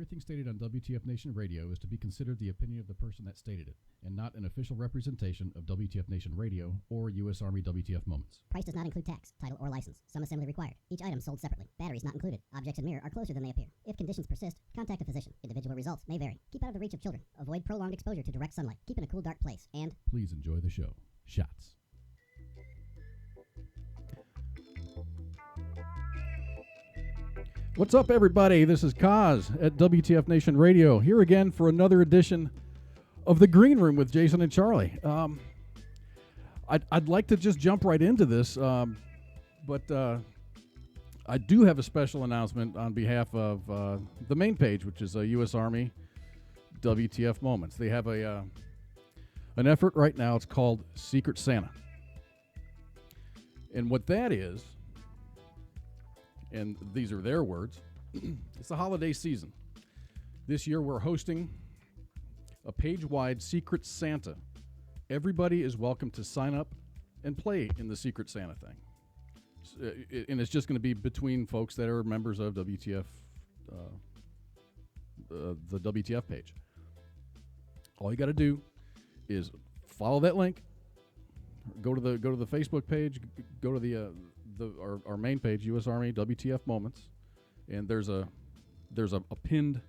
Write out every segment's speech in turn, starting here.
Everything stated on WTF Nation Radio is to be considered the opinion of the person that stated it, and not an official representation of WTF Nation Radio or U.S. Army WTF Moments. Price does not include tax, title, or license. Some assembly required. Each item sold separately. Batteries not included. Objects in mirror are closer than they appear. If conditions persist, contact a physician. Individual results may vary. Keep out of the reach of children. Avoid prolonged exposure to direct sunlight. Keep in a cool, dark place. And please enjoy the show. Shots. What's up, everybody? This is Kaz at WTF Nation Radio, here again for another edition of The Green Room with Jason and Charlie. I'd like to just jump right into this, but I do have a special announcement on behalf of the main page, which is U.S. Army WTF Moments. They have an effort right now. It's called Secret Santa. And what that is, and these are their words, it's the holiday season. This year we're hosting a page-wide Secret Santa. Everybody is welcome to sign up and play in the Secret Santa thing. And it's just going to be between folks that are members of WTF, the WTF page. All you got to do is follow that link, go to the Facebook page, go to our main page, U.S. Army WTF Moments, and there's a pinned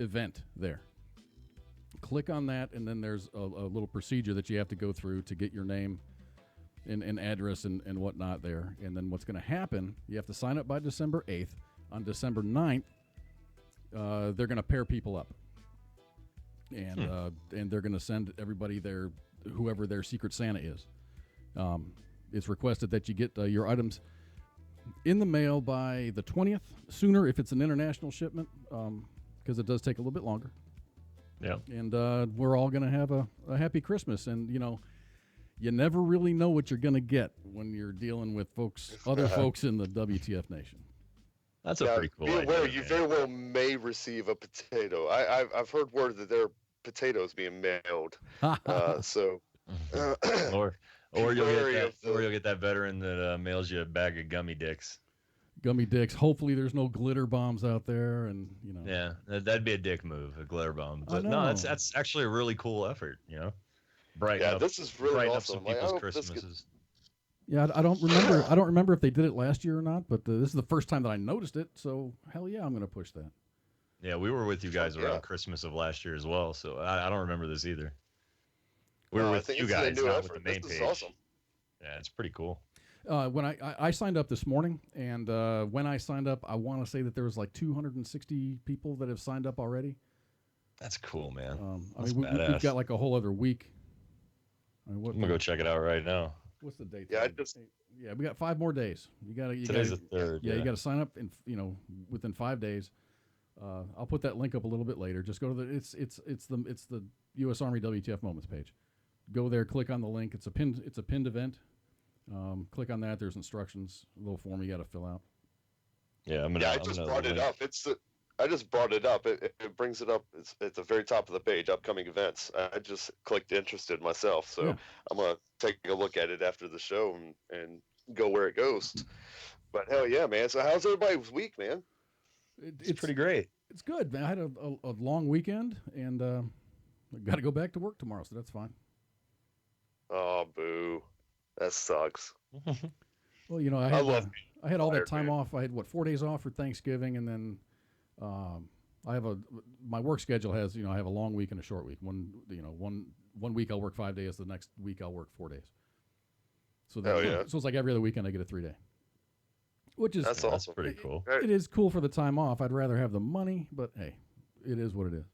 event there. Click on that, and then there's a little procedure that you have to go through to get your name and address and whatnot there. And then what's going to happen, you have to sign up by December 8th. On December 9th, they're going to pair people up. And they're going to send everybody whoever their Secret Santa is. It's requested that you get your items in the mail by the 20th, sooner if it's an international shipment, because it does take a little bit longer. Yeah. And we're all going to have a happy Christmas. And, you never really know what you're going to get when you're dealing with other folks in the WTF Nation. That's a pretty cool idea. Be aware, idea, you very well may receive a potato. I've heard word that there are potatoes being mailed. So... Or you'll get that veteran that mails you a bag of gummy dicks. Gummy dicks. Hopefully, there's no glitter bombs out there, and Yeah, that'd be a dick move, a glitter bomb. But no, that's actually a really cool effort. Brighten up. This is really awesome. Some people's Christmases. Yeah, I don't remember if they did it last year or not, but this is the first time that I noticed it. So hell yeah, I'm going to push that. Yeah, we were with you guys around Christmas of last year as well, so I don't remember this either. We were with you guys, not with the main page. Awesome. Yeah, it's pretty cool. When I signed up this morning, and when I signed up, I want to say that there was like 260 people that have signed up already. That's cool, man. We've got like a whole other week. I'm gonna go check it out right now. What's the date? Yeah, we got 5 more days. Today's the 3rd. Yeah, you got to sign up in within 5 days. I'll put that link up a little bit later. Just go to the U.S. Army WTF Moments page. Go there, click on the link. It's a pinned event. Click on that. There's instructions, a little form you got to fill out. Yeah, I just brought it up. I just brought it up. It brings it up. It's at the very top of the page. Upcoming events. I just clicked interested myself, so yeah. I'm gonna take a look at it after the show and go where it goes. But hell yeah, man! So how's everybody's week, man? It's pretty great. It's good, man. I had a long weekend, and I got to go back to work tomorrow, so that's fine. Oh, boo. That sucks. Well, I had all that time off. I had 4 days off for Thanksgiving, and then I have my work schedule has, I have a long week and a short week. One week I'll work 5 days, the next week I'll work 4 days. So so it's like every other weekend I get a 3 day. Which is awesome. That's pretty cool. It is cool for the time off. I'd rather have the money, but hey, it is what it is.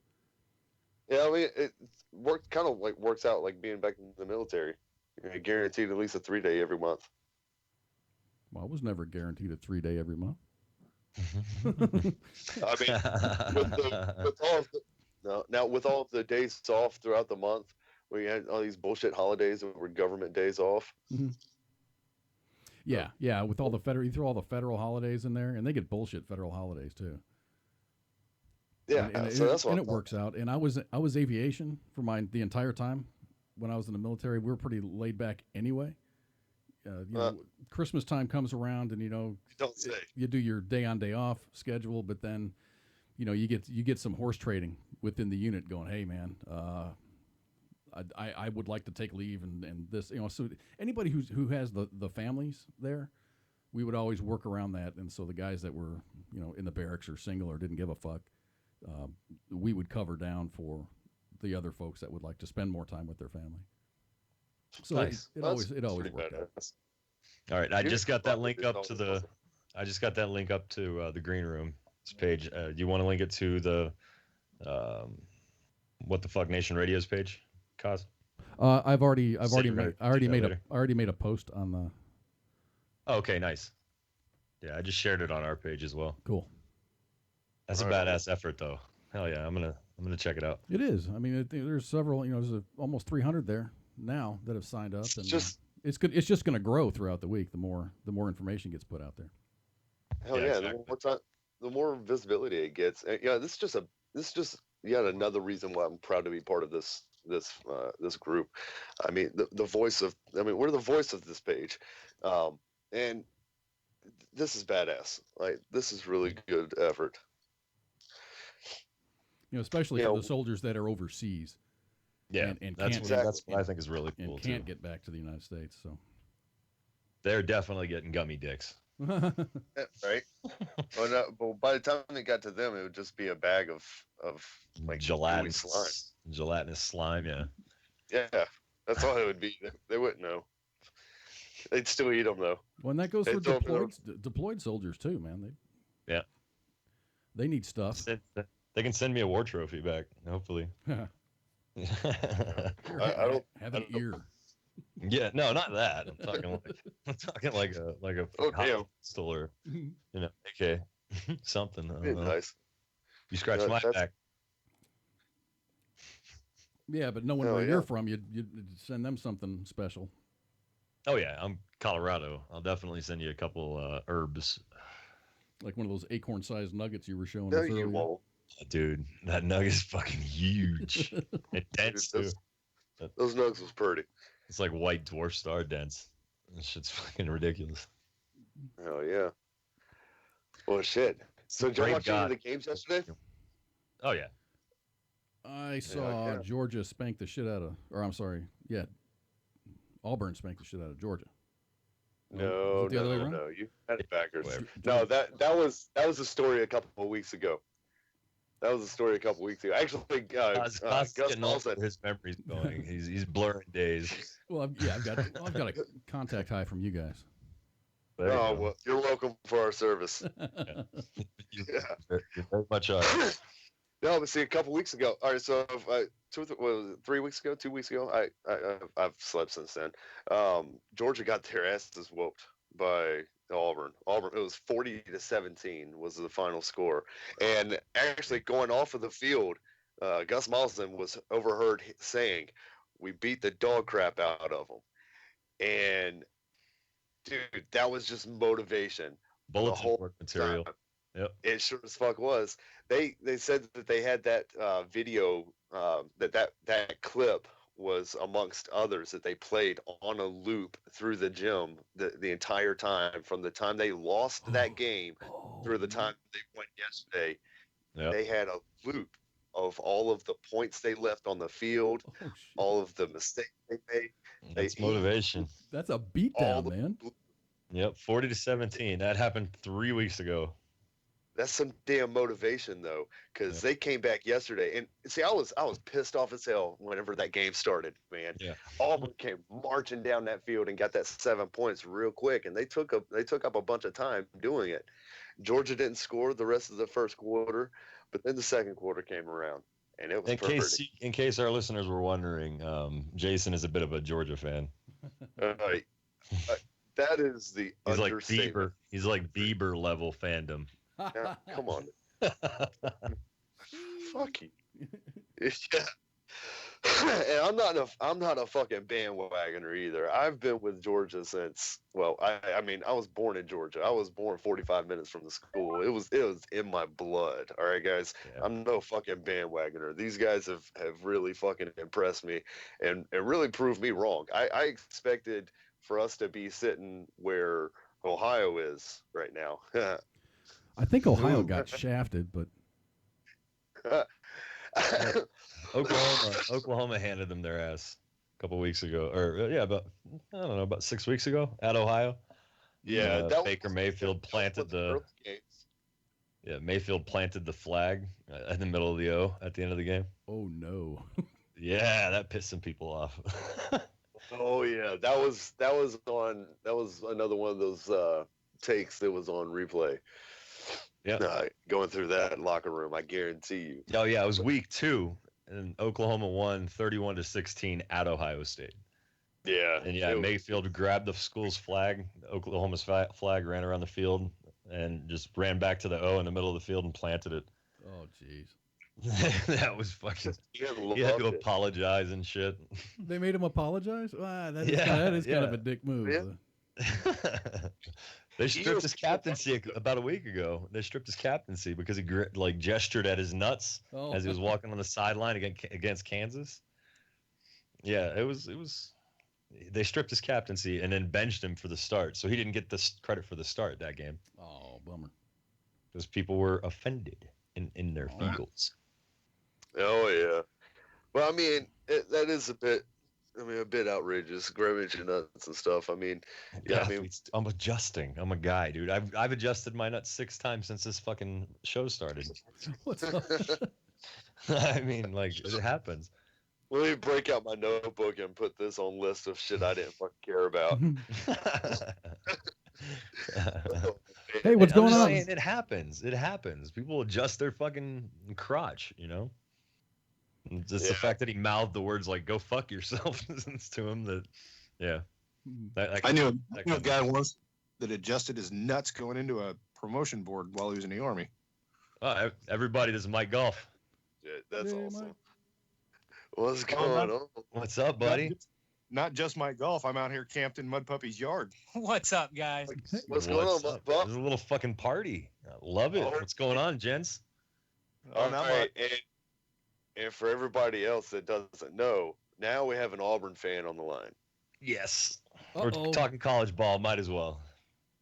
Yeah, I mean, it works out like being back in the military. You're guaranteed at least a 3 day every month. Well, I was never guaranteed a 3 day every month. I mean, with all of the days off throughout the month, we had all these bullshit holidays that were government days off. Mm-hmm. Yeah, with all the you throw all the federal holidays in there, and they get bullshit federal holidays too. Yeah, so that's what it works out. And I was aviation for the entire time when I was in the military. We were pretty laid back anyway. Christmas time comes around, and don't say. You do your day on day off schedule, but then you get some horse trading within the unit going, hey man, I would like to take leave and this, so anybody who has the families there, we would always work around that. And so the guys that were, in the barracks or single or didn't give a fuck, we would cover down for the other folks that would like to spend more time with their family. So nice. it always worked out. All right, I just got that link up to the Green Room page. Do you want to link it to the What the Fuck Nation Radio's page, Kaz? I already made a post on the. Oh, okay, nice. Yeah, I just shared it on our page as well. Cool. That's a badass effort, though. Hell yeah, I'm gonna check it out. It is. I mean, there's several. There's almost 300 there now that have signed up, and it's good. It's just going to grow throughout the week. The more information gets put out there. Hell yeah! Exactly. The more visibility it gets. And, this is just yet another reason why I'm proud to be part of this group. I mean, the voice of. I mean, we're the voice of this page, and this is badass. Like, this is really good effort. Especially for the soldiers that are overseas. Yeah, and that's what I think is really cool. And can't get back to the United States, so they're definitely getting gummy dicks. Right? But by the time it got to them, it would just be a bag of like gelatinous slime. Gelatinous slime, yeah. Yeah, that's all it would be. They wouldn't know. They'd still eat them though. Well, and that goes for deployed soldiers too, man. They need stuff. They can send me a war trophy back, hopefully. I don't have an ear. Yeah, no, not that. I'm talking like a pistol or AK something. Nice. You scratch my back. Yeah, but knowing where you're from, you'd send them something special. Oh yeah, I'm Colorado. I'll definitely send you a couple herbs. Like one of those acorn-sized nuggets you were showing us earlier. You won't. Dude, that nugget's fucking huge. It dense too. Those nugs was pretty. It's like white dwarf star dense. That shit's fucking ridiculous. Oh yeah. Well, shit. So did you watch any of the games yesterday? Oh yeah. I saw Georgia spank the shit out of, Auburn spanked the shit out of Georgia. No, you had it backwards. No, that was a story a couple of weeks ago. Actually, Gus Malzahn. His memory's going. He's blurring days. Well, I've got a contact high from you guys. Well, you're welcome for our service. You're very much. No, but see, a couple weeks ago. All right, so 3 weeks ago, 2 weeks ago. I've slept since then. Georgia got their asses whooped by Auburn. It was 40-17 was the final score. And actually, going off of the field, Gus Malzahn was overheard saying, "We beat the dog crap out of them." And dude, that was just motivation. Bulletin board material. Time. Yep. It sure as fuck was. They said that they had that video, that clip was amongst others that they played on a loop through the gym the entire time, from the time they lost that game through the time they went yesterday. Yep. They had a loop of all of the points they left on the field, all of the mistakes they made. That's motivation. That's a beatdown, man. Yep, 40-17. That happened 3 weeks ago. That's some damn motivation, though, because they came back yesterday, and see, I was pissed off as hell whenever that game started, man. Yeah. Auburn came marching down that field and got that 7 points real quick, and they took up a bunch of time doing it. Georgia didn't score the rest of the first quarter, but then the second quarter came around, and it was in case our listeners were wondering, Jason is a bit of a Georgia fan. That is the understatement. He's like Bieber level fandom. Yeah, come on. Fuck you. Yeah. And I'm not a fucking bandwagoner either. I've been with Georgia since, I mean, I was born in Georgia. I was born 45 minutes from the school. It was in my blood. All right, guys. Yeah. I'm no fucking bandwagoner. These guys have really fucking impressed me and really proved me wrong. I expected for us to be sitting where Ohio is right now. I think Ohio got shafted, but Oklahoma handed them their ass a couple weeks ago, or about 6 weeks ago at Ohio. Yeah, Baker Mayfield planted the Mayfield planted the flag in the middle of the O at the end of the game. Oh no. Yeah, that pissed some people off. Oh yeah, that was another one of those takes that was on replay. Yeah, going through that locker room, I guarantee you. Oh yeah, it was week 2, and Oklahoma won 31-16 at Ohio State. Yeah, and Mayfield grabbed the school's flag, Oklahoma's flag, ran around the field, and just ran back to the O in the middle of the field and planted it. Oh jeez. That was fucking. He had to apologize and shit. They made him apologize? That is kind of a dick move. Yeah. They stripped his captaincy about a week ago. They stripped his captaincy because he gestured at his nuts as he was walking on the sideline against Kansas. Yeah, it was. They stripped his captaincy and then benched him for the start, so he didn't get the credit for the start that game. Oh, bummer. Because people were offended in their feels. Oh yeah, well, I mean that is a bit outrageous, grabbing your nuts and stuff. I mean, I'm adjusting. I'm a guy, dude. I've adjusted my nuts 6 times since this fucking show started. What's up? I mean, it happens. Let me break out my notebook and put this on list of shit I didn't fucking care about. Hey, what's going on? It happens. It happens. People adjust their fucking crotch, Just the fact that he mouthed the words like "go fuck yourself" to him. I knew a guy once that adjusted his nuts going into a promotion board while he was in the Army. Everybody does Mike Golf. Yeah, that's awesome. Mike. What's going on? What's up, buddy? Not just Mike Golf. I'm out here camped in Mud Puppy's yard. What's up, guys? What's going on, Mud Pup? There's a little fucking party. I love it. What's going on, gents? All right, and for everybody else that doesn't know, now we have an Auburn fan on the line. Yes. We're talking college ball. Might as well.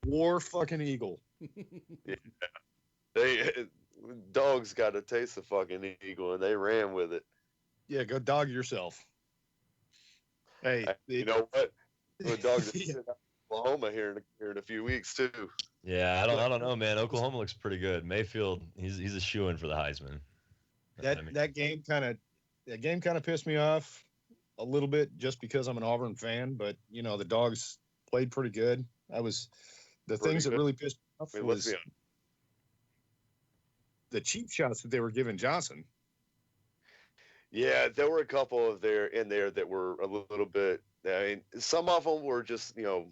War fucking Eagle. Yeah. Dogs got to taste the fucking Eagle, and they ran with it. Yeah, go dog yourself. Hey, you know what? The dogs are in Oklahoma here in a few weeks too. Yeah, I don't know, man. Oklahoma looks pretty good. Mayfield, he's a shoo-in for the Heisman. That game kind of pissed me off a little bit just because I'm an Auburn fan, but the Dogs played pretty good. The things that really pissed me off was the cheap shots that they were giving Johnson. Yeah, there were a couple in there that were a little bit. I mean, some of them were just the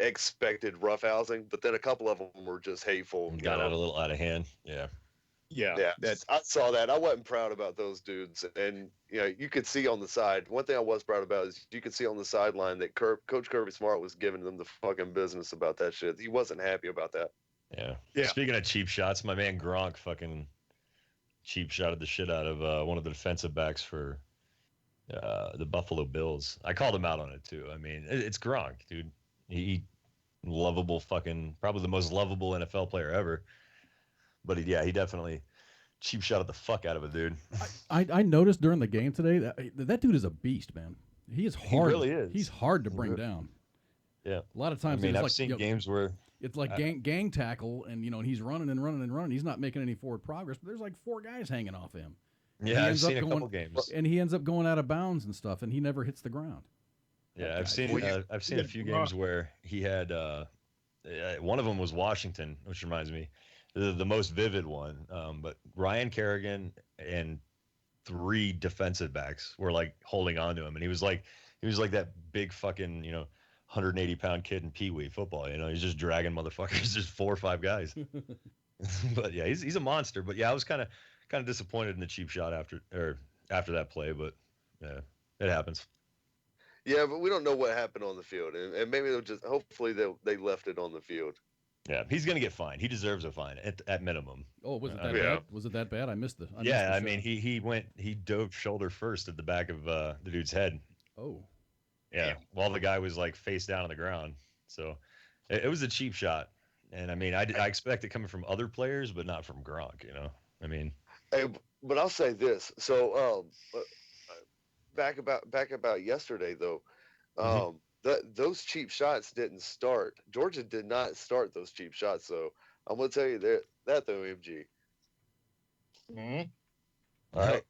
expected roughhousing, but then a couple of them were just hateful. Got out a little out of hand. Yeah. Yeah. I saw that. I wasn't proud about those dudes, and you could see on the side. One thing I was proud about is you could see on the sideline that Coach Kirby Smart was giving them the fucking business about that shit. He wasn't happy about that. Yeah. Speaking of cheap shots, my man Gronk fucking cheap shotted the shit out of one of the defensive backs for the Buffalo Bills. I called him out on it too. I mean, it's Gronk, dude. He lovable fucking, probably the most lovable NFL player ever. But he definitely cheap shotted the fuck out of a dude. I noticed during the game today that dude is a beast, man. He is hard. He really is. He's hard to bring down. Yeah. A lot of times, I've seen games where it's like gang tackle, and and he's running and running and running. He's not making any forward progress, but there's like 4 guys hanging off him. Yeah, I've seen a couple games, and he ends up going out of bounds and stuff, and he never hits the ground. Yeah, I've seen a few games where he had one of them was Washington, which reminds me, the most vivid one. But Ryan Kerrigan and 3 defensive backs were like holding on to him, and he was like that big fucking 180-pound kid in Pee Wee football. He's just dragging motherfuckers. There's 4 or 5 guys. But yeah, he's a monster. But yeah, I was kind of disappointed in the cheap shot after that play. But yeah, it happens. Yeah, but we don't know what happened on the field, and maybe hopefully they left it on the field. Yeah, he's gonna get fined. He deserves a fine at minimum. Oh, was it that bad? Was it that bad? I missed it. I mean, he dove shoulder first at the back of the dude's head. Oh. Yeah, while the guy was like face down on the ground. So it was a cheap shot. And I mean, I expect it coming from other players, but not from Gronk, I mean. Hey, but I'll say this. So, back about yesterday though, those cheap shots didn't start. Georgia did not start those cheap shots. So I'm gonna tell you that though, MG. Mm-hmm. All right.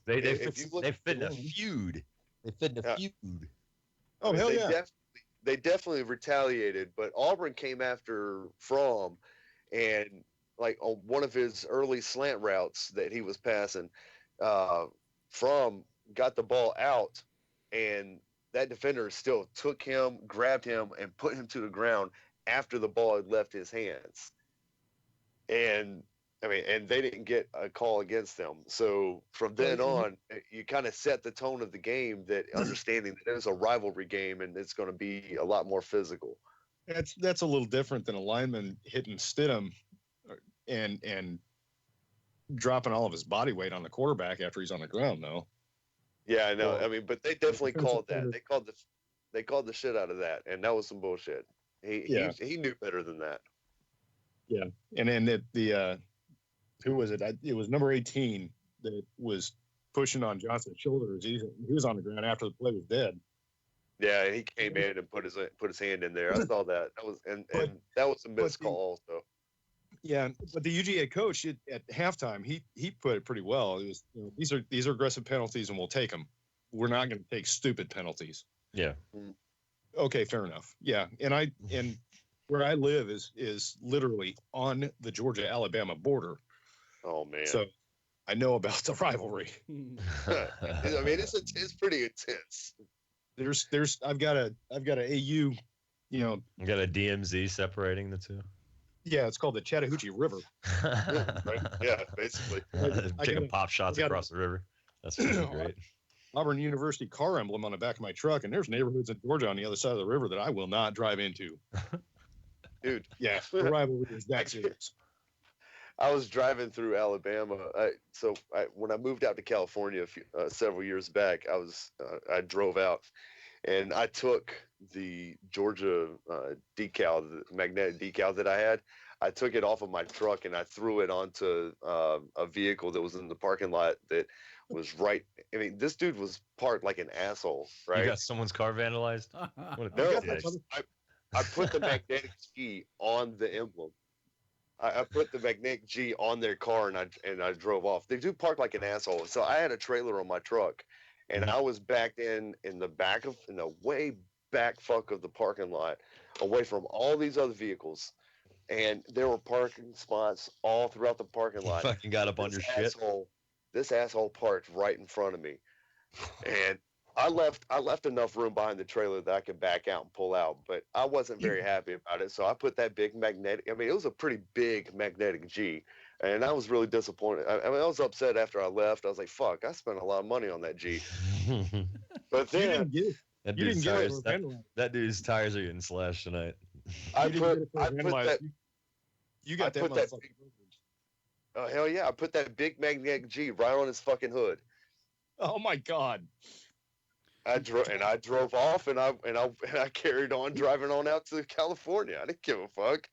They fit in a feud. They fit in a feud. Oh, hell yeah. They definitely retaliated, but Auburn came after Fromm, and like on one of his early slant routes that he was passing, Fromm got the ball out, and that defender still took him, grabbed him, and put him to the ground after the ball had left his hands. And I mean, and they didn't get a call against them. So from then on, you kind of set the tone of the game, that understanding that it is a rivalry game and it's going to be a lot more physical. That's a little different than a lineman hitting Stidham and dropping all of his body weight on the quarterback after he's on the ground, though. Yeah, I know. Well, I mean, but they definitely called that. They called the shit out of that, and that was some bullshit. He knew better than that. Yeah, and then who was it? It was number 18 that was pushing on Johnson's shoulders. He was on the ground after the play was dead. Yeah, and he came in and put his hand in there. I saw that. That was and that was a missed call also. Yeah, but the UGA coach at halftime, he put it pretty well. It was, these are aggressive penalties, and we'll take them. We're not going to take stupid penalties. Yeah. Okay, fair enough. Yeah, and where I live is literally on the Georgia-Alabama border. Oh man! So I know about the rivalry. I mean, it's pretty intense. I've got a AU, You got a DMZ separating the two. Yeah, it's called the Chattahoochee River. Right? Yeah, basically. Taking pop shots across the river. That's great. Auburn University car emblem on the back of my truck, and there's neighborhoods in Georgia on the other side of the river that I will not drive into. Dude, yeah, the rivalry is that serious. I was driving through Alabama. When I moved out to California several years back, I drove out, and I took the Georgia decal, the magnetic decal that I had. I took it off of my truck and I threw it onto a vehicle that was in the parking lot that was right. I mean, this dude was parked like an asshole, right? You got someone's car vandalized? No, I put the magnetic G on the emblem. I put the magnetic G on their car and I drove off. They do park like an asshole. So I had a trailer on my truck, and I was backed in the way back fuck of the parking lot, away from all these other vehicles, and there were parking spots all throughout the parking lot. You fucking got up on your shit. This asshole parked right in front of me, and I left enough room behind the trailer that I could back out and pull out, but I wasn't very happy about it. So I put that big magnetic. I mean, it was a pretty big magnetic G, and I was really disappointed. I was upset after I left. I was like, "Fuck! I spent a lot of money on that G." But then that dude's tires are getting slashed tonight. I put that. You got that. Oh hell yeah! I put that big magnetic G right on his fucking hood. Oh my god! I drove off, and I carried on driving on out to California. I didn't give a fuck.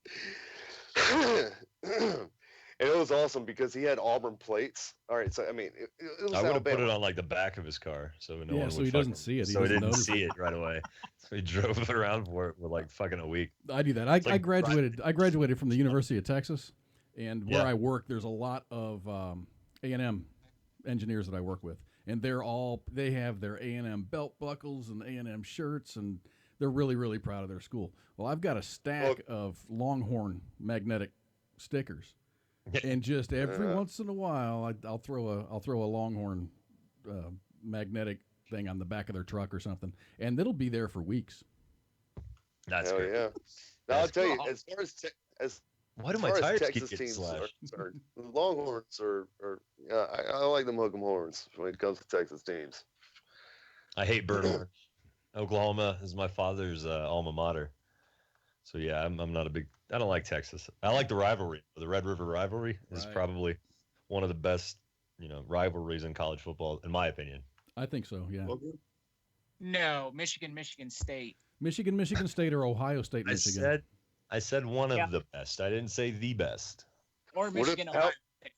And it was awesome because he had Auburn plates. All right, so I mean, it was I would have put it on like the back of his car, so no one would. So he doesn't see it. So he didn't see it right away. So he drove around for it for like fucking a week. I do that. I graduated from the University of Texas, and where I work, there's a lot of A&M engineers that I work with, and they have their A&M belt buckles and A&M shirts, and they're really, really proud of their school. Well, I've got a stack of Longhorn magnetic stickers. And just every once in a while, I'll throw a Longhorn magnetic thing on the back of their truck or something, and it'll be there for weeks. That's great. Yeah. Now I'll tell you, as far as why do my tires Texas keep getting teams slashed? are concerned, the Longhorns are I like them hook'em horns when it comes to Texas teams. I hate burnt orange. Oklahoma is my father's alma mater. So yeah, I'm not a big. I don't like Texas. I like the rivalry. The Red River rivalry is probably one of the best, rivalries in college football, in my opinion. I think so. Yeah. No, Michigan State. Michigan State, or Ohio State, Michigan. I said one of the best. I didn't say the best. Or Michigan, Ohio State.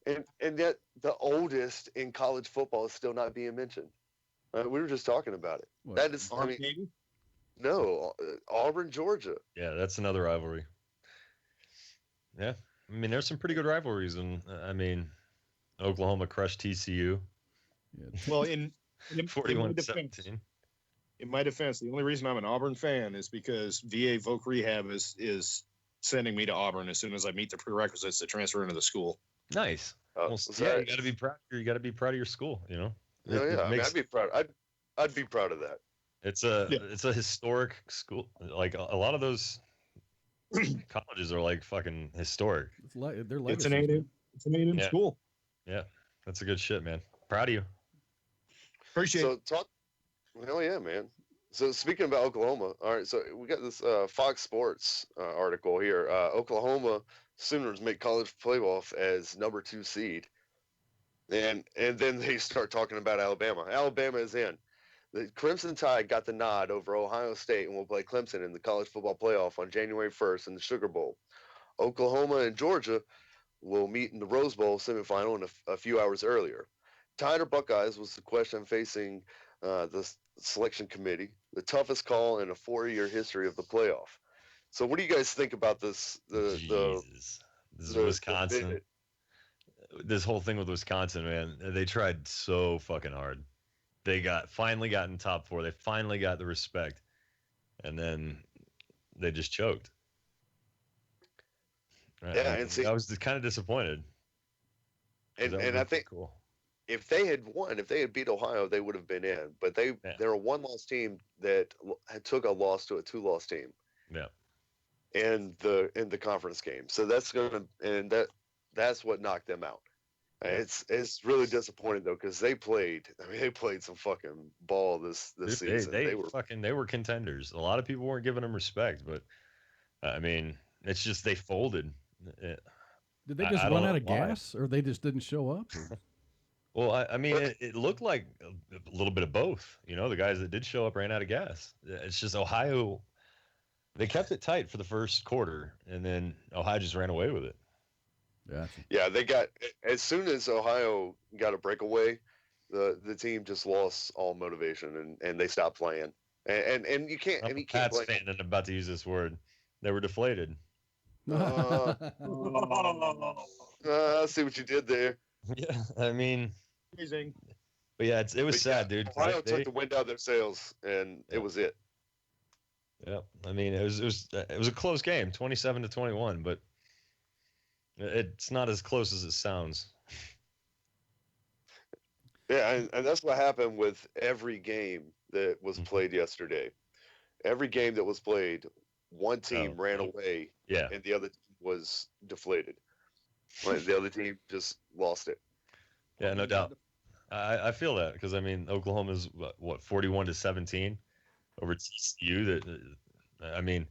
And yet the oldest in college football is still not being mentioned. We were just talking about it. What? That is, I mean, Maybe? no, Auburn, Georgia. Yeah, that's another rivalry. Yeah, I mean, there's some pretty good rivalries, and I mean, Oklahoma crushed TCU. Yeah. Well, in 41-17. In my defense, the only reason I'm an Auburn fan is because VA Voc Rehab is sending me to Auburn as soon as I meet the prerequisites to transfer into the school. Nice. Well, So you got to be proud. You got to be proud of your school. You know. Oh, yeah, I mean, I'd be proud. I'd be proud of that. It's a historic school. Like a lot of those colleges are like fucking historic. They're It's a native school. Yeah, that's a good shit, man. Proud of you. Appreciate it. Hell yeah, man. So speaking about Oklahoma, all right. So we got this Fox Sports article here. Oklahoma Sooners make college playoff as number 2 seed, and then they start talking about Alabama. Alabama is in. The Crimson Tide got the nod over Ohio State and will play Clemson in the college football playoff on January 1st in the Sugar Bowl. Oklahoma and Georgia will meet in the Rose Bowl semifinal in a few hours earlier. Tide or Buckeyes was the question facing the selection committee, the toughest call in a 4-year history of the playoff. So what do you guys think about this? This is Wisconsin. This whole thing with Wisconsin, man, they tried so fucking hard. They finally got in top 4. They finally got the respect, and then they just choked. Yeah, and see, I was kind of disappointed. And I think cool. If they had won, if they had beat Ohio, they would have been in. But they're a 1-loss team that took a loss to a 2-loss team. Yeah. In the conference game, so that's what knocked them out. Yeah. It's really disappointing though, because they played some fucking ball this season. They were contenders. A lot of people weren't giving them respect, but I mean, it's just they folded. Did they just run out of gas, or they just didn't show up? Well, I mean, it looked like a little bit of both. You know, the guys that did show up ran out of gas. It's just Ohio. They kept it tight for the first quarter, and then Ohio just ran away with it. Yeah, they got, as soon as Ohio got a breakaway, the team just lost all motivation and they stopped playing. And you can't. I'm a Pats fan, and I'm about to use this word. They were deflated. I see what you did there. Yeah, I mean, amazing. But yeah, it was sad, dude. Ohio took the wind out of their sails, and it was it. Yeah, I mean, it was a close game, 27-21, but it's not as close as it sounds. Yeah, and that's what happened with every game that was played yesterday. Every game that was played, one team ran away, and the other team was deflated. Like, the other team just lost it. Yeah, no doubt. I feel that because I mean, Oklahoma's what 41-17 over TCU. That I mean,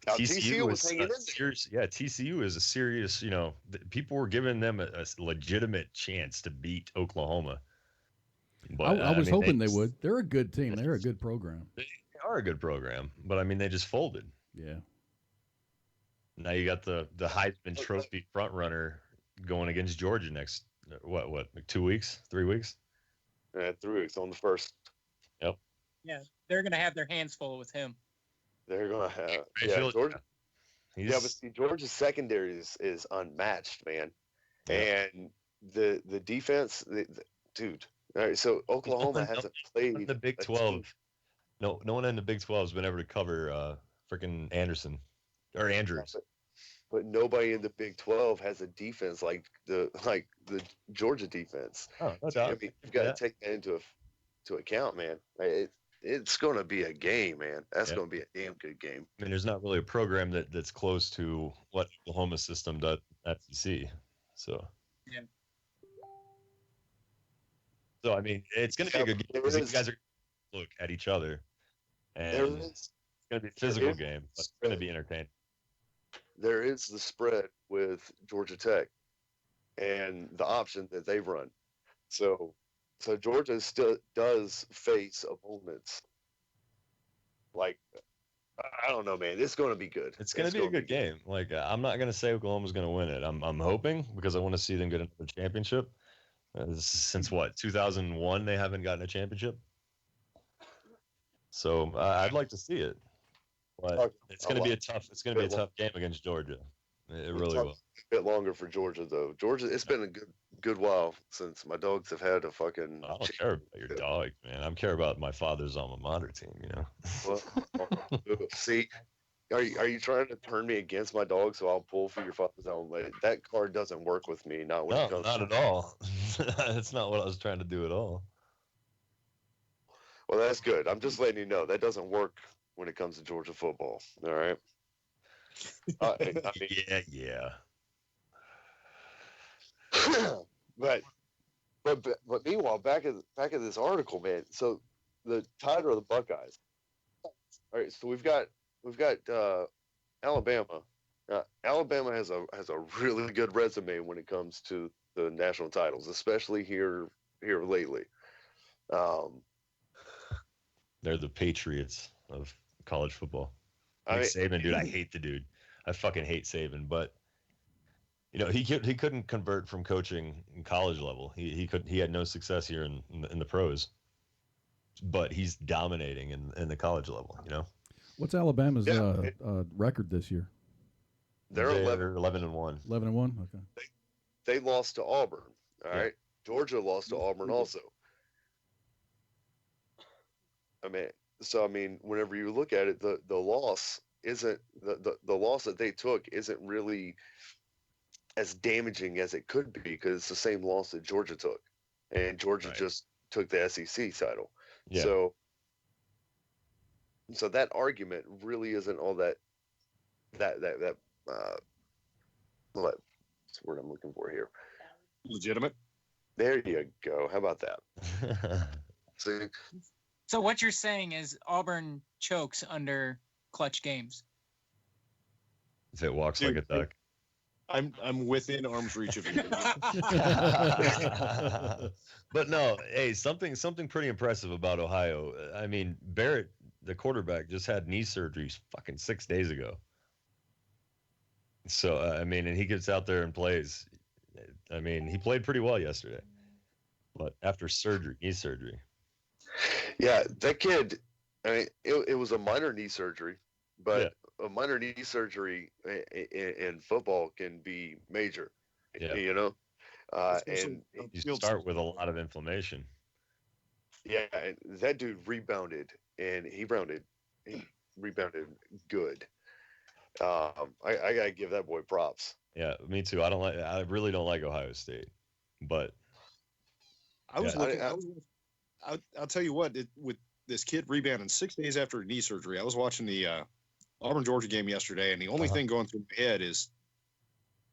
TCU was hanging in there. Serious, yeah, TCU is a serious. You know, people were giving them a legitimate chance to beat Oklahoma. But I was hoping they would. They're a good team. They're a good program. They are a good program, but I mean, they just folded. Yeah. Now you got the Heisman Trophy front runner going against Georgia next. What like 2 weeks, 3 weeks? 3 weeks on the first. Yep. Yeah, they're gonna have their hands full with him. They're gonna have Georgia. Yeah, but see, Georgia's secondary is unmatched, man. Yeah. And the defense, dude. All right, so Oklahoma hasn't played in the Big 12. No one in the Big 12 has been able to cover freaking Anderson or Andrews. But nobody in the Big 12 has a defense like the Georgia defense. Oh, no doubt. I mean, you've got to take that into account, man. It's going to be a game, man. That's going to be a damn good game. I mean, there's not really a program that's close to what Oklahoma system does at SEC. So. Yeah. So I mean, it's going to be a good game because these guys are going to look at each other, and it's going to be a physical game, but it's going to be entertaining. There is the spread with Georgia Tech and the option that they run. So Georgia still does face opponents. Like, I don't know, man. It's going to be good. It's going to be a good game. Like, I'm not going to say Oklahoma's going to win it. I'm hoping, because I want to see them get another championship. Since what, 2001, they haven't gotten a championship. So I'd like to see it, but it's going to be a tough. It's going to be a tough game against Georgia. It really will. A bit longer for Georgia, though. Georgia, it's been a good while since my dogs have had a fucking. I don't care about your dog, man. I care about my father's alma mater team. You know. Well, see, are you trying to turn me against my dog so I'll pull for your father's alma mater? That card doesn't work with me. Not when it comes. Not at all. That's not what I was trying to do at all. Well, that's good. I'm just letting you know that doesn't work when it comes to Georgia football. All right. I mean, yeah. but meanwhile, back in this article, man. So the Tide are the Buckeyes. All right. So we've got Alabama. Alabama has a really good resume when it comes to the national titles, especially here lately. They're the Patriots of college football. Saban, dude, I hate the dude. I fucking hate Saban, but you know, he couldn't convert from coaching in college level. He had no success here in the pros, but he's dominating in the college level. You know, what's Alabama's record this year? They're 11-1. 11-1. Okay. They lost to Auburn. All right. Georgia lost to Auburn also. I mean, whenever you look at it, the loss isn't the loss that they took isn't really as damaging as it could be, because it's the same loss that Georgia took, and Georgia just took the SEC title. Yeah. So that argument really isn't all that what's the word I'm looking for here? Legitimate. There you go. How about that? See. So what you're saying is Auburn chokes under clutch games. If it walks like a duck. I'm within arm's reach of you. But no, hey, something pretty impressive about Ohio. I mean, Barrett, the quarterback, just had knee surgery fucking 6 days ago. So I mean, and he gets out there and plays. I mean, he played pretty well yesterday, but after knee surgery. Yeah, that kid. I mean, it was a minor knee surgery, but a minor knee surgery in football can be major. Yeah. You know, and you start with a lot of inflammation. Yeah, and that dude rebounded, and he rebounded good. I gotta give that boy props. Yeah, me too. I really don't like Ohio State, but I'll tell you what, with this kid rebounding 6 days after knee surgery, I was watching the Auburn Georgia game yesterday, and the only thing going through my head is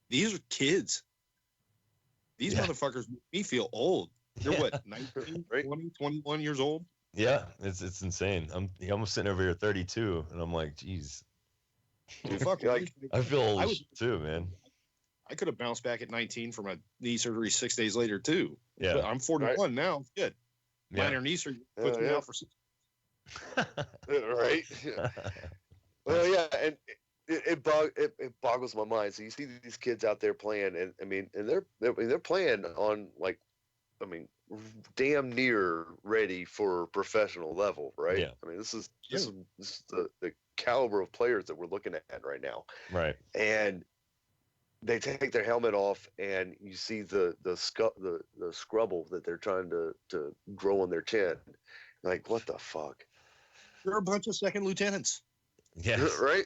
these are kids. These motherfuckers make me feel old. They're what, 19, 20, 21 years old? Yeah, it's insane. I'm sitting over here 32, and I'm like, geez. Dude, fuck, I feel old too, man. I could have bounced back at 19 from a knee surgery 6 days later too. Yeah, but I'm 41 now. Good. Minor knee surgery puts me out for 6. Right. Well, yeah, and it boggles my mind. So you see these kids out there playing, and I mean, and they're playing on, like, I mean, damn near ready for professional level, right? Yeah. I mean, this is the caliber of players that we're looking at right now. Right. And they take their helmet off, and you see the scrubble that they're trying to grow on their chin. Like, what the fuck? They're a bunch of second lieutenants. Yeah. Right?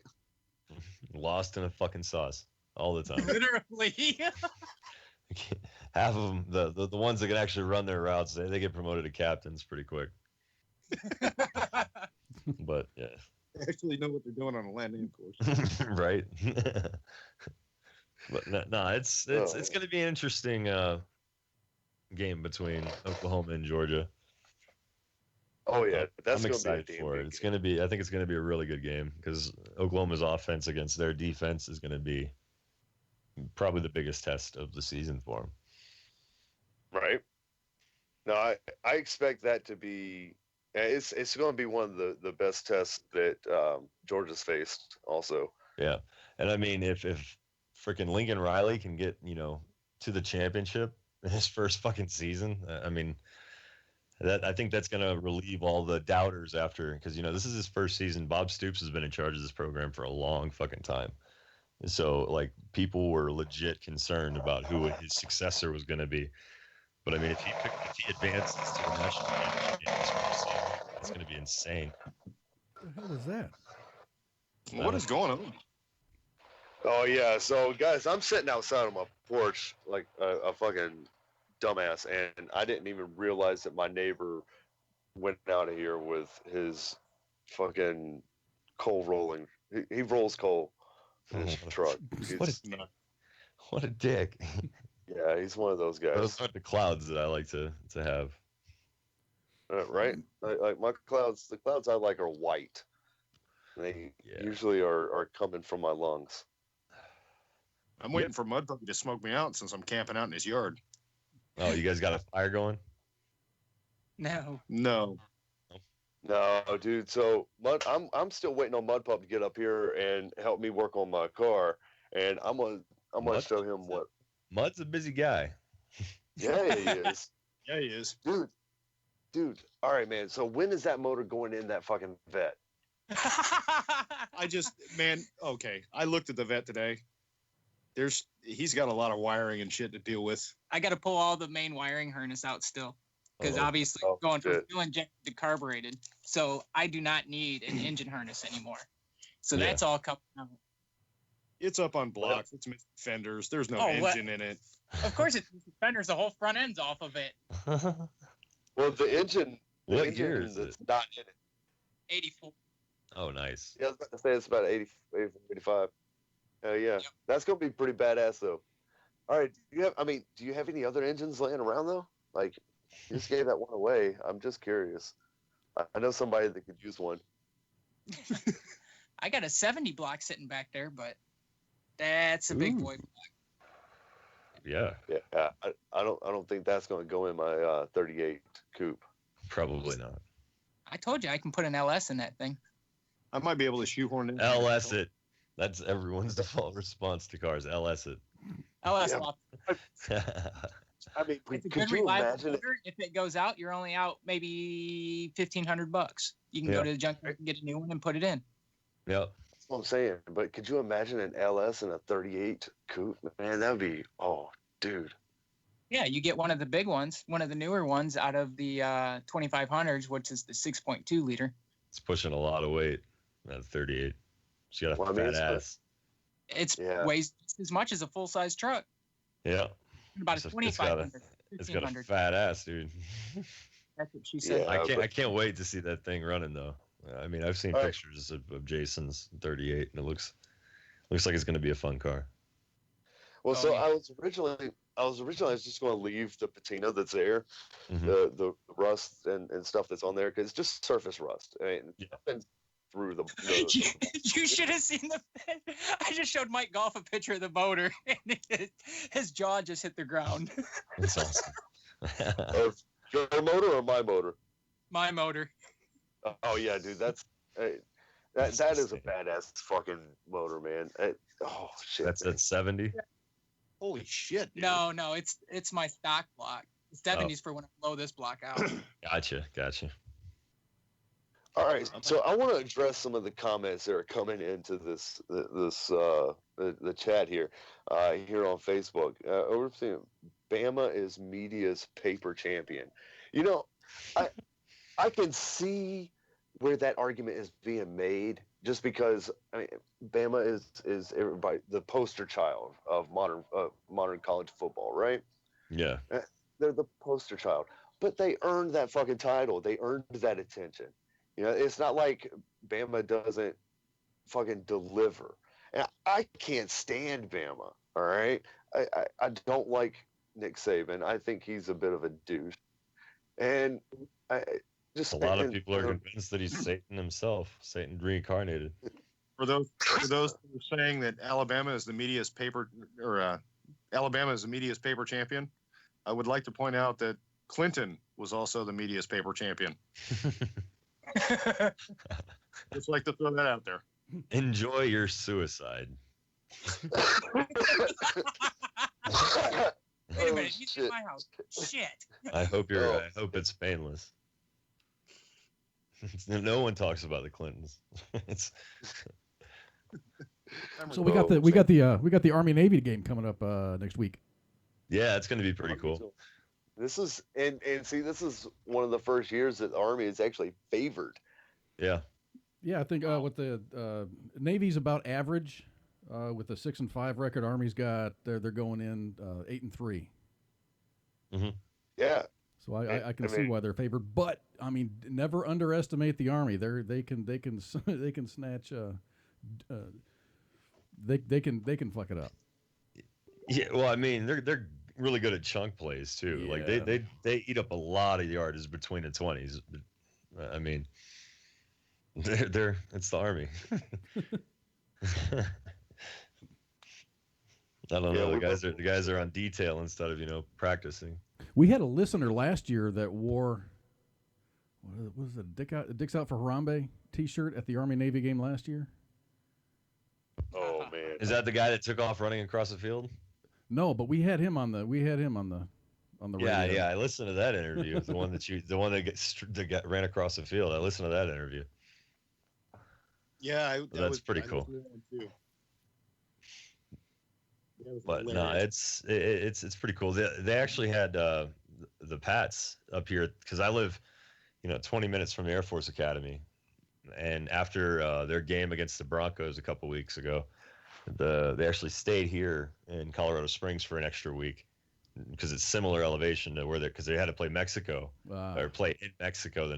Lost in a fucking sauce all the time. Literally. Half of them, the ones that can actually run their routes, they get promoted to captains pretty quick. But yeah, They actually know what they're doing on a landing course. Right. But no, it's going to be an interesting game between Oklahoma and Georgia. Oh yeah, I'm excited for it. It's going to be. I think it's going to be a really good game, because Oklahoma's offense against their defense is going to be probably the biggest test of the season for them. Right. No, I expect that to be it's going to be one of the best tests that Georgia's faced also. Yeah. And I mean, if freaking Lincoln Riley can get, to the championship in his first fucking season, I mean, I think that's going to relieve all the doubters after, because, this is his first season. Bob Stoops has been in charge of this program for a long fucking time. So, like, people were legit concerned about who his successor was going to be. But, I mean, if he advances to the national championship game his first season, it's going to be insane. What the hell is that? What is going on? Oh, yeah. So, guys, I'm sitting outside on my porch like a fucking dumbass, and I didn't even realize that my neighbor went out of here with his fucking coal rolling. He rolls coal in his truck. What a dick. Yeah, he's one of those guys. Those are the clouds that I like to have. Right? Like my clouds, the clouds I like are white. They usually are coming from my lungs. I'm waiting for Mud Puppy to smoke me out since I'm camping out in his yard. Oh, you guys got a fire going? No. No, dude. So I'm still waiting on Mud Pup to get up here and help me work on my car, and I'm gonna show him what. Mud's a busy guy. Yeah, he is. Yeah, he is. Dude. All right, man. So when is that motor going in that fucking vet? Okay. I looked at the vet today. He's got a lot of wiring and shit to deal with. I got to pull all the main wiring harness out still, because obviously going from fuel injected to carbureted, so I do not need an engine harness anymore. So that's all coming out. It's up on blocks. It's missing fenders. There's no engine in it. Of course, it's fenders. The whole front end's off of it. Well, the engine. What year is it? Not in it. 84. Oh, nice. Yeah, I was about to say it's about 80, 85. Yeah. Yep. That's gonna be pretty badass though. All right, do you have any other engines laying around though? Like, you just gave that one away. I'm just curious. I know somebody that could use one. I got a 70 block sitting back there, but that's a big boy block. Yeah. Yeah. I don't think that's gonna go in my 38 coupe. Probably not. I told you I can put an LS in that thing. I might be able to shoehorn in. LS it. That's everyone's default response to cars. LS it. LS. Yeah. I mean, could you imagine it? If it goes out, you're only out maybe $1,500. You can go to the junkyard and get a new one and put it in. Yep. That's what I'm saying. But could you imagine an LS and a 38 coupe? Man, that would be, dude. Yeah, you get one of the big ones, one of the newer ones out of the 2500s, which is the 6.2 liter. It's pushing a lot of weight. That 38. She got a fat ass. It weighs as much as a full-size truck. Yeah. About a 2500. It's got a fat ass, dude. That's what she said. Yeah, I can't wait to see that thing running though. I mean, I've seen pictures of Jason's 38, and it looks like it's going to be a fun car. Well, I was originally just going to leave the patina that's there, the rust and stuff that's on there, because it's just surface rust. I mean, nothing through the you should have seen I just showed Mike Golf a picture of the motor, and his jaw just hit the ground. That's awesome. Your motor or my motor? My motor. Oh yeah, dude, that is a badass fucking motor, man. Oh shit. That's at 70. Holy shit, dude. No, it's my stock block. 70's for when I blow this block out. Gotcha. All right, so I want to address some of the comments that are coming into the chat here on Facebook. We're saying Bama is media's paper champion. I can see where that argument is being made, just because Bama is everybody the poster child of modern college football, right? Yeah, they're the poster child, but they earned that fucking title. They earned that attention. It's not like Bama doesn't fucking deliver. And I can't stand Bama, all right? I don't like Nick Saban. I think he's a bit of a douche. And a lot of people are convinced that he's Satan himself, Satan reincarnated. For those who are saying that Alabama is the media's paper champion, I would like to point out that Clinton was also the media's paper champion. Just like to throw that out there. Enjoy your suicide. Wait a minute, he's in my house. Shit. I hope it's painless. No one talks about the Clintons. So we got the Army Navy game coming up next week. Yeah, it's going to be pretty cool. This is and see, this is one of the first years that the Army is actually favored. Yeah. Yeah, I think with the Navy's about average. With the 6-5 record, Army's got they're going in 8-3. Mm-hmm. Yeah. So I can see why they're favored, but I mean, never underestimate the Army. They can snatch. They can fuck it up. Yeah, well, I mean, they're really good at chunk plays too. Yeah. Like they eat up a lot of yardage between the 20s. I mean, it's the Army. I don't know. The guys are on detail instead of practicing. We had a listener last year that wore what was it, Dick's Out for Harambe T-shirt at the Army Navy game last year. Oh man, is that the guy that took off running across the field? No, but we had him on the radio. Yeah. I listened to that interview. the one that ran across the field. I listened to that interview. Yeah, that's pretty cool. But no, it's pretty cool. They actually had the Pats up here because I live, 20 minutes from the Air Force Academy, and after their game against the Broncos a couple weeks ago, they actually stayed here in Colorado Springs for an extra week because it's similar elevation to where because they had to play Mexico or play in Mexico the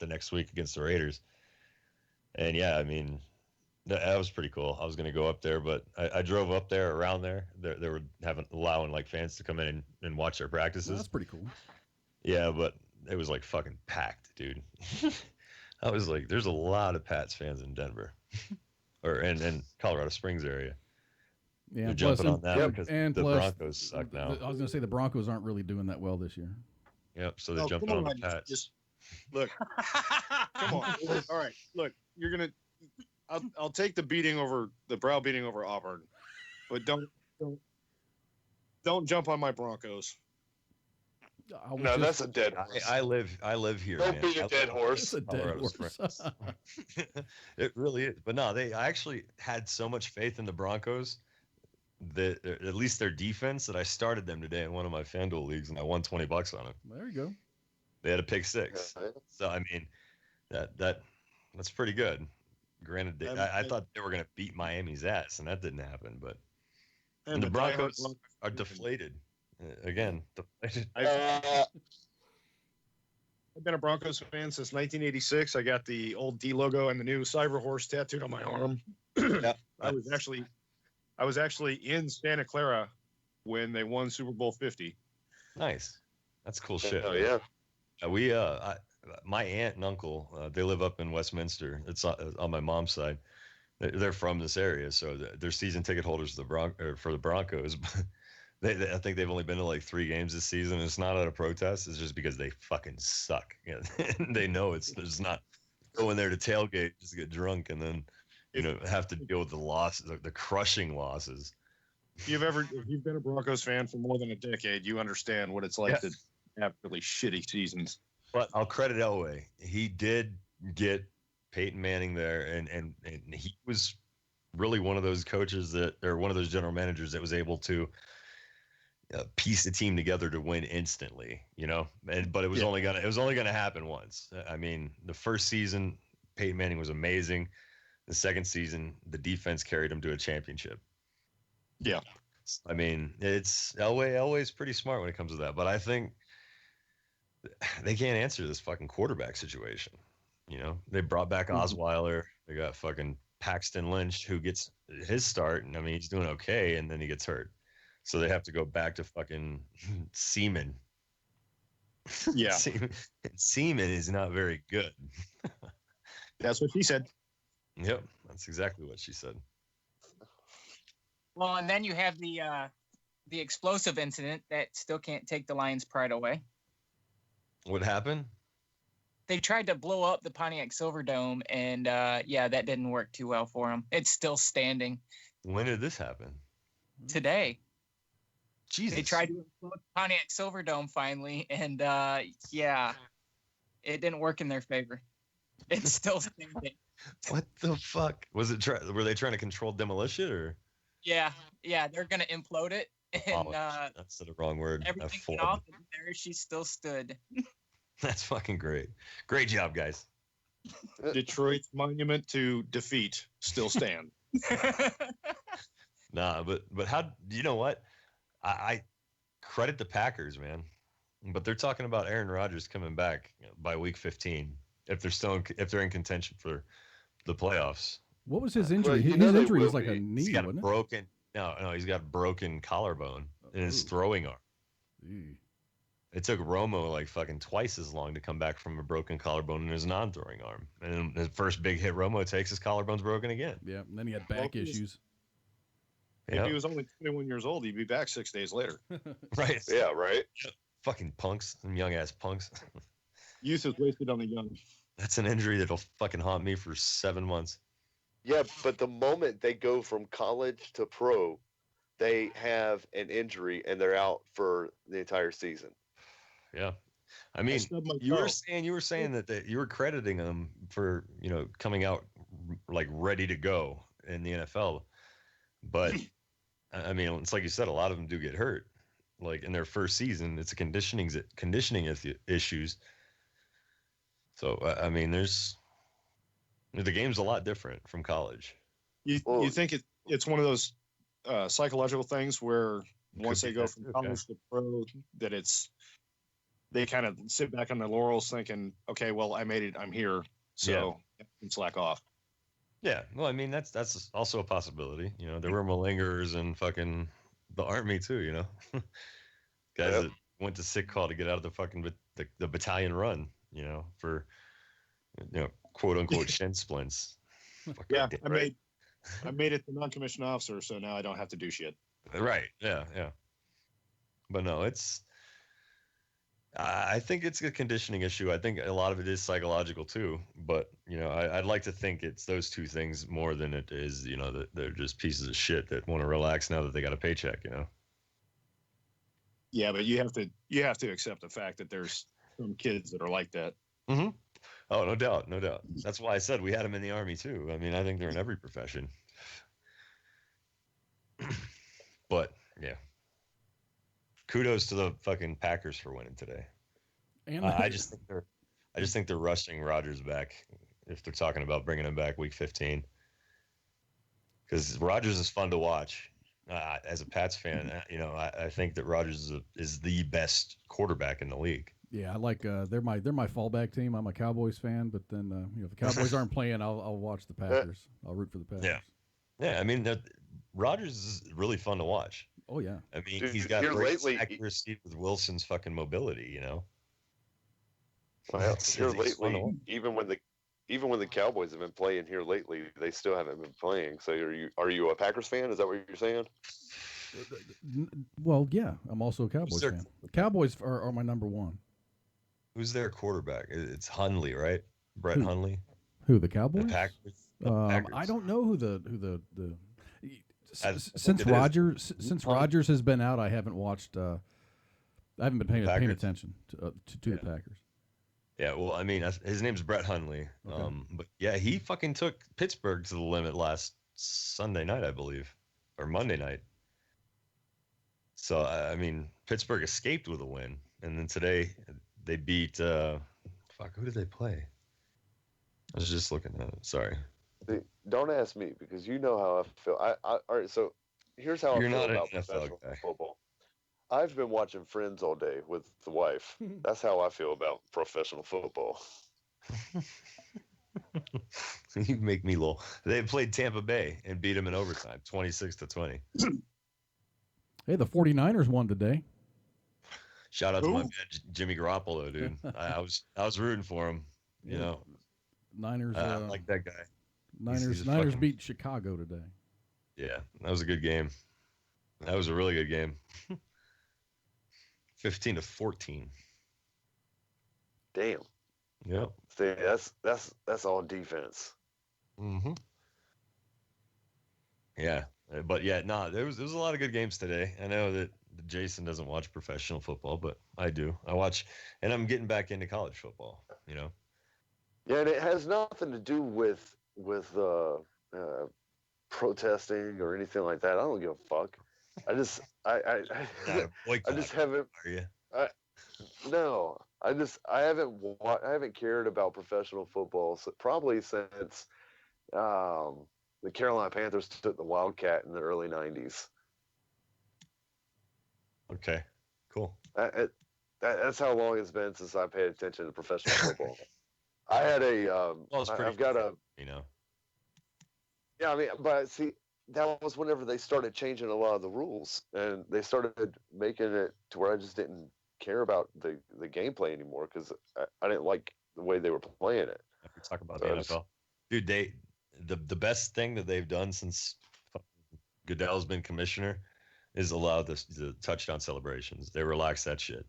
next week against the Raiders, and yeah, I mean. That was pretty cool. I was going to go up there, but I drove up there around there. They were allowing like fans to come in and watch their practices. Well, that's pretty cool. Yeah, but it was like fucking packed, dude. I was like, there's a lot of Pats fans in Denver or in Colorado Springs area. Yeah, they're jumping on that because the Broncos suck now. I was going to say the Broncos aren't really doing that well this year. Yep, so they're jumping on the Pats. Look, come on. All right, look, you're going to... I'll take the brow beating over Auburn, but don't jump on my Broncos. No, that's a dead horse. I live here. Don't be a dead horse. It's a dead horse. It really is. But no, I actually had so much faith in the Broncos that at least their defense that I started them today in one of my FanDuel leagues and I won $20 on it. There you go. They had a pick six. Yeah. So I mean, that's pretty good. Granted, I thought they were going to beat Miami's ass, and that didn't happen. But the Broncos are deflated. Again, deflated. I've been a Broncos fan since 1986. I got the old D logo and the new Cyber Horse tattooed on my arm. Yeah. I was actually in Santa Clara when they won Super Bowl 50. Nice. That's cool shit. Oh yeah. My aunt and uncle, they live up in Westminster. It's on my mom's side. They're from this area, so they're season ticket holders for the Broncos. I think they've only been to like 3 games this season. It's not out of protest. It's just because they fucking suck. They know there's not going there to tailgate, just get drunk, and then have to deal with the losses, the crushing losses. If you've been a Broncos fan for more than a decade, you understand what it's like to have really shitty seasons. But I'll credit Elway. He did get Peyton Manning there, and he was really one of those coaches or one of those general managers that was able to piece the team together to win instantly. But it was only gonna happen once. I mean, the first season, Peyton Manning was amazing. The second season, the defense carried him to a championship. Yeah, I mean, it's Elway's pretty smart when it comes to that. But I think they can't answer this fucking quarterback situation. They brought back Osweiler. They got fucking Paxton Lynch, who gets his start, and I mean he's doing okay, and then he gets hurt. So they have to go back to fucking Seaman. Yeah, Seaman is not very good. That's what she said. Yep, that's exactly what she said. Well, and then you have the explosive incident that still can't take the Lions' pride away. What happened? They tried to blow up the Pontiac Silverdome, and that didn't work too well for them. It's still standing. When did this happen? Today. Jesus. They tried to implode the Pontiac Silverdome finally, and it didn't work in their favor. It's still standing. What the fuck? Was it? Were they trying to control demolition or? Yeah, they're gonna implode it, and that's the wrong word. Everything went off, and there she still stood. That's fucking great. Great job, guys. Detroit's monument to defeat still stands. Nah, but how? You know what? I credit the Packers, man. But they're talking about Aaron Rodgers coming back by week 15 if they're in contention for the playoffs. What was his injury? His injury was like a knee, he's got wasn't broken. No, he's got a broken collarbone in his throwing arm. Ew. It took Romo like fucking twice as long to come back from a broken collarbone in his non-throwing arm. And the first big hit Romo takes, his collarbone's broken again. Yeah, and then he had back issues. If he was only 21 years old, he'd be back 6 days later. Right. Yeah, right. Fucking punks, some young ass punks. Youth is wasted on the young. That's an injury that'll fucking haunt me for 7 months. Yeah, but the moment they go from college to pro, they have an injury and they're out for the entire season. Yeah. I mean, you were saying that you were crediting them for, coming out like ready to go in the NFL. But I mean, it's like you said, a lot of them do get hurt. Like in their first season, it's a conditioning issues. So I mean, the game's a lot different from college. You think it's one of those psychological things where once they go from college to pro, that they kind of sit back on their laurels thinking, okay, well, I made it, I'm here, so I can slack off. Yeah, well, I mean, that's also a possibility. There were malingerers in fucking the Army too. Guys that went to sick call to get out of the fucking the battalion run. For quote unquote shin splints. Yeah, I made it to non-commissioned officer, so now I don't have to do shit. Right. Yeah. But no, I think it's a conditioning issue. I think a lot of it is psychological too. But I'd like to think it's those two things more than it is. That they're just pieces of shit that want to relax now that they got a paycheck. Yeah, but you have to accept the fact that there's some kids that are like that. Mm-hmm. Oh, no doubt. That's why I said we had them in the Army too. I mean, I think they're in every profession. But yeah, kudos to the fucking Packers for winning today. And I just think they're rushing Rodgers back if they're talking about bringing him back week 15. Because Rodgers is fun to watch. As a Pats fan, I think that Rodgers is the best quarterback in the league. Yeah, I like they're my fallback team. I'm a Cowboys fan, but then if the Cowboys aren't playing, I'll watch the Packers. I'll root for the Packers. Yeah. I mean, Rodgers is really fun to watch. Oh yeah. I mean, he's got great accuracy with Wilson's fucking mobility. Well, here lately, even when the Cowboys have been playing here lately, they still haven't been playing. So are you a Packers fan? Is that what you're saying? Well, yeah, I'm also a Cowboys fan. The Cowboys are my number one. Who's their quarterback? It's Hundley, right? Brett Hundley. Who, the Cowboys? The Packers. I don't know who the since Rodgers has been out, I haven't watched. I haven't been paying attention to the Packers. Yeah, well, I mean, his name's Brett Hundley. Okay. But yeah, he fucking took Pittsburgh to the limit last Sunday night, I believe, or Monday night. So I mean, Pittsburgh escaped with a win, and then today they beat. Who did they play? I was just looking at it. Sorry. Don't ask me because you know how I feel. All right, so here's how I feel about professional football. I've been watching Friends all day with the wife. That's how I feel about professional football. You make me low. They played Tampa Bay and beat them in overtime, 26-20. Hey, the 49ers won today. Shout out to my man Jimmy Garoppolo, dude. I was rooting for him. Niners. I like that guy. Niners beat Chicago today. Yeah, that was a good game. That was a really good game. 15-14. Damn. Yep. See, that's all defense. Mm-hmm. Yeah, but yeah, no, there was a lot of good games today. I know that Jason doesn't watch professional football, but I do. I watch, and I'm getting back into college football. Yeah, and it has nothing to do with protesting or anything like that. I don't give a fuck. I just I just haven't. Are you? No, I haven't cared about professional football probably since the Carolina Panthers took the Wildcat in the early '90s. Okay, cool. That's how long it's been since I paid attention to professional football. I had I've got a. Yeah, I mean, but see, that was whenever they started changing a lot of the rules, and they started making it to where I just didn't care about the gameplay anymore because I didn't like the way they were playing it. We talk about the NFL, dude. The best thing that they've done since Goodell's been commissioner is allow the touchdown celebrations. They relax that shit.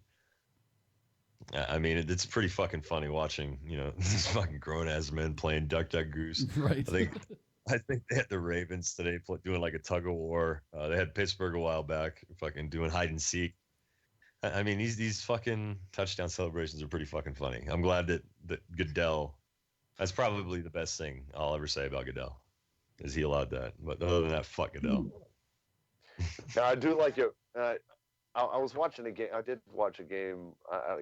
I mean, it's pretty fucking funny watching, these fucking grown ass men playing Duck Duck Goose. Right. I think they had the Ravens today doing like a tug of war. They had Pittsburgh a while back, fucking doing hide and seek. I mean, these fucking touchdown celebrations are pretty fucking funny. I'm glad that Goodell. That's probably the best thing I'll ever say about Goodell, is he allowed that. But other than that, fuck Goodell. Yeah, I do like it. I was watching a game. I did watch a game. I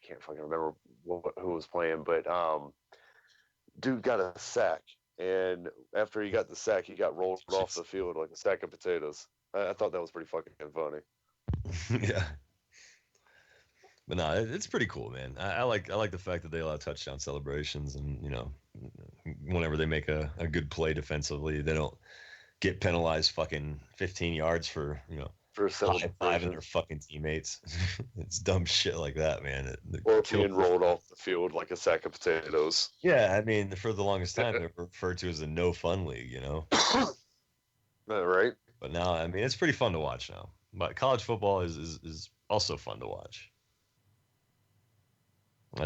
can't fucking remember who was playing, but dude got a sack, and after he got the sack, he got rolled off the field like a sack of potatoes. I thought that was pretty fucking funny. Yeah. But no, it's pretty cool, man. I like the fact that they allow touchdown celebrations, and whenever they make a good play defensively, they don't get penalized fucking 15 yards for high-fiving their fucking teammates. It's dumb shit like that, man. Or being rolled off the field like a sack of potatoes. Yeah, I mean, for the longest time, they were referred to as a no fun league, Right. But now, I mean, it's pretty fun to watch now. But college football is also fun to watch. Go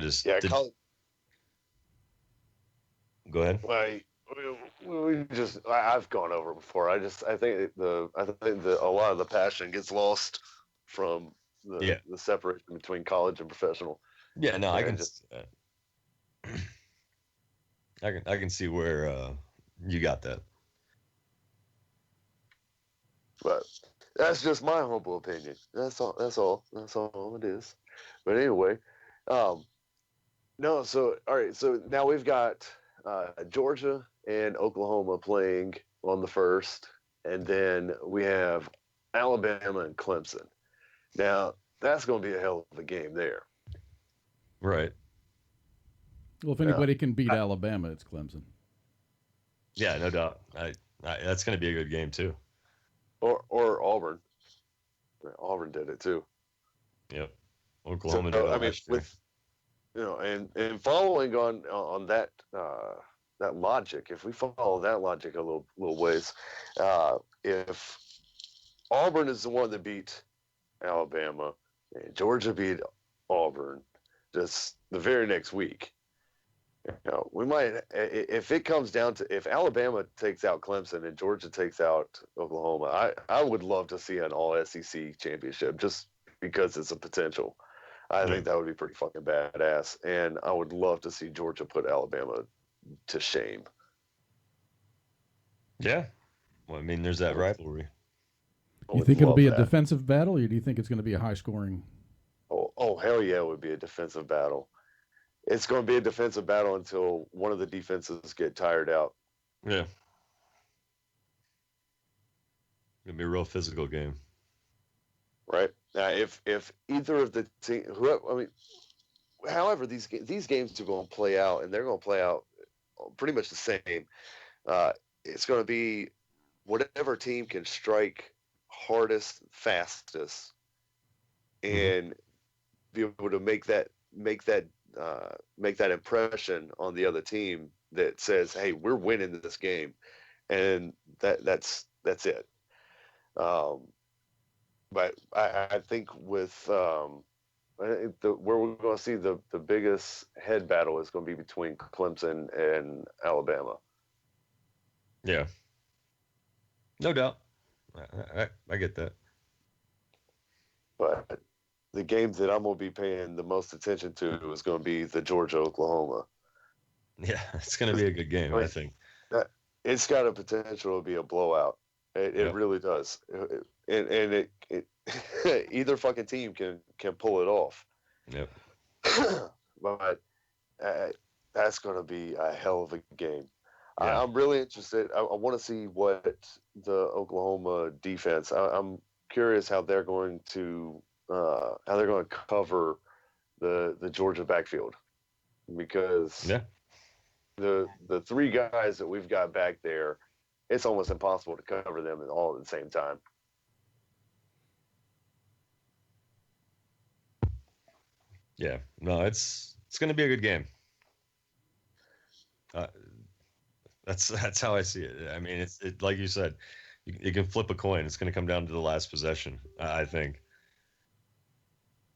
ahead. I've gone over it before. I think a lot of the passion gets lost from the separation between college and professional. Yeah, no, I can see where you got that. But that's just my humble opinion. That's all it is. But anyway, no. So all right. So now we've got Georgia and Oklahoma playing on the first, and then we have Alabama and Clemson. Now that's going to be a hell of a game there. Right. Well, if anybody can beat Alabama, it's Clemson. Yeah, no doubt. That's going to be a good game too. Or Auburn. Auburn did it too. Yep. Oklahoma did it. I mean, with and following on that that logic, if we follow that logic a little ways, if Auburn is the one that beat Alabama and Georgia beat Auburn just the very next week, we might, if it comes down to, if Alabama takes out Clemson and Georgia takes out Oklahoma, I would love to see an all SEC championship just because it's a potential. I think that would be pretty fucking badass, and I would love to see Georgia put Alabama to shame. Yeah. Well, I mean, there's that rivalry. You think it'll be a defensive battle, or do you think it's going to be a high-scoring? Oh, hell yeah, it would be a defensive battle. It's going to be a defensive battle until one of the defenses get tired out. Yeah. It's going to be a real physical game. Right. Now, if either of the team, however these games are going to play out, and they're going to play out pretty much the same. It's going to be whatever team can strike hardest, fastest, and be able to make that impression on the other team that says, "Hey, we're winning this game," and that's it. But I think with where we're going to see the biggest head battle is going to be between Clemson and Alabama. Yeah, no doubt. I get that. But the game that I'm going to be paying the most attention to is going to be the Georgia-Oklahoma. Yeah, it's going to be a good game, I think. It's got a potential to be a blowout. It really does. And it either fucking team can pull it off. Yep. But that's going to be a hell of a game. Yeah. I'm really interested. I want to see what the Oklahoma defense. I'm curious how they're going to cover the Georgia backfield, because the three guys that we've got back there, it's almost impossible to cover them all at the same time. Yeah, no, it's going to be a good game. That's how I see it. I mean, it's like you said, you can flip a coin. It's going to come down to the last possession, I think.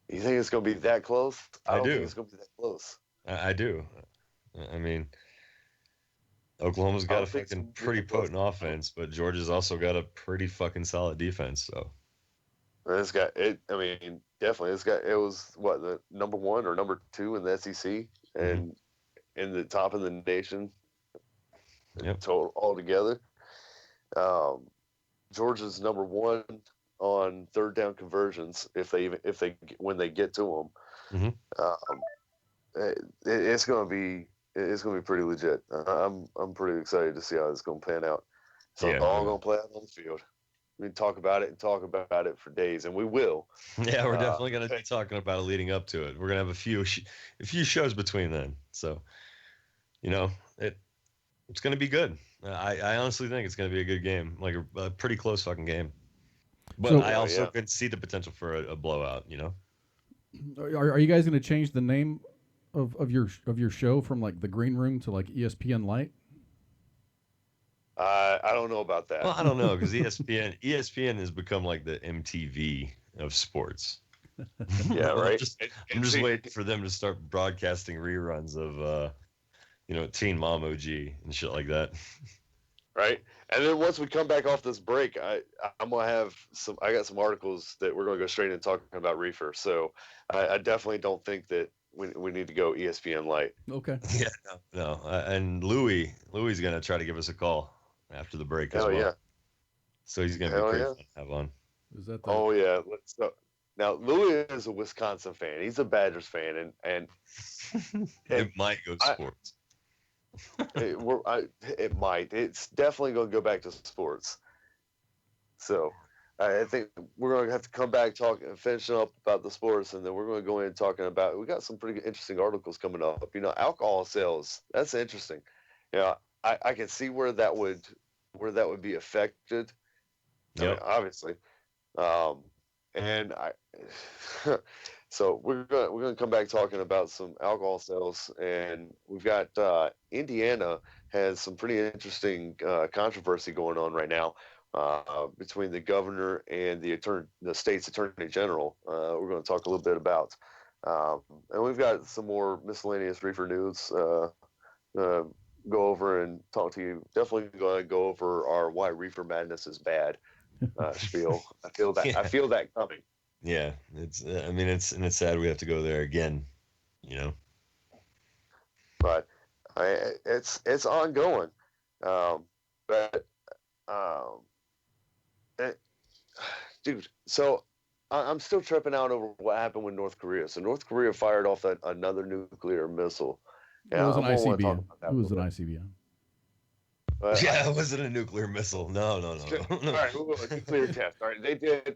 You think it's going to be that close? I don't do. think it's going to be that close. I do. I mean, Oklahoma's got a fucking pretty potent offense, but Georgia's also got a pretty fucking solid defense. So it's got it. I mean, definitely, it was what, the number 1 or number 2 in the SEC, and in the top of the nation. Yep. Total altogether. Georgia's number 1 on third down conversions when they get to them. It's going to be pretty legit. I'm pretty excited to see how it's going to pan out. So it's all going to play out on the field. We can talk about it for days, and we will. Yeah, we're definitely going to be talking about it leading up to it. We're going to have a few shows between then. So, it's going to be good. I honestly think it's going to be a good game, like a pretty close fucking game. But I also can see the potential for a blowout. Are you guys going to change the name of your show from like the Green Room to like ESPN Light? I don't know about that. Well, I don't know, because ESPN has become like the MTV of sports. Yeah, right. I'm just waiting for them to start broadcasting reruns of Teen Mom OG and shit like that. Right. And then once we come back off this break, I'm gonna have I got some articles that we're gonna go straight into talking about reefer. So I definitely don't think that we need to go ESPN Light. Okay. Yeah. No. And Louis gonna try to give us a call after the break as well. Yeah. So he's gonna be great fun to have on. Is that? Oh yeah. Now Louis is a Wisconsin fan. He's a Badgers fan, and it might go sports. It might. It's definitely going to go back to sports. So I think we're going to have to come back finishing up about the sports, and then we're going to go in talking about. We got some pretty interesting articles coming up. Alcohol sales. That's interesting. I can see where that would be affected. Yeah. I mean, obviously. So we're going to come back talking about some alcohol sales, and we've got Indiana has some pretty interesting controversy going on right now between the governor and the state's attorney general. We're going to talk a little bit about, and we've got some more miscellaneous reefer news. Go over and talk to you. Definitely going to go over our why reefer madness is bad spiel. I feel that. Yeah. I feel that coming. Yeah, it's sad we have to go there again, But it's ongoing. Dude, so I'm still tripping out over what happened with North Korea. So North Korea fired off another nuclear missile. It was an ICBM. It was an ICBM. It wasn't a nuclear missile. No. All right, a nuclear test. All right, they did a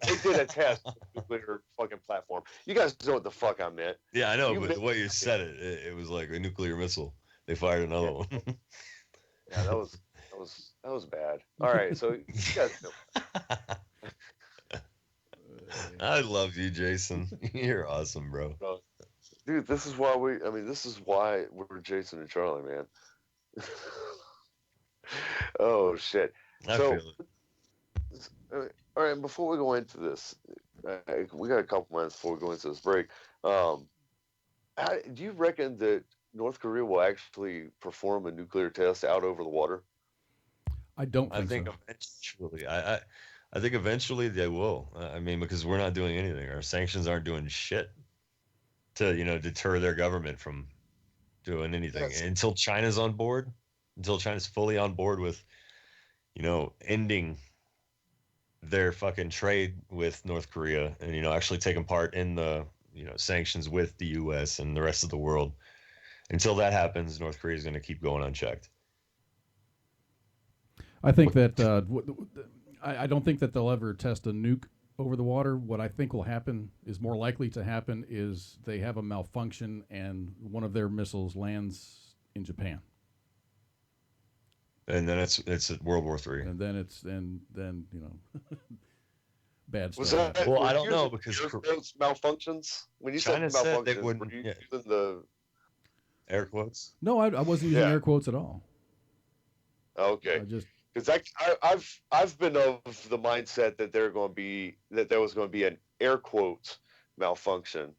test of the nuclear fucking platform. You guys know what the fuck I meant. Yeah, I know, but the way you said it was like a nuclear missile. They fired another one. Yeah, that was bad. All right, so you guys know. I love you, Jason. You're awesome, bro. Dude, this is why we're Jason and Charlie, man. Oh shit! I feel it. All right, before we go into this, we got a couple minutes before we go into this break. Do you reckon that North Korea will actually perform a nuclear test out over the water? I don't think so. Eventually, I think eventually they will. I mean, because we're not doing anything. Our sanctions aren't doing shit to, deter their government from doing anything. Yes. Until China's on board, until China's fully on board with, ending their fucking trade with North Korea and, actually taking part in the, sanctions with the U.S. and the rest of the world. Until that happens, North Korea is going to keep going unchecked. I think that I don't think that they'll ever test a nuke over the water. What I think will happen is more likely to happen is they have a malfunction and one of their missiles lands in Japan. And then it's World War III. And then bad Was stuff. that, well, I don't know because those malfunctions. When you China said said malfunctions, they wouldn't. were you using the air quotes? No, I wasn't using air quotes at all. Okay. I just because I've been of the mindset that there was going to be an air quotes malfunction.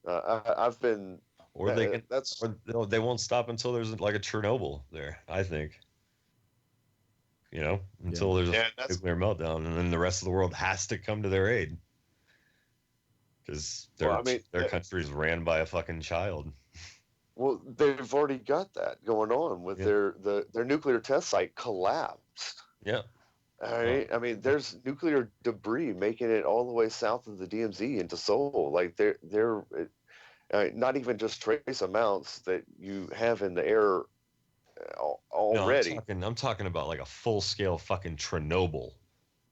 I've been or they won't stop until there's like a Chernobyl there. I think until there's a nuclear meltdown, and then the rest of the world has to come to their aid because their country's ran by a fucking child. Well, they've already got that going on with their nuclear test site collapsed. Yeah. All right. I mean, there's nuclear debris making it all the way south of the DMZ into Seoul. Like they're not even just trace amounts that you have in the air already. No, I'm talking about like a full-scale fucking Chernobyl,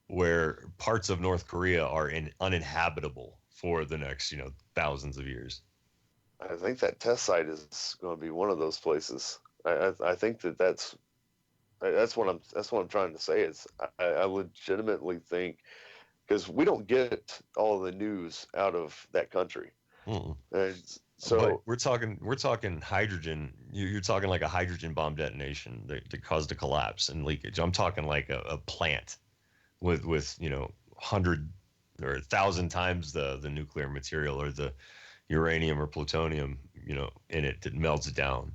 where parts of North Korea are uninhabitable for the next thousands of years. I think that test site is going to be one of those places. I think that's what I'm trying to say. Is I legitimately think, because we don't get all the news out of that country. And so but we're talking hydrogen. You're talking like a hydrogen bomb detonation that caused a collapse and leakage. I'm talking like a plant with 100 or 1,000 times the nuclear material or the uranium or plutonium, in it that melts down.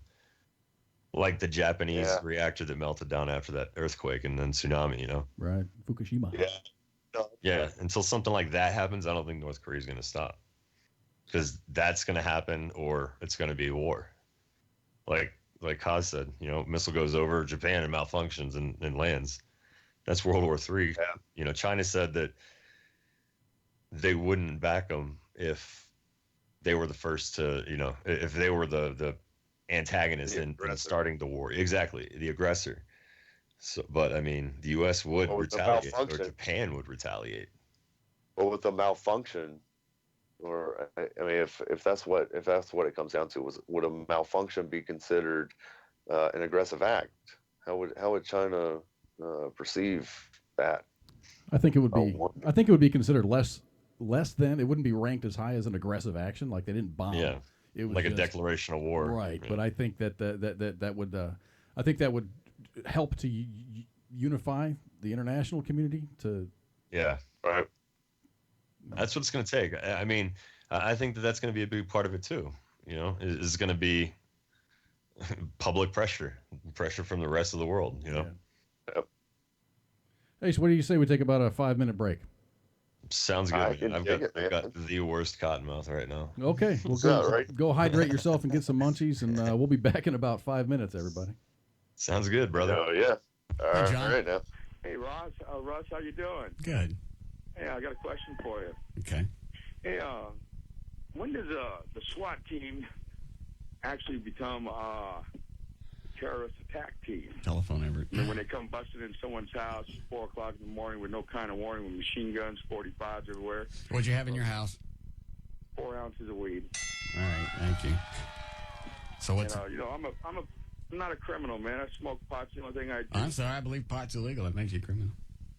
Like the Japanese reactor that melted down after that earthquake and then tsunami, Right. Fukushima. Yeah. No. Yeah. Until something like that happens, I don't think North Korea is going to stop. Because that's going to happen or it's going to be war. Like Kaz said, missile goes over Japan and malfunctions and lands. That's World War III. Yeah. China said that they wouldn't back them if they were the first to, if they were the antagonist in starting the war. Exactly, the aggressor. So, but I mean, the U.S. would retaliate, or Japan would retaliate. Well, with the malfunction, or I mean, if that's what it comes down to, would a malfunction be considered an aggressive act? How would China perceive that? I think it would be. I think it would be considered less than. It wouldn't be ranked as high as an aggressive action. Like they didn't bomb. Yeah, it was like a declaration of war. Right, yeah. But I think that would. I think that would help to unify the international community. Yeah, right. That's what it's going to take. I mean, I think that's going to be a big part of it too. Is going to be public pressure from the rest of the world. Yeah. Yep. Hey, so what do you say we take about a 5-minute break? Sounds good. I've got the worst cottonmouth right now. Okay, well, go hydrate yourself and get some munchies, and we'll be back in about 5 minutes, everybody. Sounds good, brother. Oh, yeah. All right now. Hey, Ross, how you doing? Good. Hey, I got a question for you. Okay. Hey, when does the SWAT team actually become a terrorist attack team? Telephone number. And when they come busting in someone's house at 4 o'clock in the morning with no kind of warning, with machine guns, 45s everywhere. What'd you have in your house? 4 ounces of weed. All right, thank you. So what's? I'm not a criminal, man. I smoke pot. The only thing I do. I'm sorry. I believe pot's illegal. It makes you a criminal.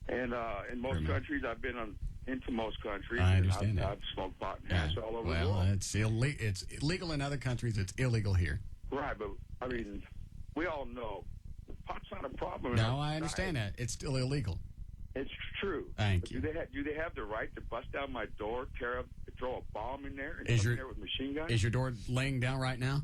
And in most countries, I've been into most countries. I understand that. I've smoked pot and hash all over the world. Well, it's illegal in other countries. It's illegal here. Right, but I mean, we all know pot's not a problem. No, I understand that. It's still illegal. It's true. Thank you. Do they have the right to bust down my door, throw a bomb in there, and Is come your- in there with machine guns? Is your door laying down right now?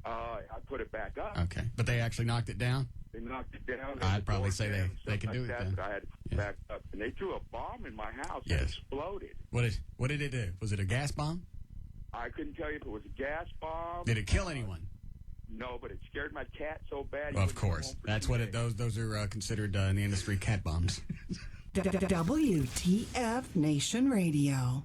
I put it back up. Okay. But they actually knocked it down? They knocked it down. I'd probably say they they can do it that, then. But I had to put it back up, and they threw a bomb in my house. Yes. That exploded. What did it do? Was it a gas bomb? I couldn't tell you if it was a gas bomb. Did it kill anyone? No, but it scared my cat so bad. Of course. That's what those are considered in the industry cat bombs. WTF Nation Radio.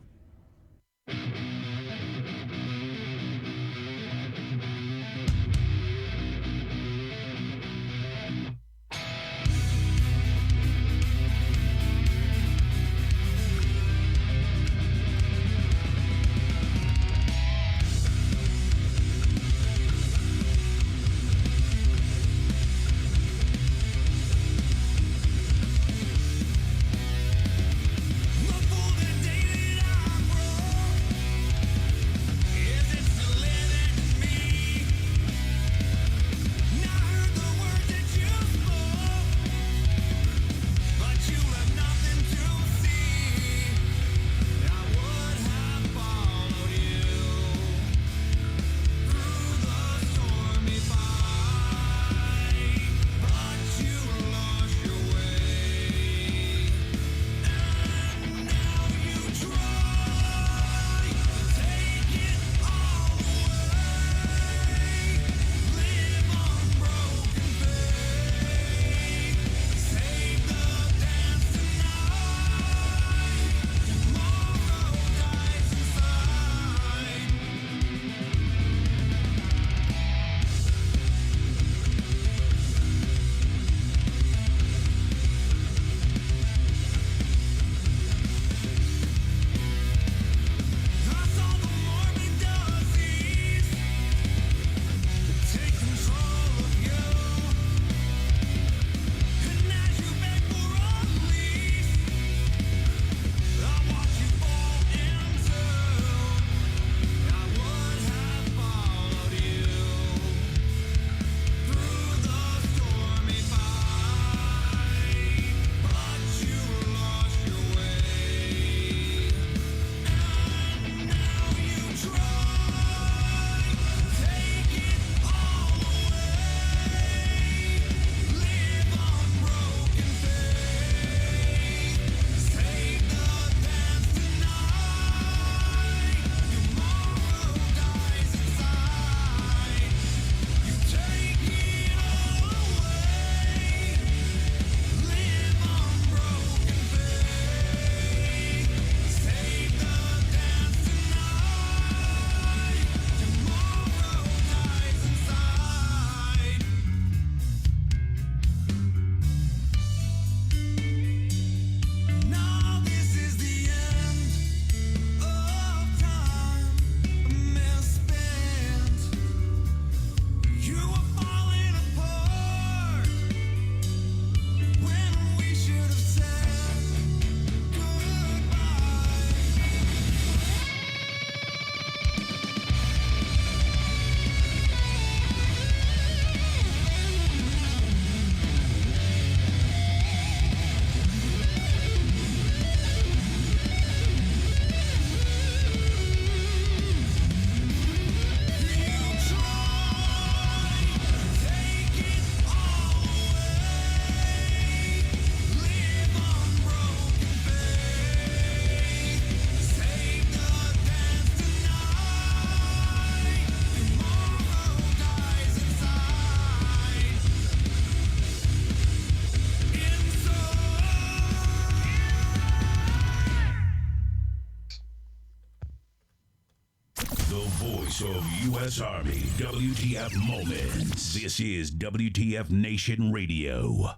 voice of U.S. Army, WTF Moments. This is WTF Nation Radio.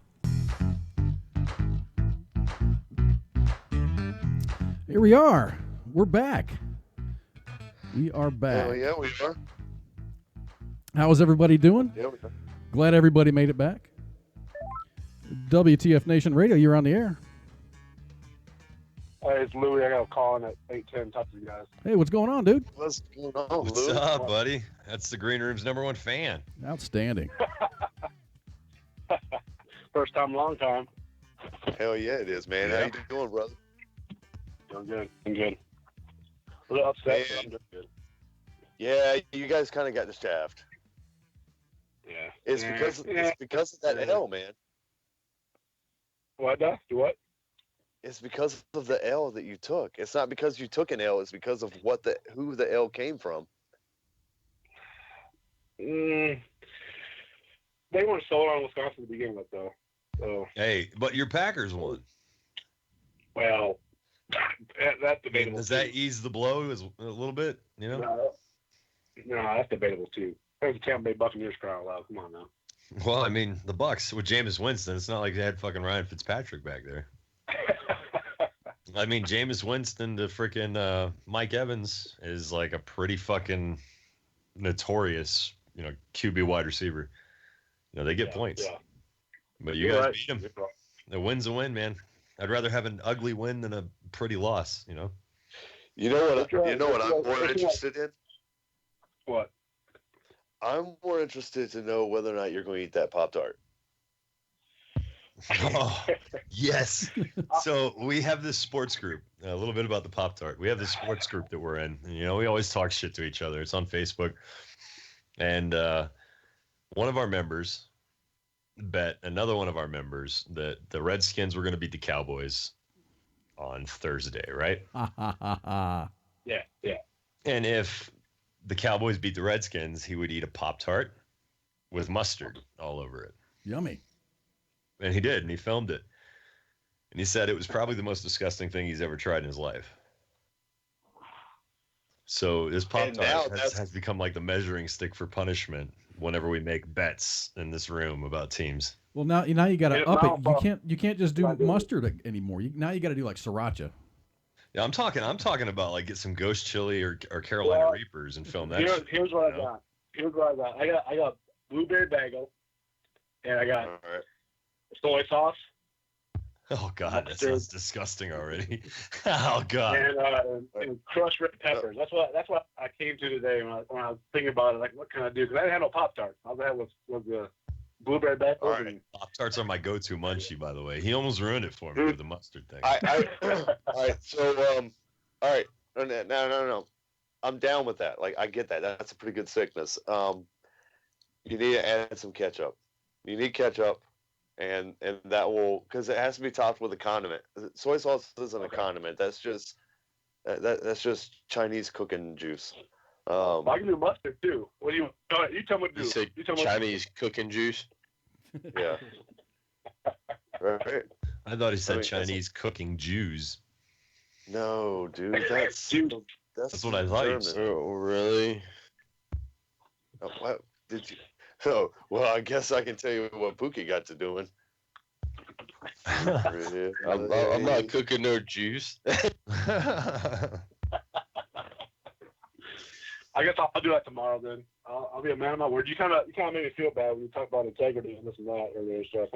Here we are. We're back. We are back. Oh, yeah, we are. How is everybody doing? Yeah, we are. Glad everybody made it back. WTF Nation Radio, you're on the air. Hey, it's Louie. I got a call in at 8:10. Talk to you guys. Hey, what's going on, dude? What's going on, What's Louie? up, buddy? That's the Green Room's #1 fan. Outstanding. First time, long time. Hell yeah, it is, man. How you doing, brother? I'm good. I'm good. A little upset, but I'm good. Yeah, you guys kind of got the shaft. Yeah. It's because of that L, man. What? What? It's because of the L that you took. It's not because you took an L. It's because of who the L came from. They weren't sold on Wisconsin to begin with, though. So. Hey, but your Packers won. Well, that's debatable. Does that ease the blow a little bit? You know? No, that's debatable too. There's the Tampa Bay Buccaneers crowd loud. Come on now. Well, I mean, the Bucs with Jameis Winston. It's not like they had fucking Ryan Fitzpatrick back there. I mean, Jameis Winston to freaking Mike Evans is like a pretty fucking notorious, QB wide receiver. They get points. Yeah. But you guys beat them. The win's a win, man. I'd rather have an ugly win than a pretty loss, You know what I'm more interested in? What? I'm more interested to know whether or not you're going to eat that Pop-Tart. Oh, yes. So we have this sports group, a little bit about the Pop-Tart. We have this sports group that we're in. And, we always talk shit to each other. It's on Facebook. And one of our members bet another one of our members that the Redskins were going to beat the Cowboys on Thursday, right? Yeah. And if the Cowboys beat the Redskins, he would eat a Pop-Tart with mustard all over it. Yummy. And he did, and he filmed it. And he said it was probably the most disgusting thing he's ever tried in his life. So this Pop-Tart has become like the measuring stick for punishment whenever we make bets in this room about teams. Well, now you got to up it. You can't just do mustard anymore. Now you got to do like sriracha. Yeah, I'm talking about like get some ghost chili or Carolina Reapers and film that. Here's what I got. I got blueberry bagel, and I got soy sauce. Oh God, that sounds disgusting already. Oh God. And crushed red peppers. That's what I came to today when I was thinking about it. Like, what can I do? Because I didn't have no Pop-Tarts. All I had was the blueberry bagel. All right. Pop-Tarts are my go-to munchie, by the way. He almost ruined it for me with the mustard thing. All right. So, all right. No. I'm down with that. Like, I get that. That's a pretty good sickness. You need to add some ketchup. You need ketchup. And that will, because it has to be topped with a condiment. Soy sauce isn't a condiment. That's just Chinese cooking juice. I can do mustard too. What do you tell me what to do? You say Chinese cooking juice? Yeah. Right. I thought he said Chinese cooking Jews. No, dude, that's what I thought. Oh, really? Oh, what did you? Oh, well, I guess I can tell you what Pookie got to doing. I'm not cooking no juice. I guess I'll do that tomorrow then. I'll be a man of my word. You kind of made me feel bad when you talked about integrity and this and that earlier. So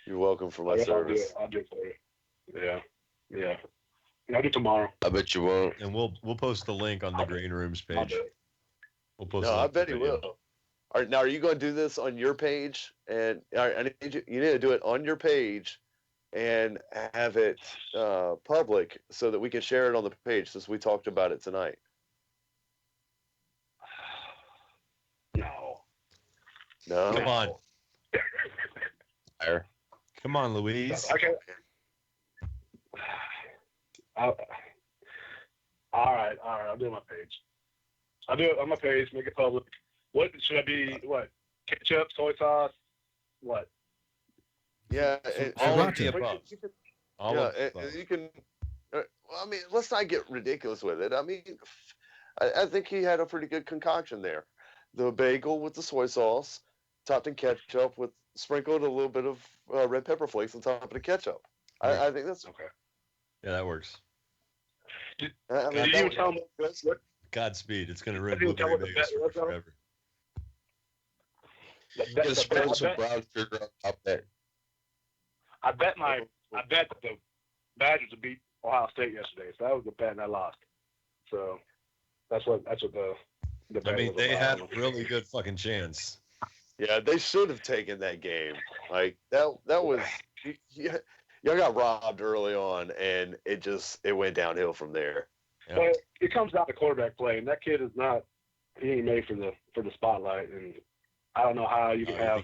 you're welcome for my service. I'll do it for you. Yeah. I'll do it tomorrow. I bet you won't. And we'll post the link on the Green Rooms page. We'll post. No, I bet he will. All right, now, are you going to do this on your page? And you need to do it on your page and have it public so that we can share it on the page since we talked about it tonight. No. Come on. Come on, Louise. Okay. All right. I'll do it on my page. I'll do it on my page, make it public. What should I be? What? Ketchup, soy sauce, what? Yeah, all of the above. You can. Well, I mean, let's not get ridiculous with it. I mean, I think he had a pretty good concoction there. The bagel with the soy sauce, topped in ketchup, with sprinkled a little bit of red pepper flakes on top of the ketchup. I think that's okay. Yeah, that works. Did you tell me what? Godspeed. It's going to ruin blueberry bagels forever. Just spread some brown sugar on top there. I bet that the Badgers would beat Ohio State yesterday, so that was the bet, and I lost. So that's what the I mean, they had a really good fucking chance. Yeah, they should have taken that game. Like that was y'all got robbed early on, and it went downhill from there. Yep. But it comes down to quarterback play, and that kid is not. He ain't made for the spotlight, and I don't know how you can have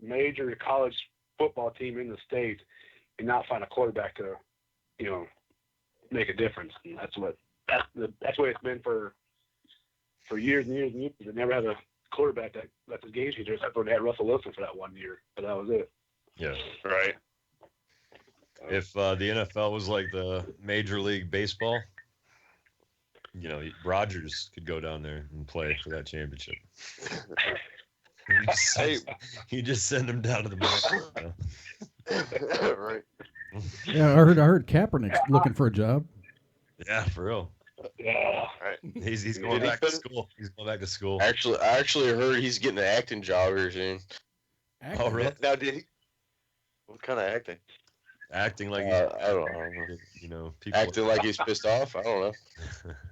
major college football team in the state and not find a quarterback to, make a difference. And that's the way it's been for years and years and years. They never had a quarterback that's a game changer, except for they had Russell Wilson for that 1 year, but that was it. Yeah. Right. If the NFL was like the Major League Baseball, Rodgers could go down there and play for that championship. You just send him down to the back. Right. Yeah, I heard Kaepernick's looking for a job. Yeah, for real. Yeah. Right. He's going back to school. He's going back to school. I actually heard he's getting an acting job here soon. Oh, really? Now, did he? What kind of acting? Acting like I don't know. People acting like he's pissed off. I don't know.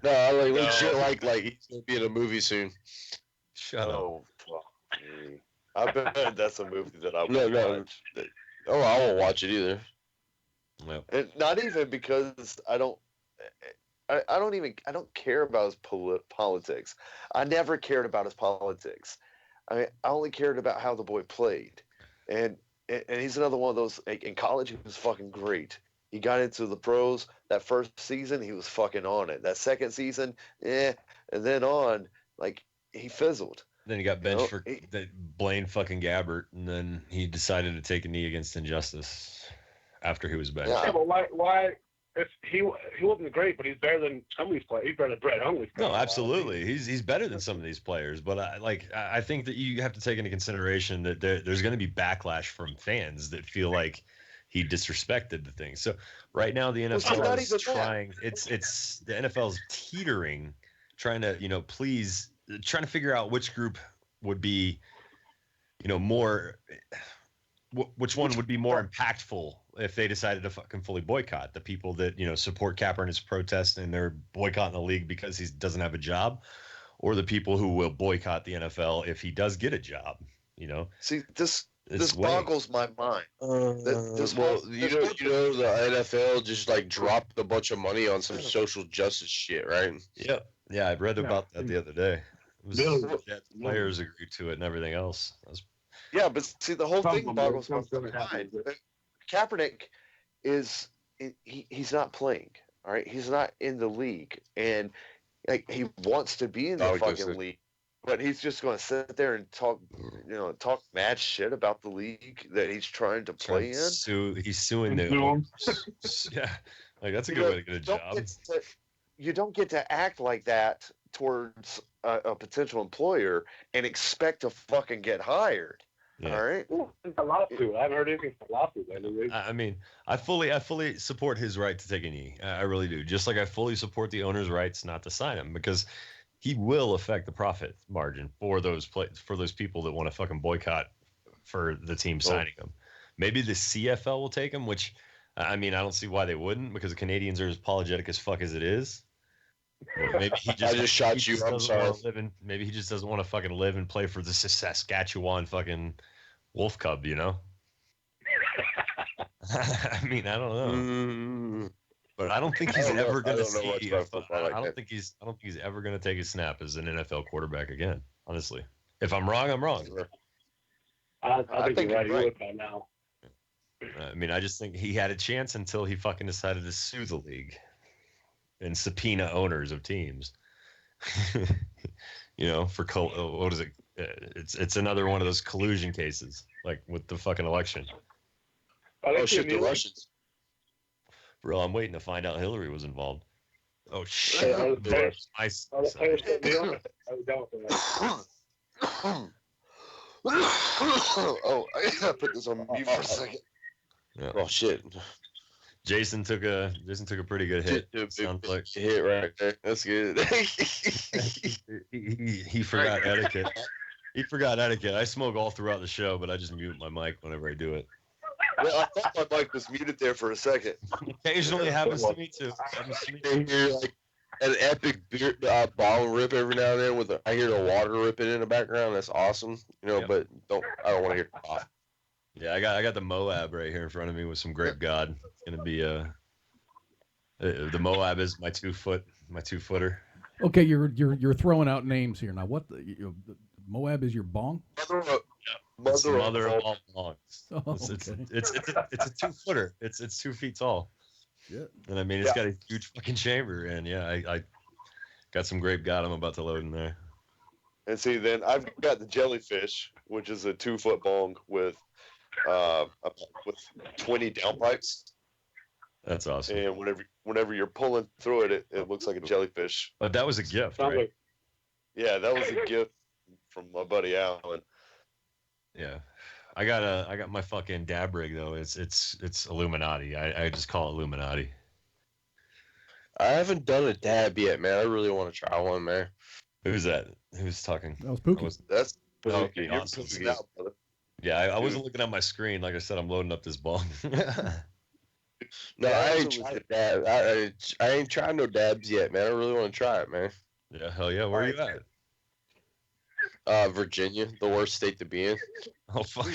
No, legit like he's gonna be in a movie soon. Shut up. I bet that's a movie that I would watch. Oh, I won't watch it either. No. And not even because I don't care about his politics. I never cared about his politics. I only cared about how the boy played, and he's another one of those. In college, he was fucking great. He got into the pros. That first season, he was fucking on it. That second season, and then on, he fizzled. Then he got benched for Blaine fucking Gabbert, and then he decided to take a knee against injustice after he was benched. Yeah, but why? If he wasn't great, but he's better than some of these players. He's better than Brett Hundley. No, absolutely, he's better than some of these players. But I think that you have to take into consideration that there's going to be backlash from fans that feel like he disrespected the thing. So right now the NFL is trying. It's the NFL's teetering, trying to trying to figure out which group would be, more. Which one would be more impactful if they decided to fucking fully boycott the people that, support Kaepernick's protest and they're boycotting the league because he doesn't have a job, or the people who will boycott the NFL if he does get a job, See, this boggles my mind. The NFL just dropped a bunch of money on some social justice shit, right? Yeah, I read about that the other day. The players agreed to it and everything else. Yeah, but see, the whole thing boggles my mind. Kaepernick he's not playing. All right, he's not in the league, and he wants to be in the fucking league, but he's just going to sit there and talk mad shit about the league that he's trying to play in. He's suing the yeah, that's a good way to get a job. You don't get to act like that towards a potential employer and expect to fucking get hired. Yeah. All right. It's a lawsuit. I haven't heard anything from lawsuit. I mean, I fully support his right to take a knee. I really do. Just like I fully support the owner's rights not to sign him, because he will affect the profit margin for those people that want to fucking boycott for the team signing him. Maybe the CFL will take him, which I mean, I don't see why they wouldn't, because the Canadians are as apologetic as fuck as it is. Maybe he just I just shot you. I'm sorry. Maybe he just doesn't want to fucking live and play for the Saskatchewan fucking Wolf Cub, I mean, I don't know. But I don't think he's ever going to see. I don't think he's ever going to take a snap as an NFL quarterback again. Honestly, if I'm wrong, I'm wrong. I think you're right. He would by now. I mean, I just think he had a chance until he fucking decided to sue the league and subpoena owners of teams. For what is it? It's another one of those collusion cases, like with the fucking election. Oh shit, the Russians. Bro, I'm waiting to find out Hillary was involved. Oh shit. Oh, I gotta put this on mute for a second. Yeah. Oh shit. Jason took a pretty good hit. Sounds like a hit right there. That's good. he forgot etiquette. He forgot etiquette. I smoke all throughout the show, but I just mute my mic whenever I do it. Well, I thought my mic was muted there for a second. Occasionally happens to me too. Hear like an epic beer bottle rip every now and then. I hear the water ripping in the background. That's awesome. But I don't want to hear cough. Yeah, I got the Moab right here in front of me with some Grape God. Gonna be the Moab is my 2-footer. Okay, you're throwing out names here now. What the Moab is your bong? Mother of all bongs. Oh, it's a 2-footer. It's 2 feet tall. Shit. And I mean, it's got a huge fucking chamber, and I got some Grape God I'm about to load in there. And see, then I've got the Jellyfish, which is a 2-foot bong with 20 downpipes. That's awesome. And whenever you're pulling through it, it looks like a jellyfish. But that was a gift, right? Yeah, that was a gift from my buddy Alan. Yeah, I got my fucking dab rig though. It's Illuminati. I just call it Illuminati. I haven't done a dab yet, man. I really want to try one, man. Who's that? Who's talking? That was Pookie. That's Pookie. okay. You're Pookie out, brother. Yeah, I wasn't looking at my screen. Like I said, I'm loading up this bong. No, I ain't tried a dab. I ain't tried no dabs yet, man. I really want to try it, man. Yeah, hell yeah. Where are you at? Virginia, the worst state to be in. Oh fuck.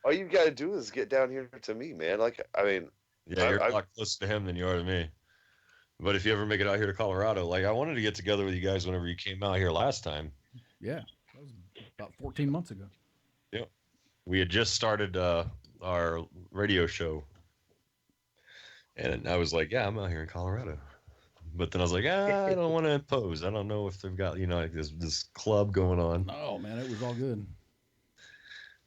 All you gotta do is get down here to me, man. Like, I mean, yeah, you're a lot closer to him than you are to me. But if you ever make it out here to Colorado, like I wanted to get together with you guys whenever you came out here last time. Yeah, that was about 14 months ago. Yeah, we had just started our radio show. And I was like, yeah, I'm out here in Colorado. But then I was like, I don't want to impose. I don't know if they've got, like this club going on. Oh, man, it was all good.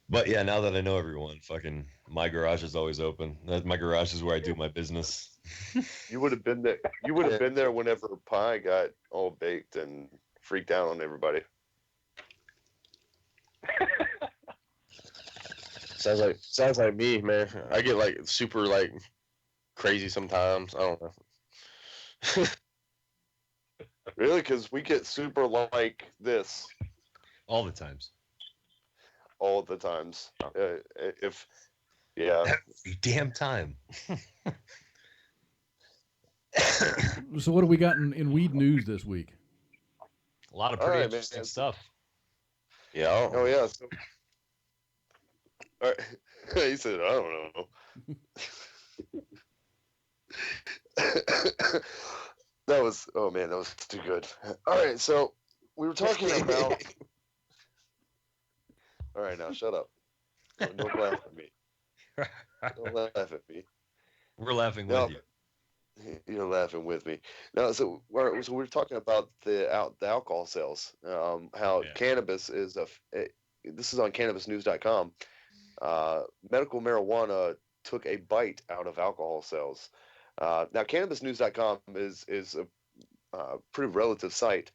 But yeah, now that I know everyone, fucking my garage is always open. My garage is where I do my business. You would have been there. You would have been there whenever Pie got all baked and freaked out on everybody. Sounds like me, man. I get like super like crazy sometimes. I don't know. Really? Because we get super like this all the times. All the times. Every damn time. So what do we got in weed news this week? A lot of pretty interesting stuff. Yeah. Oh yeah. So, all right. He said, I don't know. That was too good. All right, so we were talking about. All right, now shut up. Don't laugh at me. Don't laugh at me. We're laughing with you. You're laughing with me. No, so we're talking about the alcohol sales. How cannabis is this is on cannabisnews.com. Medical marijuana took a bite out of alcohol sales. Now, cannabisnews.com is a pretty relative site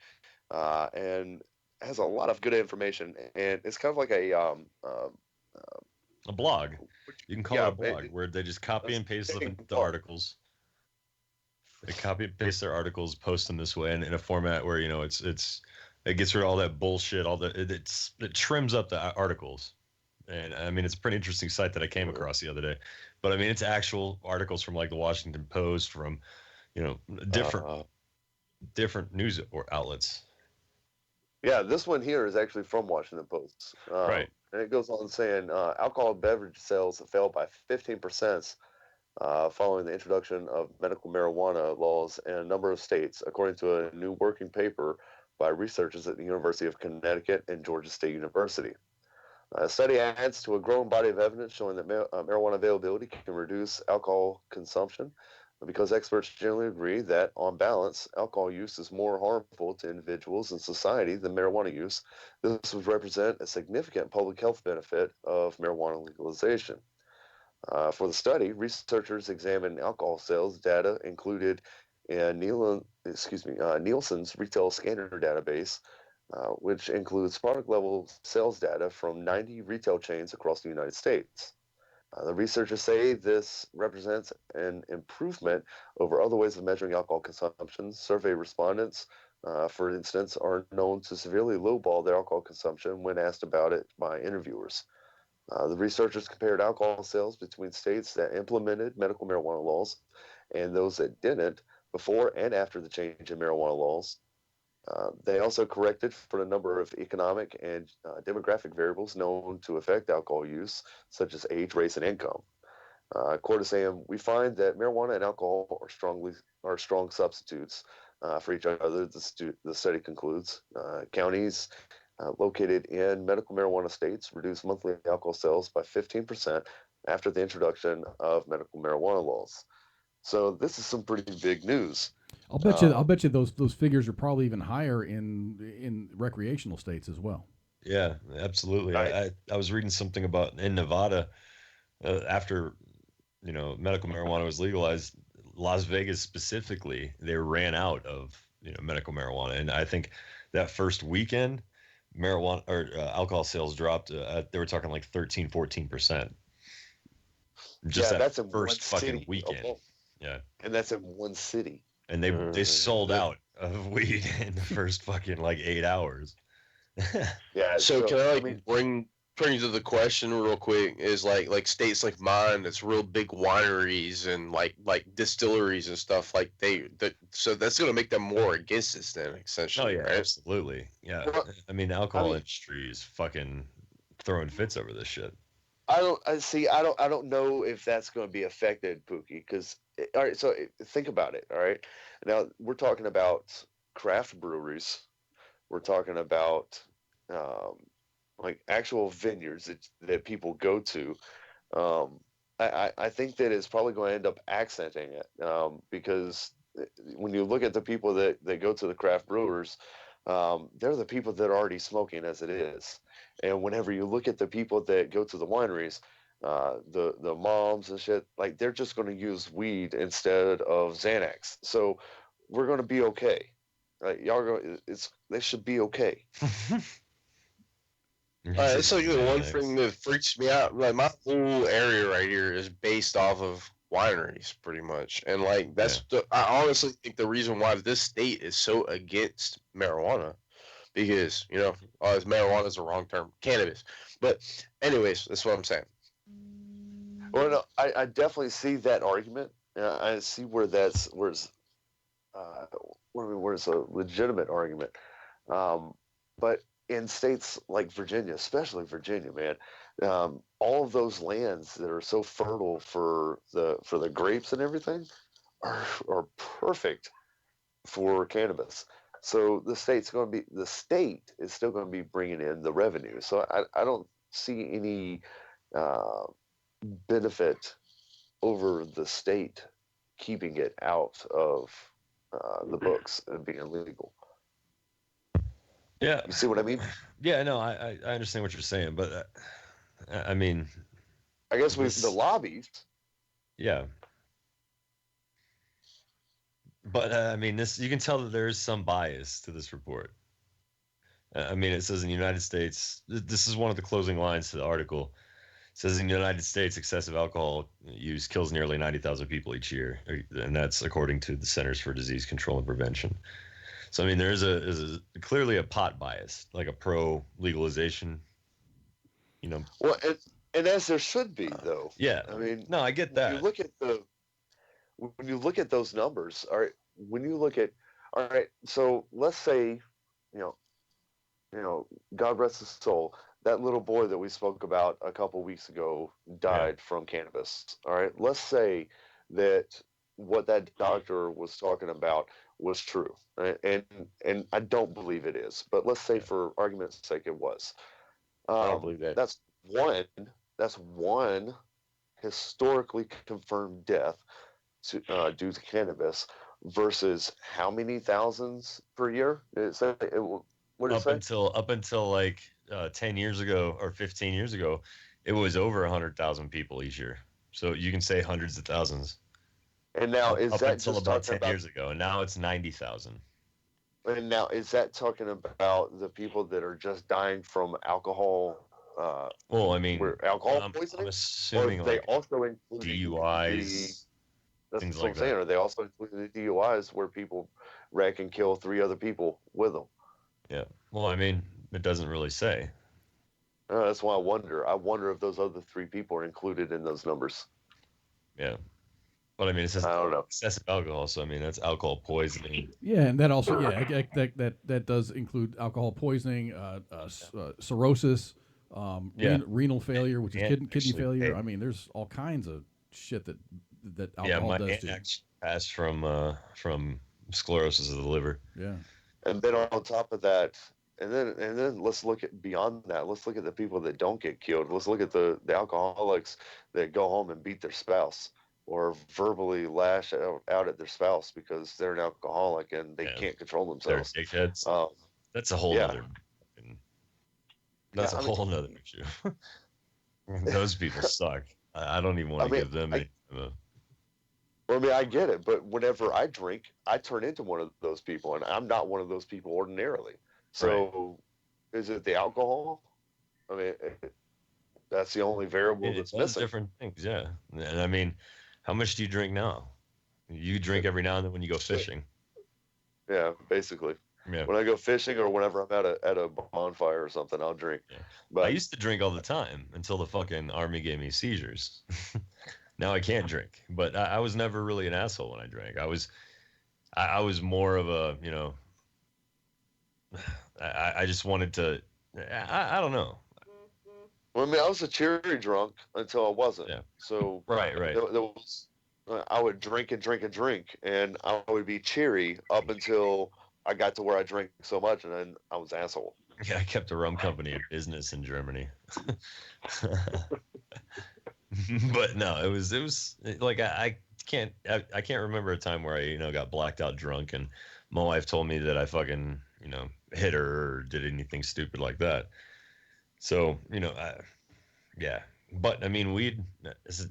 and has a lot of good information. And it's kind of like a blog. You can call it a blog where they just copy and paste the articles. They copy and paste their articles, post them this way, and in a format where it gets rid of all that bullshit. It trims up the articles. And I mean, it's a pretty interesting site that I came across the other day. But I mean, it's actual articles from like the Washington Post, from different news outlets. Yeah, this one here is actually from Washington Post. Right. And it goes on saying alcohol beverage sales fell by 15% following the introduction of medical marijuana laws in a number of states, according to a new working paper by researchers at the University of Connecticut and Georgia State University. A study adds to a growing body of evidence showing that marijuana availability can reduce alcohol consumption, because experts generally agree that, on balance, alcohol use is more harmful to individuals and society than marijuana use. This would represent a significant public health benefit of marijuana legalization. For the study, researchers examined alcohol sales data included in Nielsen's retail scanner database, which includes product-level sales data from 90 retail chains across the United States. The researchers say this represents an improvement over other ways of measuring alcohol consumption. Survey respondents, for instance, are known to severely lowball their alcohol consumption when asked about it by interviewers. The researchers compared alcohol sales between states that implemented medical marijuana laws and those that didn't before and after the change in marijuana laws. They also corrected for a number of economic and demographic variables known to affect alcohol use, such as age, race, and income. Cortisam, we find that marijuana and alcohol are strong substitutes for each other. The study concludes counties located in medical marijuana states reduce monthly alcohol sales by 15% after the introduction of medical marijuana laws. So this is some pretty big news. I'll bet you those figures are probably even higher in recreational states as well. Yeah, absolutely. I was reading something about in Nevada after medical marijuana was legalized, Las Vegas specifically, they ran out of medical marijuana, and I think that first weekend marijuana or alcohol sales dropped. They were talking like 13-14%. Just that's the first fucking weekend. Yeah, and that's in one city. And they sold out of weed in the first fucking like 8 hours. Yeah. So can I bring to the question real quick is like states like mine that's real big wineries and like distilleries and stuff like so that's gonna make them more against this then essentially. Oh yeah, right? Absolutely. Yeah. I mean the alcohol industry is fucking throwing fits over this shit. I don't know if that's going to be affected, Pookie, because all right, so think about it. All right, now we're talking about craft breweries, we're talking about like actual vineyards that people go to. I think that it's probably going to end up accenting it because when you look at the people that go to the craft brewers, they're the people that are already smoking as it is. And whenever you look at the people that go to the wineries, the moms and shit, like they're just going to use weed instead of Xanax. So we're going to be okay. They should be okay. So one thing that freaks me out, like my whole area right here is based off of wineries pretty much. And like I honestly think the reason why this state is so against marijuana because marijuana is the wrong term, cannabis. But anyways, that's what I'm saying. Well, no, I definitely see that argument. I see where it's a legitimate argument. But in states like Virginia, especially Virginia, man, all of those lands that are so fertile for the grapes and everything are perfect for cannabis. So the state is still going to be bringing in the revenue. So I don't see any benefit over the state keeping it out of the books and being illegal. Yeah, you see what I mean? Yeah, no, I understand what you're saying, but I mean, I guess the lobbies. Yeah. But I mean, you can tell that there is some bias to this report. I mean, it says in the United States, this is one of the closing lines to the article. It says in the United States, excessive alcohol use kills nearly 90,000 people each year, and that's according to the Centers for Disease Control and Prevention. So I mean, there is clearly a pot bias, like a pro legalization. Well, and as there should be, though. Yeah. I mean, no, I get that. When you look at those numbers, all right, so let's say, God rest his soul, that little boy that we spoke about a couple weeks ago died from cannabis. All right, let's say that what that doctor was talking about was true, right? And I don't believe it is, but let's say for argument's sake it was. I don't believe that. That's one historically confirmed death due to cannabis versus how many thousands per year? Up until like 10 years ago or 15 years ago, it was over 100,000 people each year. So you can say hundreds of thousands. And now up until about 10 years ago, and now it's 90,000. And now is that talking about the people that are just dying from alcohol? Well, I mean, alcohol poisoning. I'm assuming or they like also include DUIs. That's things what like I'm saying. that. Are they also including the DUIs where people wreck and kill 3 other people with them? Yeah. Well, I mean, it doesn't really say. That's why I wonder. I wonder if those other 3 people are included in those numbers. Yeah. But I mean, it's just, I don't know, excessive alcohol. So I mean, that's alcohol poisoning. Yeah, and that also, that does include alcohol poisoning, cirrhosis, renal failure, which is kidney failure. I mean, there's all kinds of shit that alcohol does to you. Passed from sclerosis of the liver. Yeah. And then on top of that, and then let's look at beyond that. Let's look at the people that don't get killed. Let's look at the alcoholics that go home and beat their spouse or verbally lash out at their spouse because they're an alcoholic and they can't control themselves. They're dickheads. That's a whole other. That's a whole nother issue. Those people suck. I don't even want to give them any. Well, I mean, I get it, but whenever I drink, I turn into one of those people, and I'm not one of those people ordinarily. So, is it the alcohol? I mean, that's the only variable that's missing. Different things, yeah. And I mean, how much do you drink now? You drink every now and then when you go fishing. Yeah, basically. Yeah. When I go fishing or whenever I'm at a bonfire or something, I'll drink. Yeah. But I used to drink all the time until the fucking army gave me seizures. Now I can't drink, but I was never really an asshole when I drank. I was more of a, I just wanted to, I don't know. Well, I mean, I was a cherry drunk until I wasn't. Yeah. So right. I would drink and drink and drink, and I would be cheery up until I got to where I drank so much, and then I was asshole. Yeah, I kept a rum company in business in Germany. But no, it was like I can't remember a time where I got blacked out drunk, and my wife told me that I fucking hit her or did anything stupid like that. So yeah. But I mean, weed.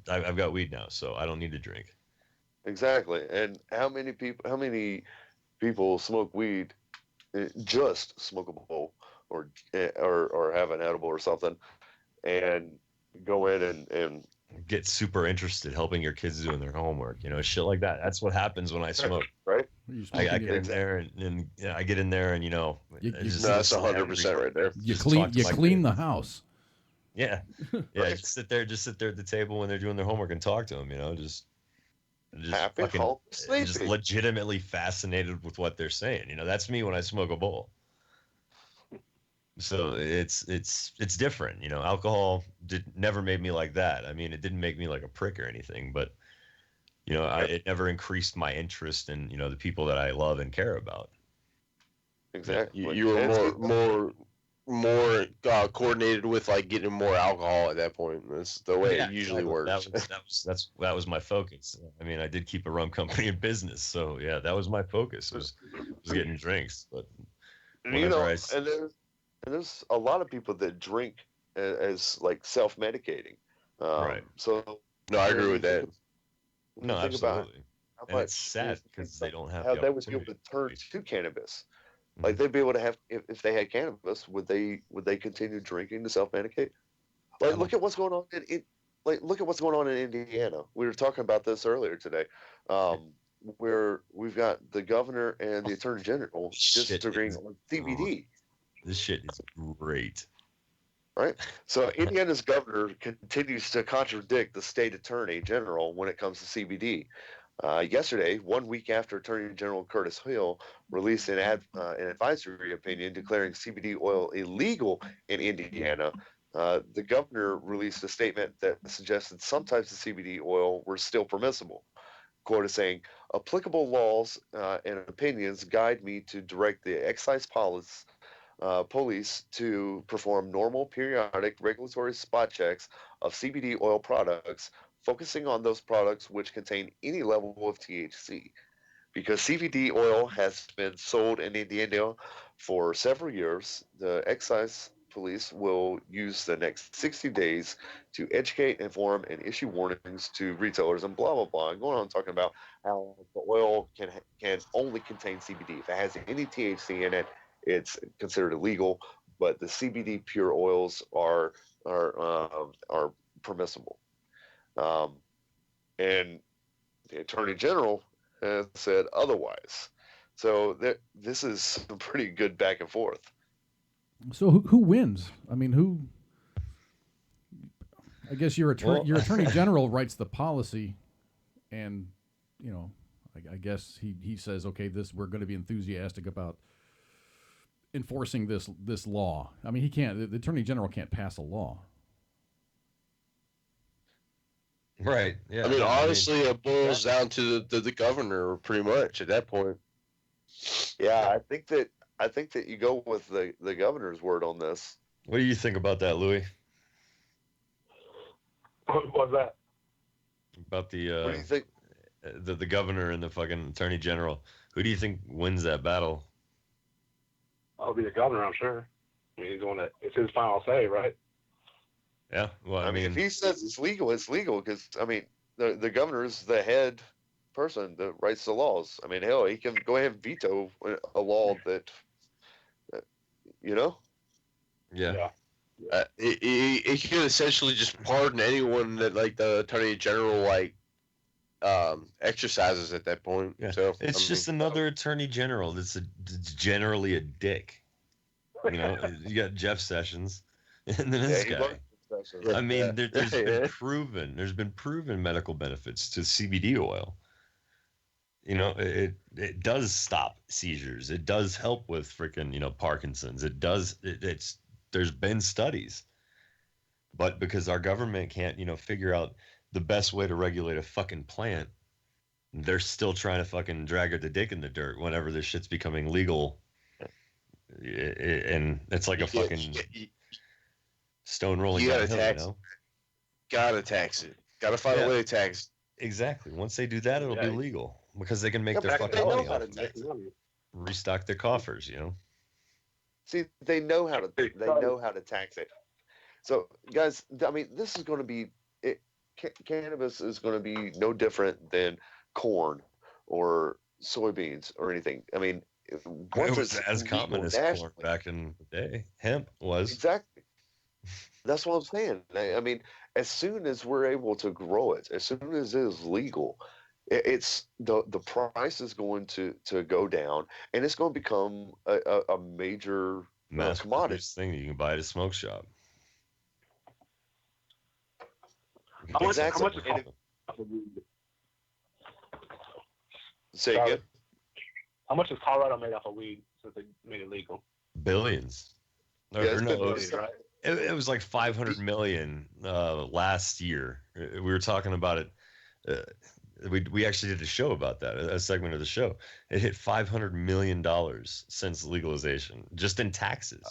I've got weed now, so I don't need to drink. Exactly. And how many people smoke weed, just smoke a bowl or have an edible or something, and go in and get super interested helping your kids doing their homework, shit like that. That's what happens when I smoke. Right. I get in there and I get in there and that's 100% right there. You clean the house. Yeah. Yeah. Just sit there at the table when they're doing their homework and talk to them, just happy, just legitimately fascinated with what they're saying. That's me when I smoke a bowl. So it's different, alcohol never made me like that. I mean, it didn't make me like a prick or anything, but it never increased my interest in, the people that I love and care about. Exactly. You were more coordinated with like getting more alcohol at that point. That's the way it usually works. That was my focus. I mean, I did keep a rum company in business, so yeah, that was my focus. Was getting drinks, but and there's a lot of people that drink as like self-medicating. Right. So no, I agree with that. No, absolutely. And it's sad because they don't have how they would be able to turn to cannabis. Like they'd be able to have if they had cannabis, would they continue drinking to self-medicate? Like look at what's going on look at what's going on in Indiana. We were talking about this earlier today, where we've got the governor and the attorney general disagreeing on CBD. This shit is great. Right? So Indiana's governor continues to contradict the state attorney general when it comes to CBD. Yesterday, 1 week after Attorney General Curtis Hill released an advisory opinion declaring CBD oil illegal in Indiana, the governor released a statement that suggested some types of CBD oil were still permissible. Quote is saying, applicable laws and opinions guide me to direct the excise police to perform normal periodic regulatory spot checks of CBD oil products, focusing on those products which contain any level of THC. Because CBD oil has been sold in Indiana for several years, the excise police will use the next 60 days to educate, inform, and issue warnings to retailers and blah, blah, blah. And going on talking about how the oil can only contain CBD. If it has any THC in it, it's considered illegal, but the CBD pure oils are permissible. And the Attorney General has said otherwise. So this is some pretty good back and forth. So who wins? I mean, I guess your Attorney General writes the policy, and you know, I guess he says, okay, we're going to be enthusiastic about enforcing this law. I mean, the Attorney General can't pass a law. Right. Yeah. I mean, honestly, it boils down to the governor pretty much at that point. Yeah, I think that you go with the governor's word on this. What do you think about that, Louis? What's that? About the what do you think? The governor and the fucking attorney general. Who do you think wins that battle? I'll be the governor, I'm sure. I mean, it's his final say, right? Yeah. Well, I mean, if he says it's legal, it's legal because I mean, the governor is the head person that writes the laws. I mean, hell, he can go ahead and veto a law that you know. Yeah. He can essentially just pardon anyone that like the attorney general exercises at that point. Yeah. So it's just another attorney general that's generally a dick. You know, you got Jeff Sessions, and then this guy. I mean, there's been proven medical benefits to CBD oil. You know, it does stop seizures. It does help with freaking, Parkinson's. It does. There's been studies, but because our government can't, figure out the best way to regulate a fucking plant, they're still trying to fucking drag the dick in the dirt whenever this shit's becoming legal. And it's like a fucking stone rolling downhill, Gotta tax it. Gotta find a way to tax it. Exactly. Once they do that, it'll be legal because they can make their fucking money off of it. Restock their coffers, See, they know how to tax it. So, guys, I mean, this is going to be cannabis is going to be no different than corn or soybeans or anything. I mean, it was as common as corn back in the day. Hemp was. Exactly. That's what I'm saying. I mean, as soon as we're able to grow it, as soon as it is legal, it's the price is going to go down, and it's going to become a major commodity thing you can buy at a smoke shop. Exactly. Say again. How much has Colorado made off of weed since they made it legal? Billions. It was like 500 million last year. We were talking about it. We actually did a show about that, a segment of the show. It hit $500 million since legalization, just in taxes.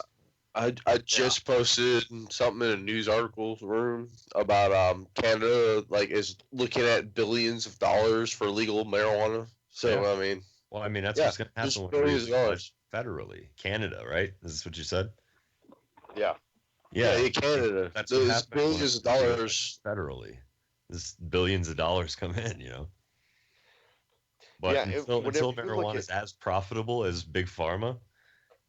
I just posted something in a news article room about Canada is looking at billions of dollars for legal marijuana. So yeah. I mean, that's what's going to happen when we legalize federally. Canada, right? Is this what you said? Yeah. Yeah, Canada. That's those billions of dollars federally. This billions of dollars come in, But until marijuana is as profitable as big pharma,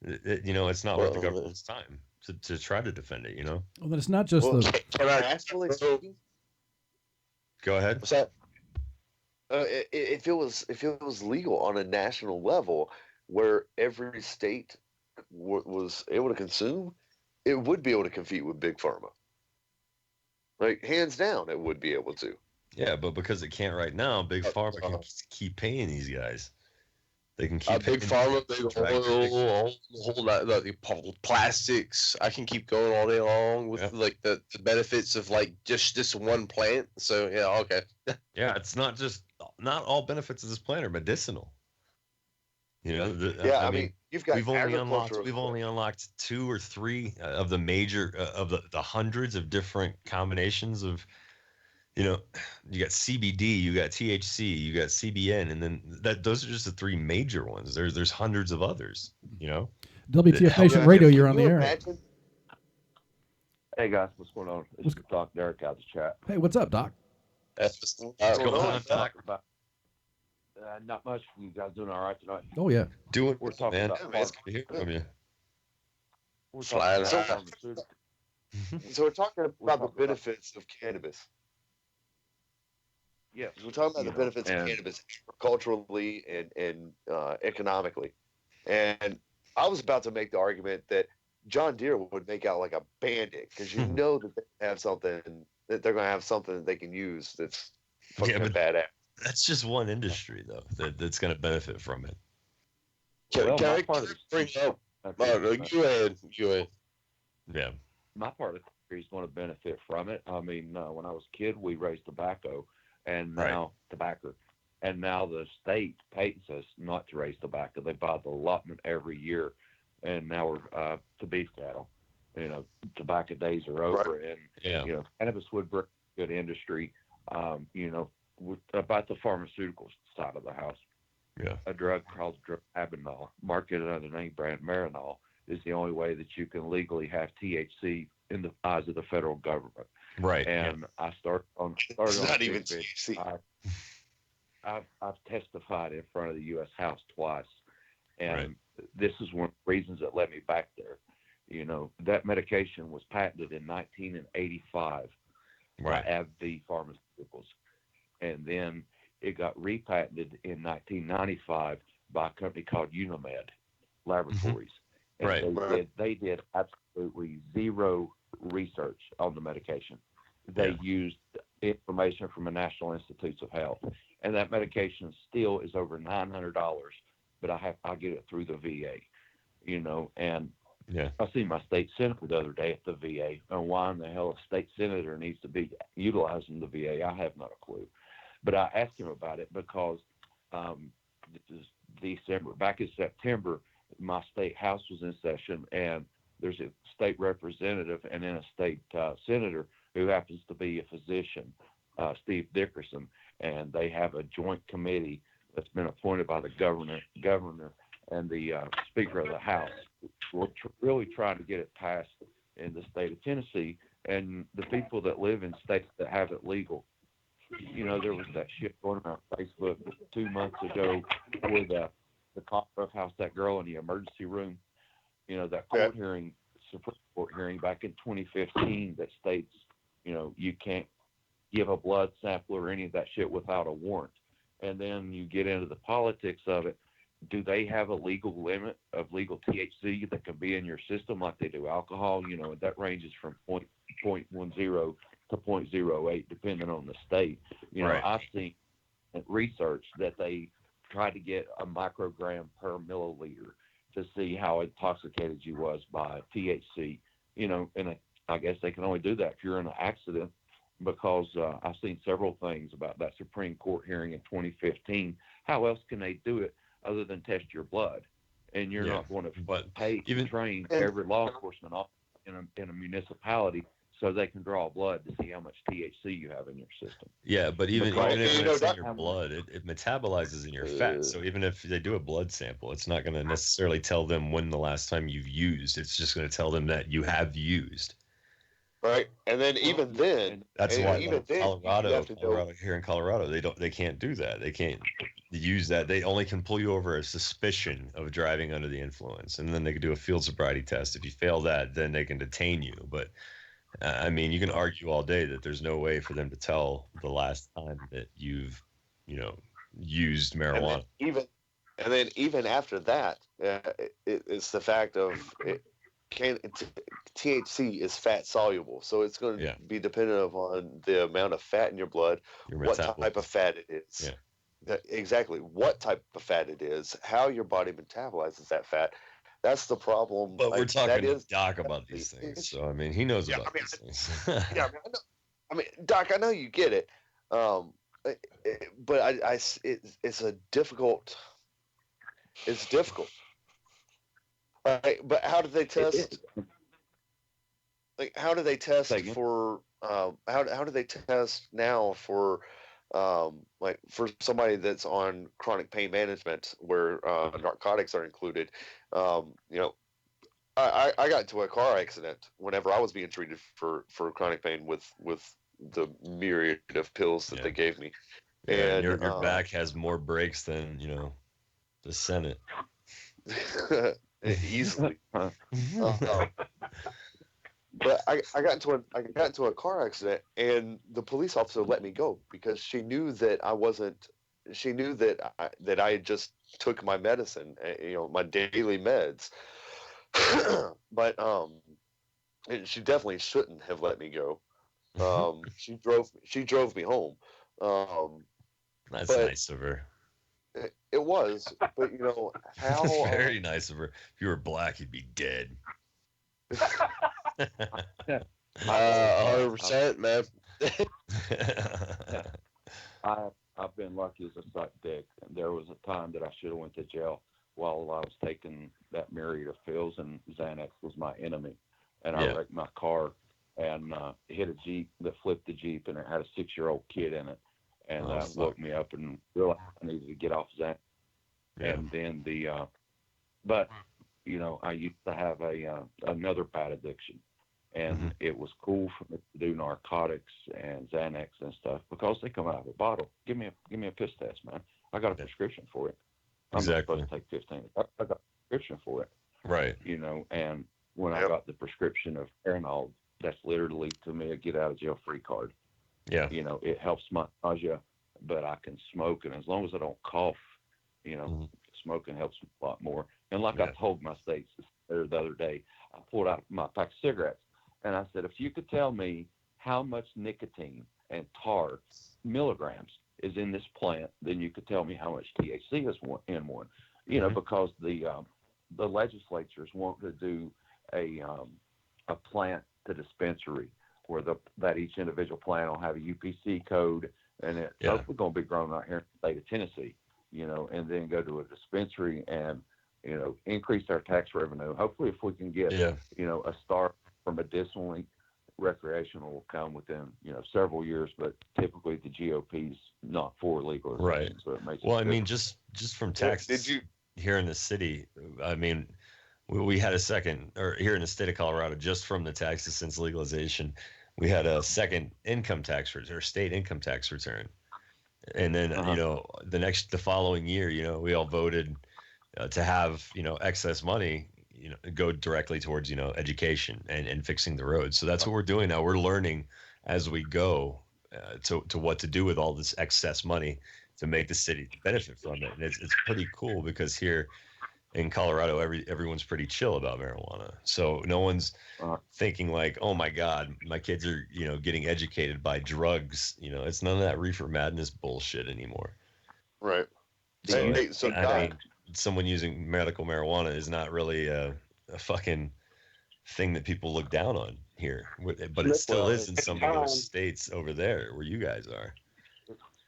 it's not worth the government's time to try to defend it, Well, then it's not just Go ahead. What's that? If it was legal on a national level, where every state was able to consume, it would be able to compete with big pharma. Like hands down, it would be able to. Yeah, but because it can't right now, big pharma can keep paying these guys. They can keep big pharma, big oil, the plastics. I can keep going all day long with the benefits of just this one plant. So yeah, okay. Yeah, it's not all benefits of this plant are medicinal. I mean you've got we've only unlocked 2 or 3 of the major of the hundreds of different combinations of, you got CBD, you got THC, you got CBN, and then those are just the 3 major ones. There's hundreds of others. WTF Nation Radio, you're on the air. Hey guys, what's going on? It's Doc Derek out of the chat. Hey, what's up, Doc? What's going on, Doc? Not much. You guys doing all right tonight? Oh yeah, we're talking about. It's good to hear from you. We're talking about so we're talking about the benefits of cannabis. Yeah, we're talking about the benefits of cannabis culturally and economically. And I was about to make the argument that John Deere would make out like a bandit because you know that they have something that they're going to have something that they can use that's fucking badass. That's just one industry though that's going to benefit from it. Can I bring up? You ahead. Yeah. My part of the country is going to benefit from it. I mean, when I was a kid, we raised tobacco, and now tobacco, and now the state pays us not to raise tobacco. They buy the allotment every year, and now we're to beef cattle. You know, tobacco days are over, and you know, cannabis would bring good industry. You know, about the pharmaceuticals side of the house. Yeah. A drug called Dronabinol, marketed under the name brand Marinol, is the only way that you can legally have THC in the eyes of the federal government. Right. And I started on not even THC. I've testified in front of the U.S. House twice, and this is one of the reasons that led me back there. You know, that medication was patented in 1985 by AbbVie Pharmaceuticals, and then it got repatented in 1995 by a company called Unimed Laboratories. And they did absolutely zero research on the medication. They used information from the National Institutes of Health, and that medication still is over $900. But I get it through the VA, you know. And I seen my state senator the other day at the VA, and why in the hell a state senator needs to be utilizing the VA, I have not a clue. But I asked him about it because this is December. Back in September, my state house was in session, and there's a state representative and then a state senator who happens to be a physician, Steve Dickerson, and they have a joint committee that's been appointed by the governor and the Speaker of the House. We're really trying to get it passed in the state of Tennessee, and the people that live in states that have it legal. You know, there was that shit going around Facebook 2 months ago where the cop roughhoused that girl in the emergency room. You know, that court hearing, Supreme Court hearing back in 2015 that states, you know, you can't give a blood sample or any of that shit without a warrant. And then you get into the politics of it. Do they have a legal limit of legal THC that can be in your system like they do alcohol? You know, that ranges from 0.10 to 0.08, depending on the state. You know, I've seen research that they try to get a microgram per milliliter to see how intoxicated you was by THC. You know, and I guess they can only do that if you're in an accident, because I've seen several things about that Supreme Court hearing in 2015. How else can they do it other than test your blood? And you're not going to pay to train every law enforcement officer in a municipality so they can draw blood to see how much THC you have in your system. Yeah, but even if it's in your blood, it metabolizes in your fat. So even if they do a blood sample, it's not going to necessarily tell them when the last time you've used. It's just going to tell them that you have used. Right, and then even then, that's why even Colorado here in Colorado, they can't do that. They can't use that. They only can pull you over a suspicion of driving under the influence, and then they can do a field sobriety test. If you fail that, then they can detain you. But I mean, you can argue all day that there's no way for them to tell the last time that you've, you know, used marijuana. And then even after that, it's the fact of THC is fat soluble, so it's going to be dependent upon the amount of fat in your blood, what type of fat it is. Exactly what type of fat it is, how your body metabolizes that fat. That's the problem. But we're talking to Doc about these things, so I mean, he knows about these things. I mean, Doc, I know you get it, but it's a difficult. It's difficult. Right, but how do they test? Like, how do they test for? How do they test now for? Like for somebody that's on chronic pain management where narcotics are included. You know, I got into a car accident whenever I was being treated for chronic pain with the myriad of pills that they gave me. And your back has more breaks than, you know, the Senate. Easily. But I got into a car accident, and the police officer let me go because she knew that I wasn't. She knew that I just took my medicine, you know, my daily meds. But and she definitely shouldn't have let me go. She drove me home. That's But nice of her. it was, but how? That's very nice of her. If you were black, you'd be dead. 100%, man. I've been lucky as a suck dick. And there was a time that I should have went to jail while I was taking that myriad of pills, and Xanax was my enemy. And I wrecked my car and hit a Jeep that flipped the Jeep, and it had a 6-year-old kid in it. And that woke me up and realized I needed to get off Xanax. Yeah. And then but I used to have another bad addiction, and it was cool for me to do narcotics and Xanax and stuff because they come out of a bottle. Give me a piss test, man. I got a prescription for it. I'm not supposed to take 15. I got a prescription for it. Right. And when I got the prescription of Paranol, that's literally to me a get out of jail free card. Yeah. It helps my nausea, but I can smoke, and as long as I don't cough, smoking helps me a lot more. And like I told my states the other day, I pulled out my pack of cigarettes, and I said, if you could tell me how much nicotine and tar milligrams is in this plant, then you could tell me how much THC is in one. Because the legislatures want to do a plant to dispensary where that each individual plant will have a UPC code, and it's hopefully going to be grown out here in the state of Tennessee, and then go to a dispensary and, increase our tax revenue. Hopefully if we can get, a start for medicinally recreational will come within, several years, but typically the GOP's not for legalization. Right. So it makes just from taxes here in the city, I mean, we had a second, or here in the state of Colorado, just from the taxes since legalization, we had a second income tax return, or state income tax return. And then, the following year, we all voted to have, excess money, go directly towards, education and fixing the roads. So that's what we're doing now. We're learning as we go to what to do with all this excess money to make the city benefit from it. And it's pretty cool because here in Colorado, everyone's pretty chill about marijuana. So no one's thinking like, oh my God, my kids are, getting educated by drugs. It's none of that reefer madness bullshit anymore. Right. So someone using medical marijuana is not really a fucking thing that people look down on here, but it still is in some of those states over there where you guys are.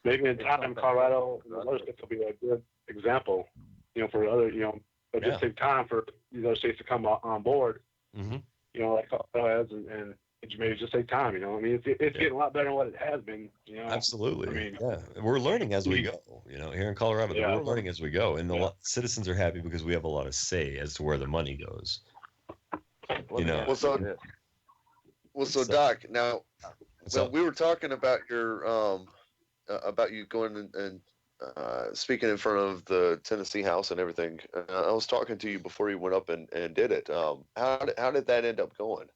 Maybe in time, Colorado, other states will be a good example, for other, but just take time for these other states to come on board. Mm-hmm. Like Colorado has, and maybe just take time. I mean, it's getting a lot better than what it has been. Absolutely. I mean, we're learning as we go. Here in Colorado, we're learning as we go, and the citizens are happy because we have a lot of say as to where the money goes. Well, so Doc, now we were talking about your about you going and speaking in front of the Tennessee House and everything. I was talking to you before you went up and did it. How did that end up going?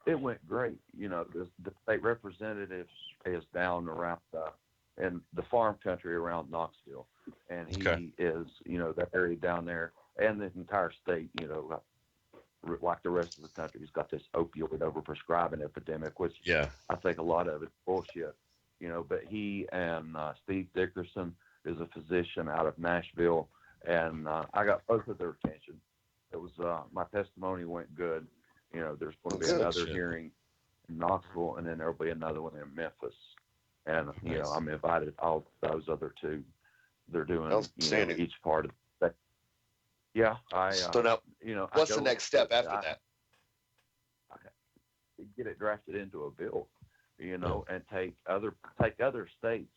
It went great. The state representative is down around in the farm country around Knoxville, and he is, that area down there, and the entire state, like the rest of the country, he's got this opioid overprescribing epidemic, which I think a lot of it's bullshit. But he and Steve Dickerson is a physician out of Nashville, and I got both of their attention. It was my testimony went good. There's going to be another hearing in Knoxville, and then there'll be another one in Memphis. And I'm invited all those other two. They're doing each part of that. Yeah, so now, what's the next step after that? Get it drafted into a bill, and take other states'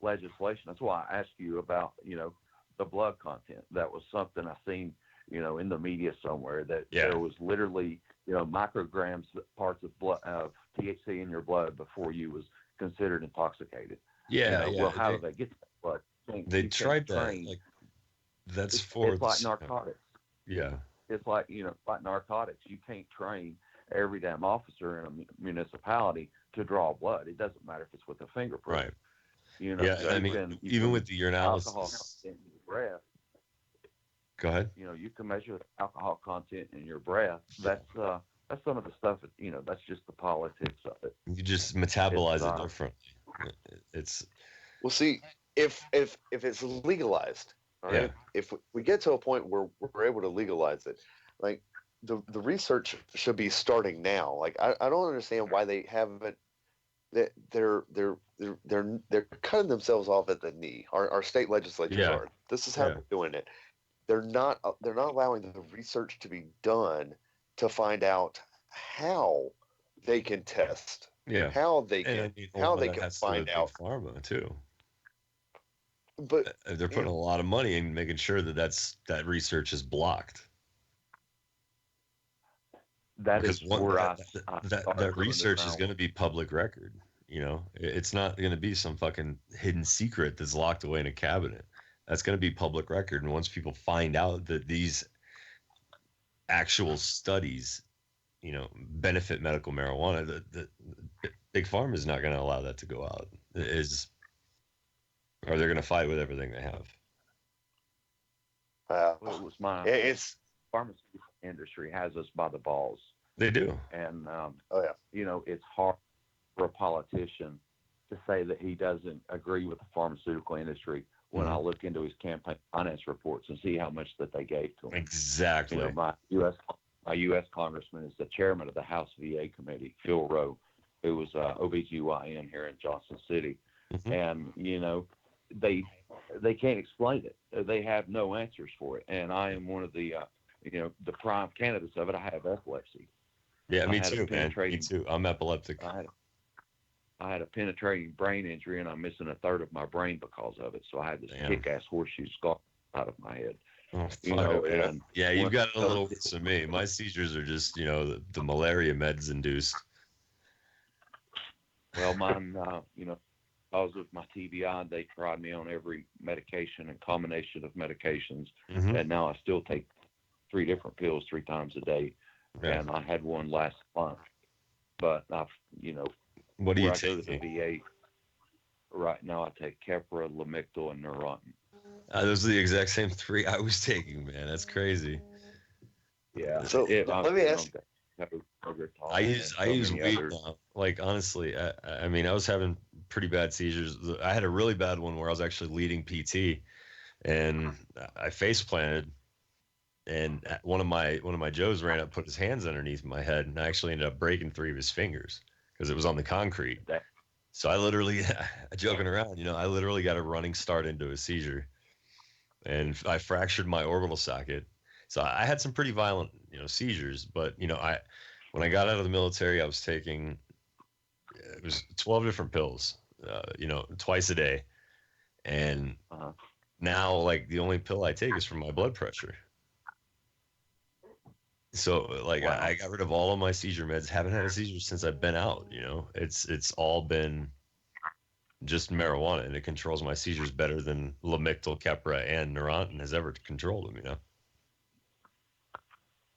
legislation. That's why I asked you about the blood content. That was something I seen in the media somewhere that there was literally micrograms, parts of blood of THC in your blood before you was considered intoxicated. Well, how do they get that blood? They tried that. It's like narcotics. Yeah. It's like like narcotics. You can't train every damn officer in a municipality to draw blood. It doesn't matter if it's with a fingerprint. Right. I mean, even with the urinalysis. Alcohol content in your breath. Go ahead. You can measure the alcohol content in your breath. That's some of the stuff. That's just the politics of it. You just metabolize it differently. It's Well, see, if it's legalized, all right. If we get to a point where we're able to legalize it, like the research should be starting now. Like I don't understand why they haven't. They're cutting themselves off at the knee. Our state legislatures are. This is how they're doing it. They're not allowing the research to be done to find out how they can test. How they can find out. Pharma too. But they're putting a lot of money in making sure that research is blocked. That is where that research is going to be public record. You know, it's not going to be some fucking hidden secret that's locked away in a cabinet. That's going to be public record. And once people find out that these actual studies, you know, benefit medical marijuana, the Big Pharma is not going to allow that to go out. Or they're going to fight with everything they have. It was it's pharmaceutical industry has us by the balls. They do. And, you know, it's hard for a politician to say that he doesn't agree with the pharmaceutical industry when I look into his campaign finance reports and see how much that they gave to him. Exactly. You know, my U.S. congressman is the chairman of the House VA committee, Phil Rowe, who was OBGYN here in Johnson City. And, you know, they can't explain it. They have no answers for it. And I am one of the, you know, the prime candidates of it. I have epilepsy. Yeah, me too, man. Me too. I'm epileptic. I had a penetrating brain injury, and I'm missing a third of my brain because of it. So I had this kick-ass horseshoe scar out of my head. Oh, you know, and you've got it a little worse than me. My seizures are just, you know, the malaria meds induced. Well, mine, you know, because of my TBI, they tried me on every medication and combination of medications, and now I still take 3 different pills 3 times a day, and I had one last month. But I've, you know, what do you take? I go to the VA right now. I take Keppra, Lamictal, and Neurontin. Those are the exact same 3 I was taking, man. That's crazy. Yeah. So let me ask. I use weed now. Like, honestly, I mean, I was having pretty bad seizures. I had a really bad one where I was actually leading PT, and I face planted, and one of my Joes ran up, put his hands underneath my head, and I actually ended up breaking 3 of his fingers because it was on the concrete. So I literally, joking around, you know, I literally got a running start into a seizure, and I fractured my orbital socket. So I had some pretty violent, you know, seizures. But, you know, when I got out of the military, I was taking, it was 12 different pills, you know, twice a day. And now, like, the only pill I take is for my blood pressure. So, like, I got rid of all of my seizure meds. Haven't had a seizure since I've been out, you know. It's all been just marijuana, and it controls my seizures better than Lamictal, Keppra, and Neurontin has ever controlled them, you know.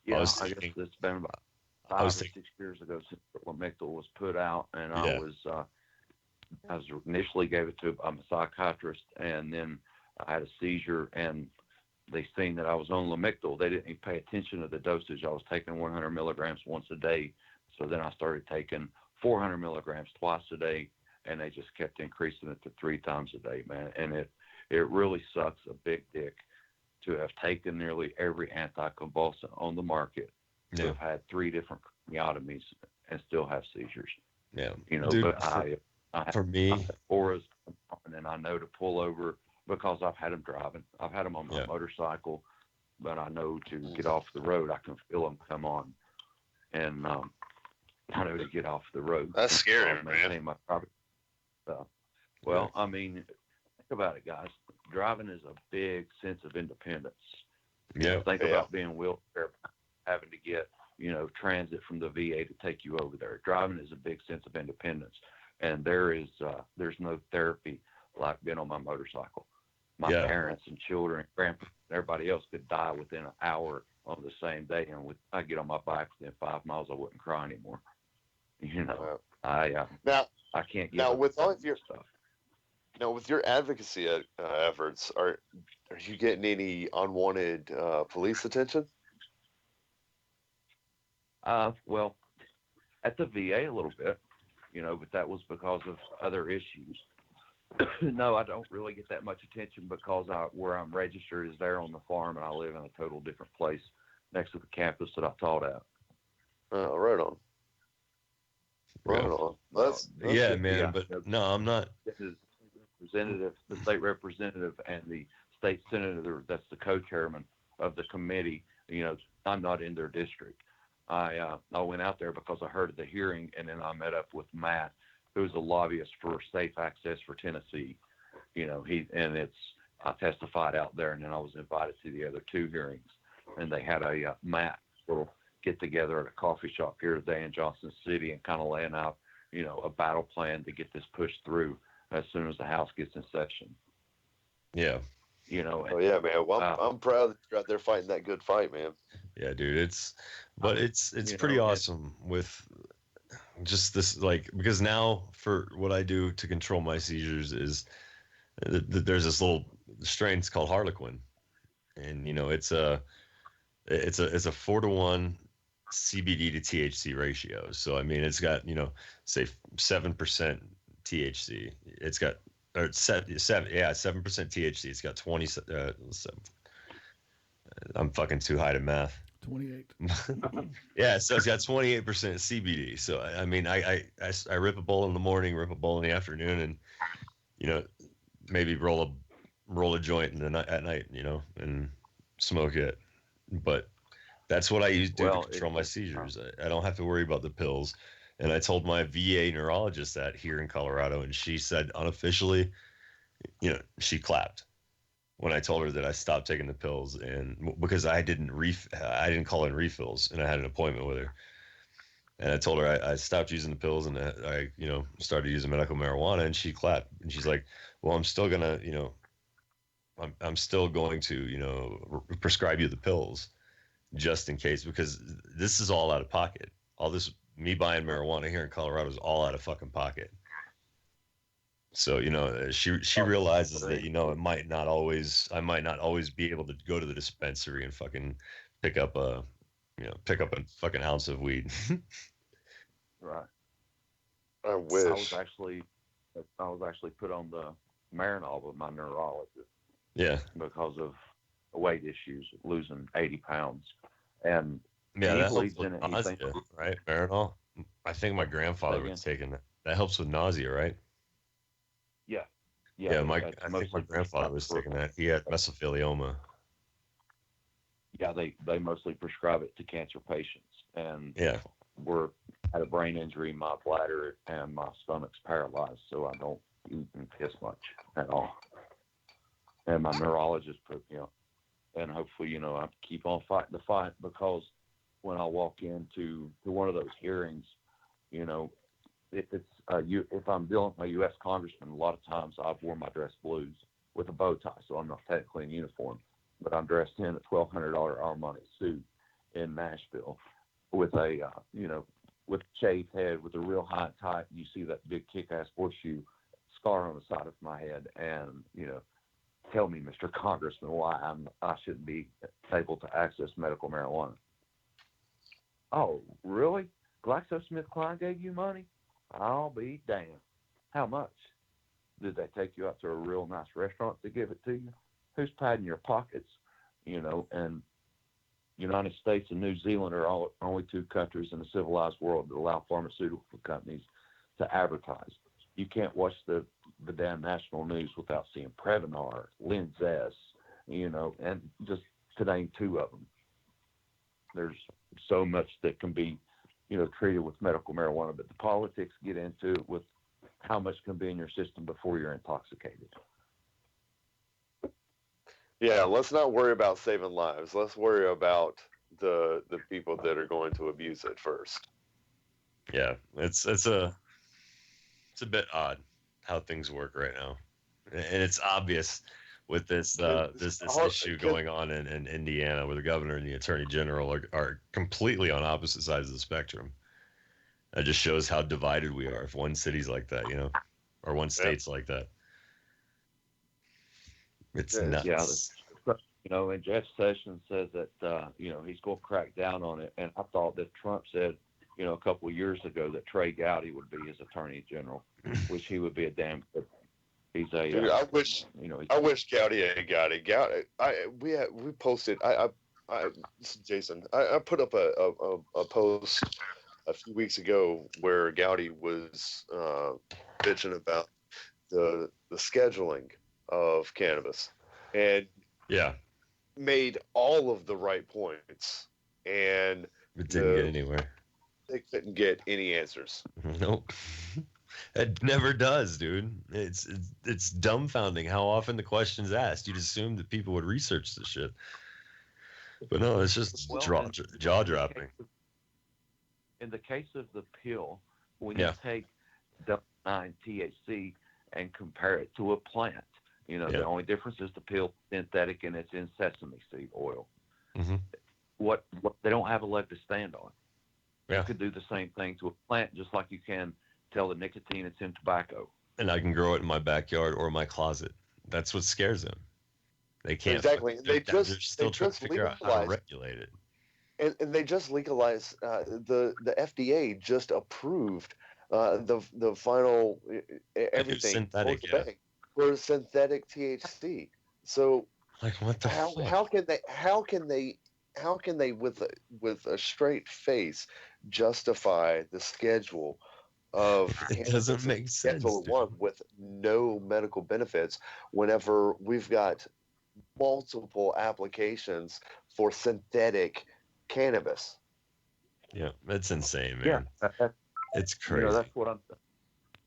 Yeah, I guess it's been about 5 or 6 years ago since Lamictal was put out, and I was initially gave it to a psychiatrist, and then I had a seizure, and they seen that I was on Lamictal. They didn't even pay attention to the dosage. I was taking 100 milligrams once a day, so then I started taking 400 milligrams twice a day, and they just kept increasing it to 3 times a day, man. And it really sucks a big dick to have taken nearly every anticonvulsant on the market, to have had 3 different craniotomies and still have seizures. Yeah, you know. Dude, but for me, I have auras, and I know to pull over because I've had them driving. I've had them on my motorcycle, but I know to get off the road, I can feel them come on, and I know to get off the road. That's scary, man. My property. Well, I mean, think about it, guys. Driving is a big sense of independence. Yeah. Think about being wheelchair, having to get, you know, transit from the VA to take you over there. Driving is a big sense of independence, and there's no therapy like being on my motorcycle. My parents and children, grandparents, everybody else could die within an hour on the same day, and I get on my bike within 5 miles, I wouldn't cry anymore. You know, I can't get now with all of your stuff. Now, with your advocacy efforts, are you getting any unwanted police attention? Well, at the VA a little bit, you know, but that was because of other issues. No, I don't really get that much attention because where I'm registered is there on the farm, and I live in a total different place next to the campus that I taught at. Right on. Right on. That's yeah, good. man. But no, I'm not. The state representative, and the state senator. That's the co-chairman of the committee. I'm not in their district. I went out there because I heard of the hearing, and then I met up with Matt, who's a lobbyist for safe access for Tennessee. I testified out there, and then I was invited to the other two hearings, and they had a Matt little get together at a coffee shop here today in Johnson City and kind of laying out, a battle plan to get this pushed through as soon as the House gets in session. Yeah. Oh yeah, man. Well, I'm proud that you're out there fighting that good fight, man. Yeah, dude. It's pretty awesome with just this, like, because now for what I do to control my seizures is there's this little strain. It's called Harlequin, and it's a 4-to-1 CBD to THC ratio. So I mean, it's got say 7% THC. It's got 7% THC. It's got 27. I'm fucking too high to math. 28. Yeah, so it's got 28% CBD. So I mean, I rip a bowl in the morning, rip a bowl in the afternoon, and maybe roll a joint at night, and smoke it. But that's what I use to control my seizures. I don't have to worry about the pills. And I told my VA neurologist that here in Colorado, and she said unofficially, she clapped when I told her that I stopped taking the pills, and because I didn't call in refills, and I had an appointment with her, and I told her I stopped using the pills, and I started using medical marijuana, and she clapped, and she's like, well, I'm still gonna I'm still going to prescribe you the pills just in case, because this is all out of pocket. All this, me buying marijuana here in Colorado, is all out of fucking pocket. So, she realizes that, I might not always be able to go to the dispensary and fucking pick up a fucking ounce of weed. Right. I wish. I was actually put on the Marinol with my neurologist. Yeah. Because of weight issues, losing 80 pounds. And yeah, he that believes helps in it. with nausea, right? Marinol. I think my grandfather was taking that. That helps with nausea, right? Yeah. Yeah, I think my grandfather was taking that. He had mesothelioma. Yeah, they mostly prescribe it to cancer patients. And yeah, had a brain injury, my bladder and my stomach's paralyzed, so I don't eat and piss much at all. And my neurologist put and hopefully, I keep on fighting the fight, because when I walk into one of those hearings, if I'm dealing with my U.S. congressman, a lot of times I've worn my dress blues with a bow tie, so I'm not technically in uniform, but I'm dressed in a $1,200 Armani suit in Nashville with a with shaved head, with a real high and tight. You see that big kick-ass horseshoe scar on the side of my head, and tell me, Mr. Congressman, why I shouldn't be able to access medical marijuana. Oh, really? GlaxoSmithKline gave you money? I'll be damned. How much? Did they take you out to a real nice restaurant to give it to you? Who's padding your pockets? And United States and New Zealand are only two countries in the civilized world that allow pharmaceutical companies to advertise. You can't watch the damn national news without seeing Prevnar, Linzess, and just to name two of them. There's so much that can be, treated with medical marijuana, but the politics get into it with how much can be in your system before you're intoxicated. Yeah, let's not worry about saving lives. Let's worry about the people that are going to abuse it first. Yeah, it's a bit odd how things work right now, and it's obvious with this issue going on in Indiana, where the governor and the attorney general are completely on opposite sides of the spectrum. That just shows how divided we are. If one city's like that, or one state's like that, it's nuts. Yeah, and Jeff Sessions says that he's going to crack down on it, and I thought that Trump said a couple of years ago that Trey Gowdy would be his attorney general, which he would be a damn good He's a. Dude, I wish Gaudier got it. We posted. This is Jason. I put up a post a few weeks ago where Gaudy was bitching about the scheduling of cannabis, and made all of the right points, and it didn't get anywhere. They couldn't get any answers. Nope. It never does, dude. It's dumbfounding how often the question's asked. You'd assume that people would research this shit, but no, it's just jaw dropping. In the case of the pill, when you take double-9 THC and compare it to a plant, the only difference is the pill synthetic and it's in sesame seed oil. Mm-hmm. What they don't have a leg to stand on. Yeah. You could do the same thing to a plant, just like you can tell the nicotine it's in tobacco. And I can grow it in my backyard or my closet. That's what scares them. They can't. Exactly. They're still trying to figure out how to regulate it. And they just legalized. The FDA just approved the final everything synthetic, for synthetic THC. So like what the fuck? How can they with a straight face justify the schedule of it doesn't make sense, Schedule 1 with no medical benefits whenever we've got multiple applications for synthetic cannabis? Yeah, that's insane, man. Yeah, it's crazy.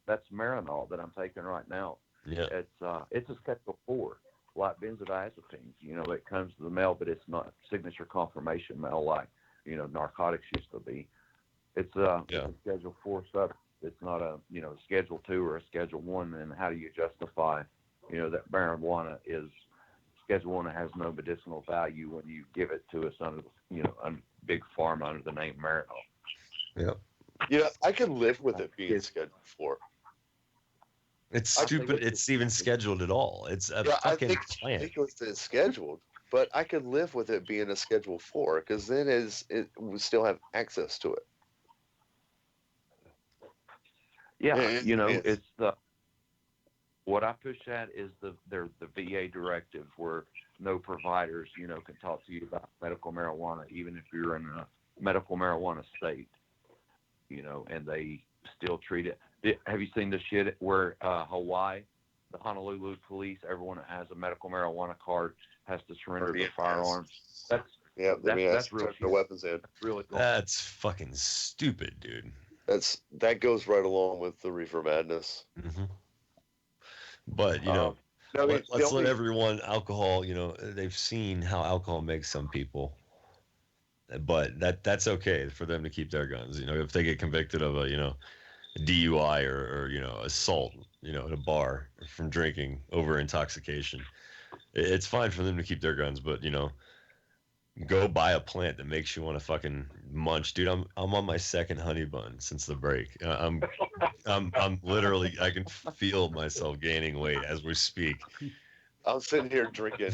That's Marinol that I'm taking right now. Yeah, it's a Schedule 4, like benzodiazepines. It comes to the mail, but it's not signature confirmation mail like narcotics used to be. It's a Schedule 4 substance. It's not a Schedule 2 or a Schedule 1. And how do you justify that marijuana is Schedule 1 has no medicinal value when you give it to us under big pharma under the name Marinol? Yeah, I could live with it being Schedule 4. It's stupid. It's even scheduled at all. It's a fucking plant. I think it's scheduled, but I could live with it being a Schedule 4 because then we still have access to it. Yeah, it's the what I push at is the VA directive where no providers can talk to you about medical marijuana even if you're in a medical marijuana state, and they still treat it. Have you seen the shit where Hawaii, the Honolulu police, everyone that has a medical marijuana card has to surrender their firearms? That's real. The weapons in. Really cool. That's fucking stupid, dude. That goes right along with the reefer madness. Mm-hmm. But let's let everyone alcohol. They've seen how alcohol makes some people, but that's okay for them to keep their guns. If they get convicted of a DUI or assault, at a bar from drinking over intoxication, it's fine for them to keep their guns. But go buy a plant that makes you want to fucking munch, dude. I'm on my second honey bun since the break. I'm literally, I can feel myself gaining weight as we speak. I'm sitting here drinking.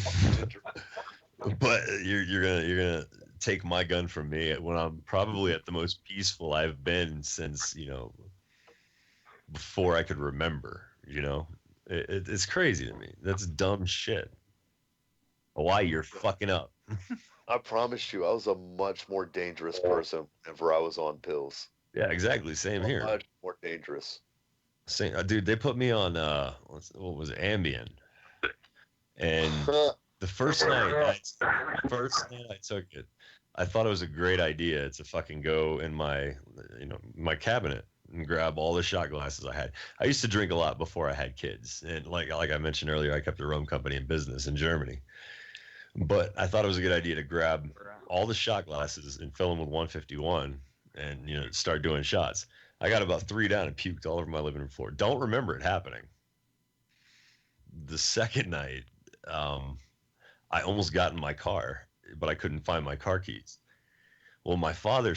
But you're gonna take my gun from me when I'm probably at the most peaceful I've been since before I could remember. It's crazy to me. That's dumb shit. Why you're fucking up? I promise you, I was a much more dangerous person whenever I was on pills. Yeah, exactly. Same here. Much more dangerous. Same, dude. They put me on what was it, Ambien, and the first night I took it, I thought it was a great idea to fucking go in my my cabinet and grab all the shot glasses I had. I used to drink a lot before I had kids, and like I mentioned earlier, I kept a rum company in business in Germany. But I thought it was a good idea to grab all the shot glasses and fill them with 151 and, start doing shots. I got about 3 down and puked all over my living room floor. Don't remember it happening. The second night, I almost got in my car, but I couldn't find my car keys. Well, my father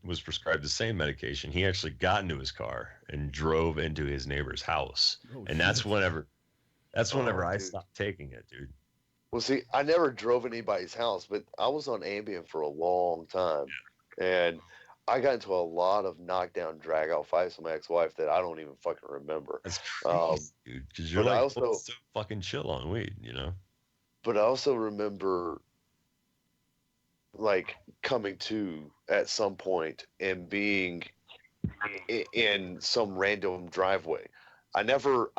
was prescribed the same medication. He actually got into his car and drove into his neighbor's house. And that's whenever I stopped taking it, dude. Well, see, I never drove anybody's house, but I was on Ambien for a long time, and I got into a lot of knockdown, drag out fights with my ex-wife that I don't even fucking remember. That's crazy, dude. Because you're like so fucking chill on weed, you know. But I also remember like coming to at some point and being in some random driveway. I never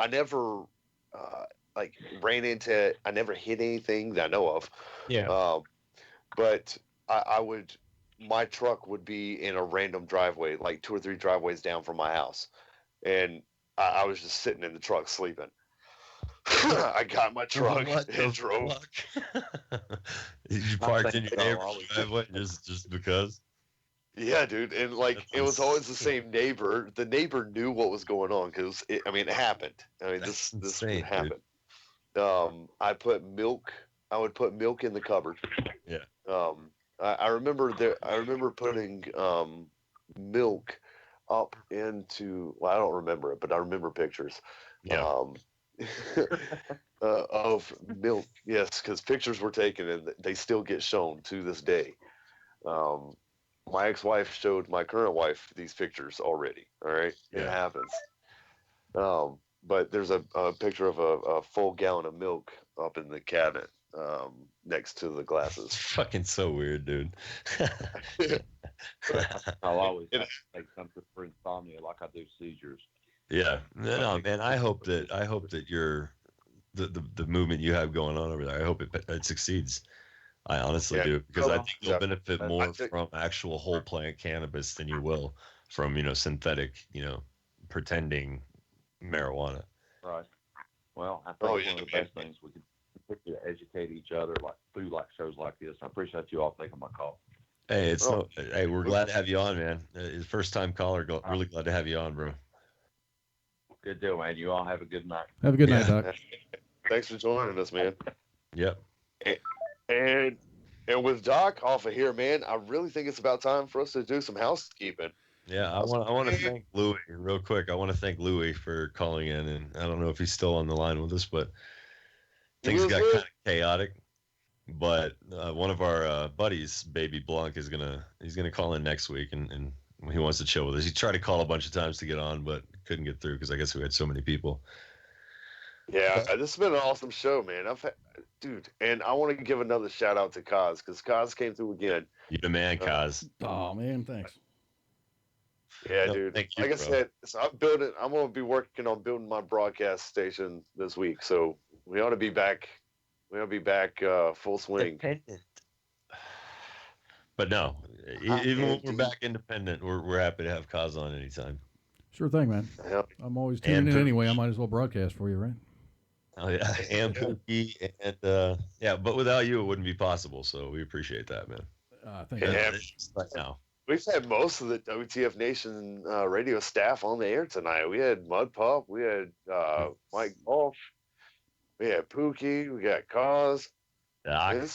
like ran into. I never hit anything that I know of. Yeah. But I would. My truck would be in a random driveway, like 2 or 3 driveways down from my house, and I was just sitting in the truck sleeping. I got my truck and drove. You parked in your neighbor's driveway just because? Yeah, dude, and like it was always the same neighbor. The neighbor knew what was going on because it happened. I mean, this insane, happened. I put milk. I would put milk in the cupboard. Yeah. I remember putting milk up into. Well, I don't remember it, but I remember pictures. Yeah. Of milk, yes, because pictures were taken and they still get shown to this day. My ex-wife showed my current wife these pictures already. All right, It happens. But there's a picture of a full gallon of milk up in the cabinet next to the glasses. Fucking so weird, dude. I'll always have to take something for insomnia, like I do seizures. Yeah, no, man. I hope that you're the movement you have going on over there. I hope it succeeds. I honestly do, because I think you'll benefit more from actual whole plant cannabis than you will from synthetic, pretending marijuana. Right. Well, I think one of the best things we can do to educate each other, like through shows like this. I appreciate you all taking my call. Hey, hey, we're glad to have you on, man. First time caller. Really glad to have you on, bro. Good deal, man. You all have a good night. Have a good night, Doc. Thanks for joining us, man. Yep. And with Doc off of here, man, I really think it's about time for us to do some housekeeping. Yeah, I want to thank Louis real quick. I want to thank Louis for calling in, and I don't know if he's still on the line with us, but things got kind of chaotic. But one of our buddies, Baby Blanc, he's gonna call in next week, and he wants to chill with us. He tried to call a bunch of times to get on, but couldn't get through because I guess we had so many people. Yeah, this has been an awesome show, man. Dude, and I want to give another shout out to Kaz, because Kaz came through again. You're the man, Kaz. Oh man, thanks. Yeah, dude. Thank you, like I said, so I'm going to be working on building my broadcast station this week. So we ought to be back. We ought to be back full swing. But no, even when we're back independent, we're happy to have Kaz on anytime. Sure thing, man. Yep. I'm always tuning in anyway. I might as well broadcast for you, right? Oh yeah, and Pookie, and yeah, but without you, it wouldn't be possible. So we appreciate that, man. Thank you. Right now. We've had most of the WTF Nation radio staff on the air tonight. We had Mud Pup, we had Mike Golf, we had Pookie, we got Cause. Good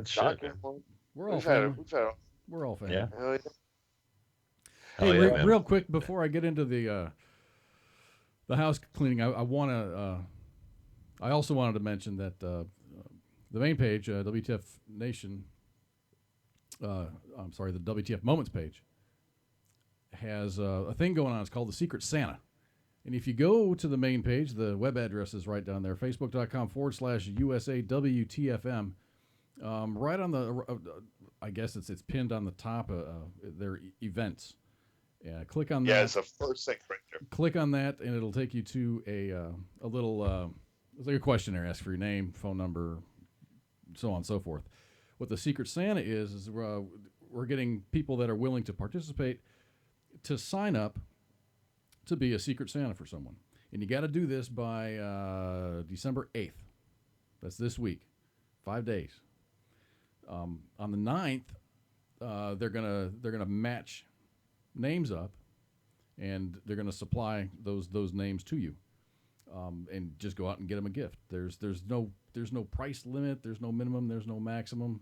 shit, man. We're all family. We're all family. Yeah. Hey, real quick before I get into the house cleaning, I want to. I also wanted to mention that the main page, WTF Nation. I'm sorry, the WTF Moments page has a thing going on. It's called the Secret Santa. And if you go to the main page, the web address is right down there, facebook.com/USAWTFM. Right on the, I guess it's pinned on the top of their events. Yeah, click on that. Yeah, it's the first thing right there. Click on that, and it'll take you to a little, it's like a questionnaire. Ask for your name, phone number, so on and so forth. What the Secret Santa is we're getting people that are willing to participate to sign up to be a Secret Santa for someone. And you got to do this by December 8th. That's this week. 5 days. On the 9th, they're gonna match names up, and they're gonna supply those names to you, and just go out and get them a gift. There's no price limit. There's no minimum. There's no maximum.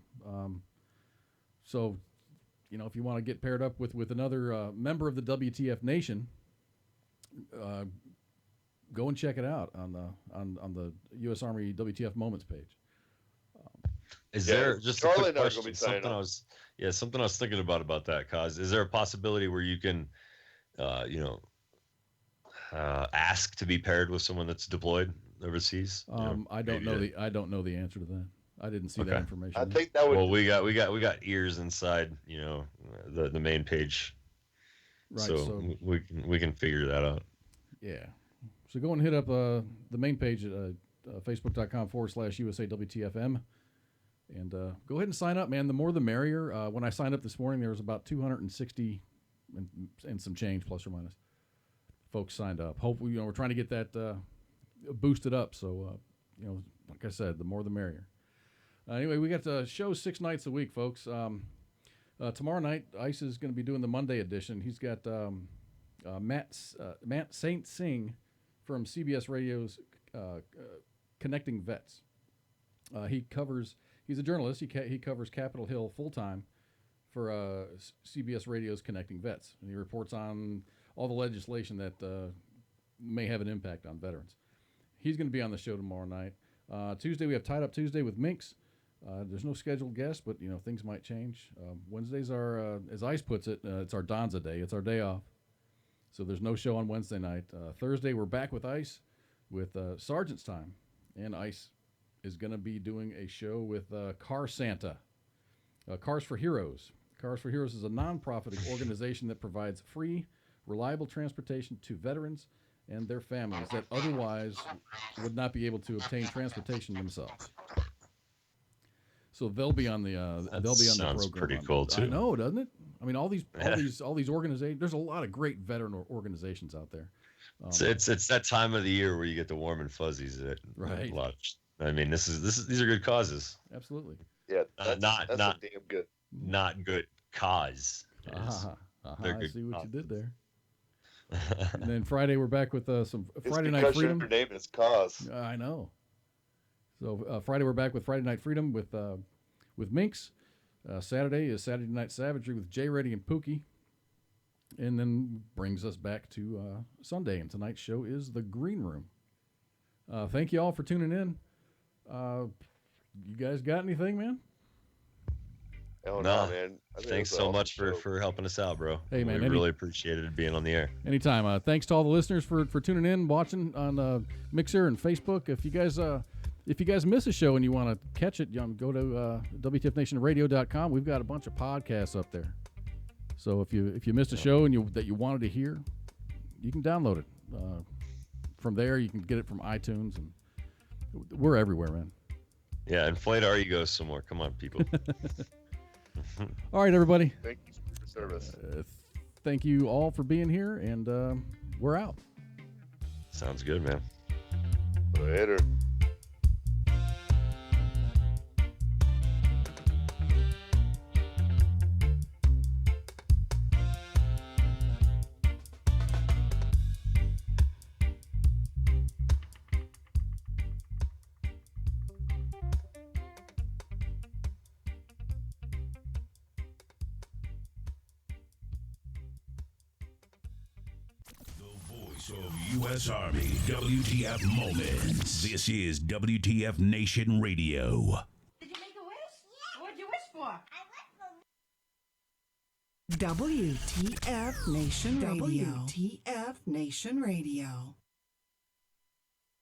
So, if you want to get paired up with another member of the WTF Nation, go and check it out on the U.S. Army WTF Moments page. Is there just a quick question? Something I was thinking about that, cause is there a possibility where you can, ask to be paired with someone that's deployed overseas? I don't know the answer to that. I didn't see that information. I think that would. Well, we got ears inside, the main page. Right. So we can figure that out. Yeah. So go and hit up the main page at facebook.com/USAWTFM. And go ahead and sign up, man. The more the merrier. When I signed up this morning, there was about 260 and some change, plus or minus, folks signed up. Hopefully, we're trying to get that boosted up. So, like I said, the more the merrier. Anyway, we got shows 6 nights a week, folks. Tomorrow night, Ice is going to be doing the Monday edition. He's got Matt Saint Singh from CBS Radio's Connecting Vets. He's a journalist. He covers Capitol Hill full time for CBS Radio's Connecting Vets, and he reports on all the legislation that may have an impact on veterans. He's going to be on the show tomorrow night. Tuesday we have Tied Up Tuesday with Minx. There's no scheduled guest, but things might change. Wednesdays are, as Ice puts it, it's our Donza day. It's our day off, so there's no show on Wednesday night. Thursday we're back with Ice with Sergeant's Time, and Ice is going to be doing a show with Car Santa, Cars for Heroes. Cars for Heroes is a nonprofit organization that provides free, reliable transportation to veterans and their families that otherwise would not be able to obtain transportation themselves. So they'll be on the program. Sounds pretty cool too. I know, doesn't it? I mean, all these organizations. There's a lot of great veteran organizations out there. It's that time of the year where you get the warm and fuzzies. Right. I mean, these are good causes. Absolutely. Yeah, that's damn good. Not good cause. I see what you did there. And then Friday we're back with some Friday Night Freedom. Your name is Cause. I know. So Friday we're back with Friday Night Freedom with Minx. Saturday is Saturday Night Savagery with Jay Reddy and Pookie. And then brings us back to Sunday, and tonight's show is The Green Room. Thank you all for tuning in. You guys got anything, man? No, man. Thanks so much for helping us out, bro. Hey, man. We really appreciated being on the air. Anytime. Thanks to all the listeners for tuning in, watching on Mixer and Facebook. If you guys miss a show and you want to catch it, go to WTFNationRadio.com. We've got a bunch of podcasts up there. So if you missed a show and that you wanted to hear, you can download it. From there, you can get it from iTunes, and we're everywhere, man. Yeah, inflate our egos some more. Come on, people. All right, everybody. Thank you for your service. Thank you all for being here, and we're out. Sounds good, man. Later. Of U.S. Army WTF Moments. This is WTF Nation Radio. Did you make a wish? Yeah. What'd you wish for? I wish for WTF Nation Radio. WTF Nation Radio.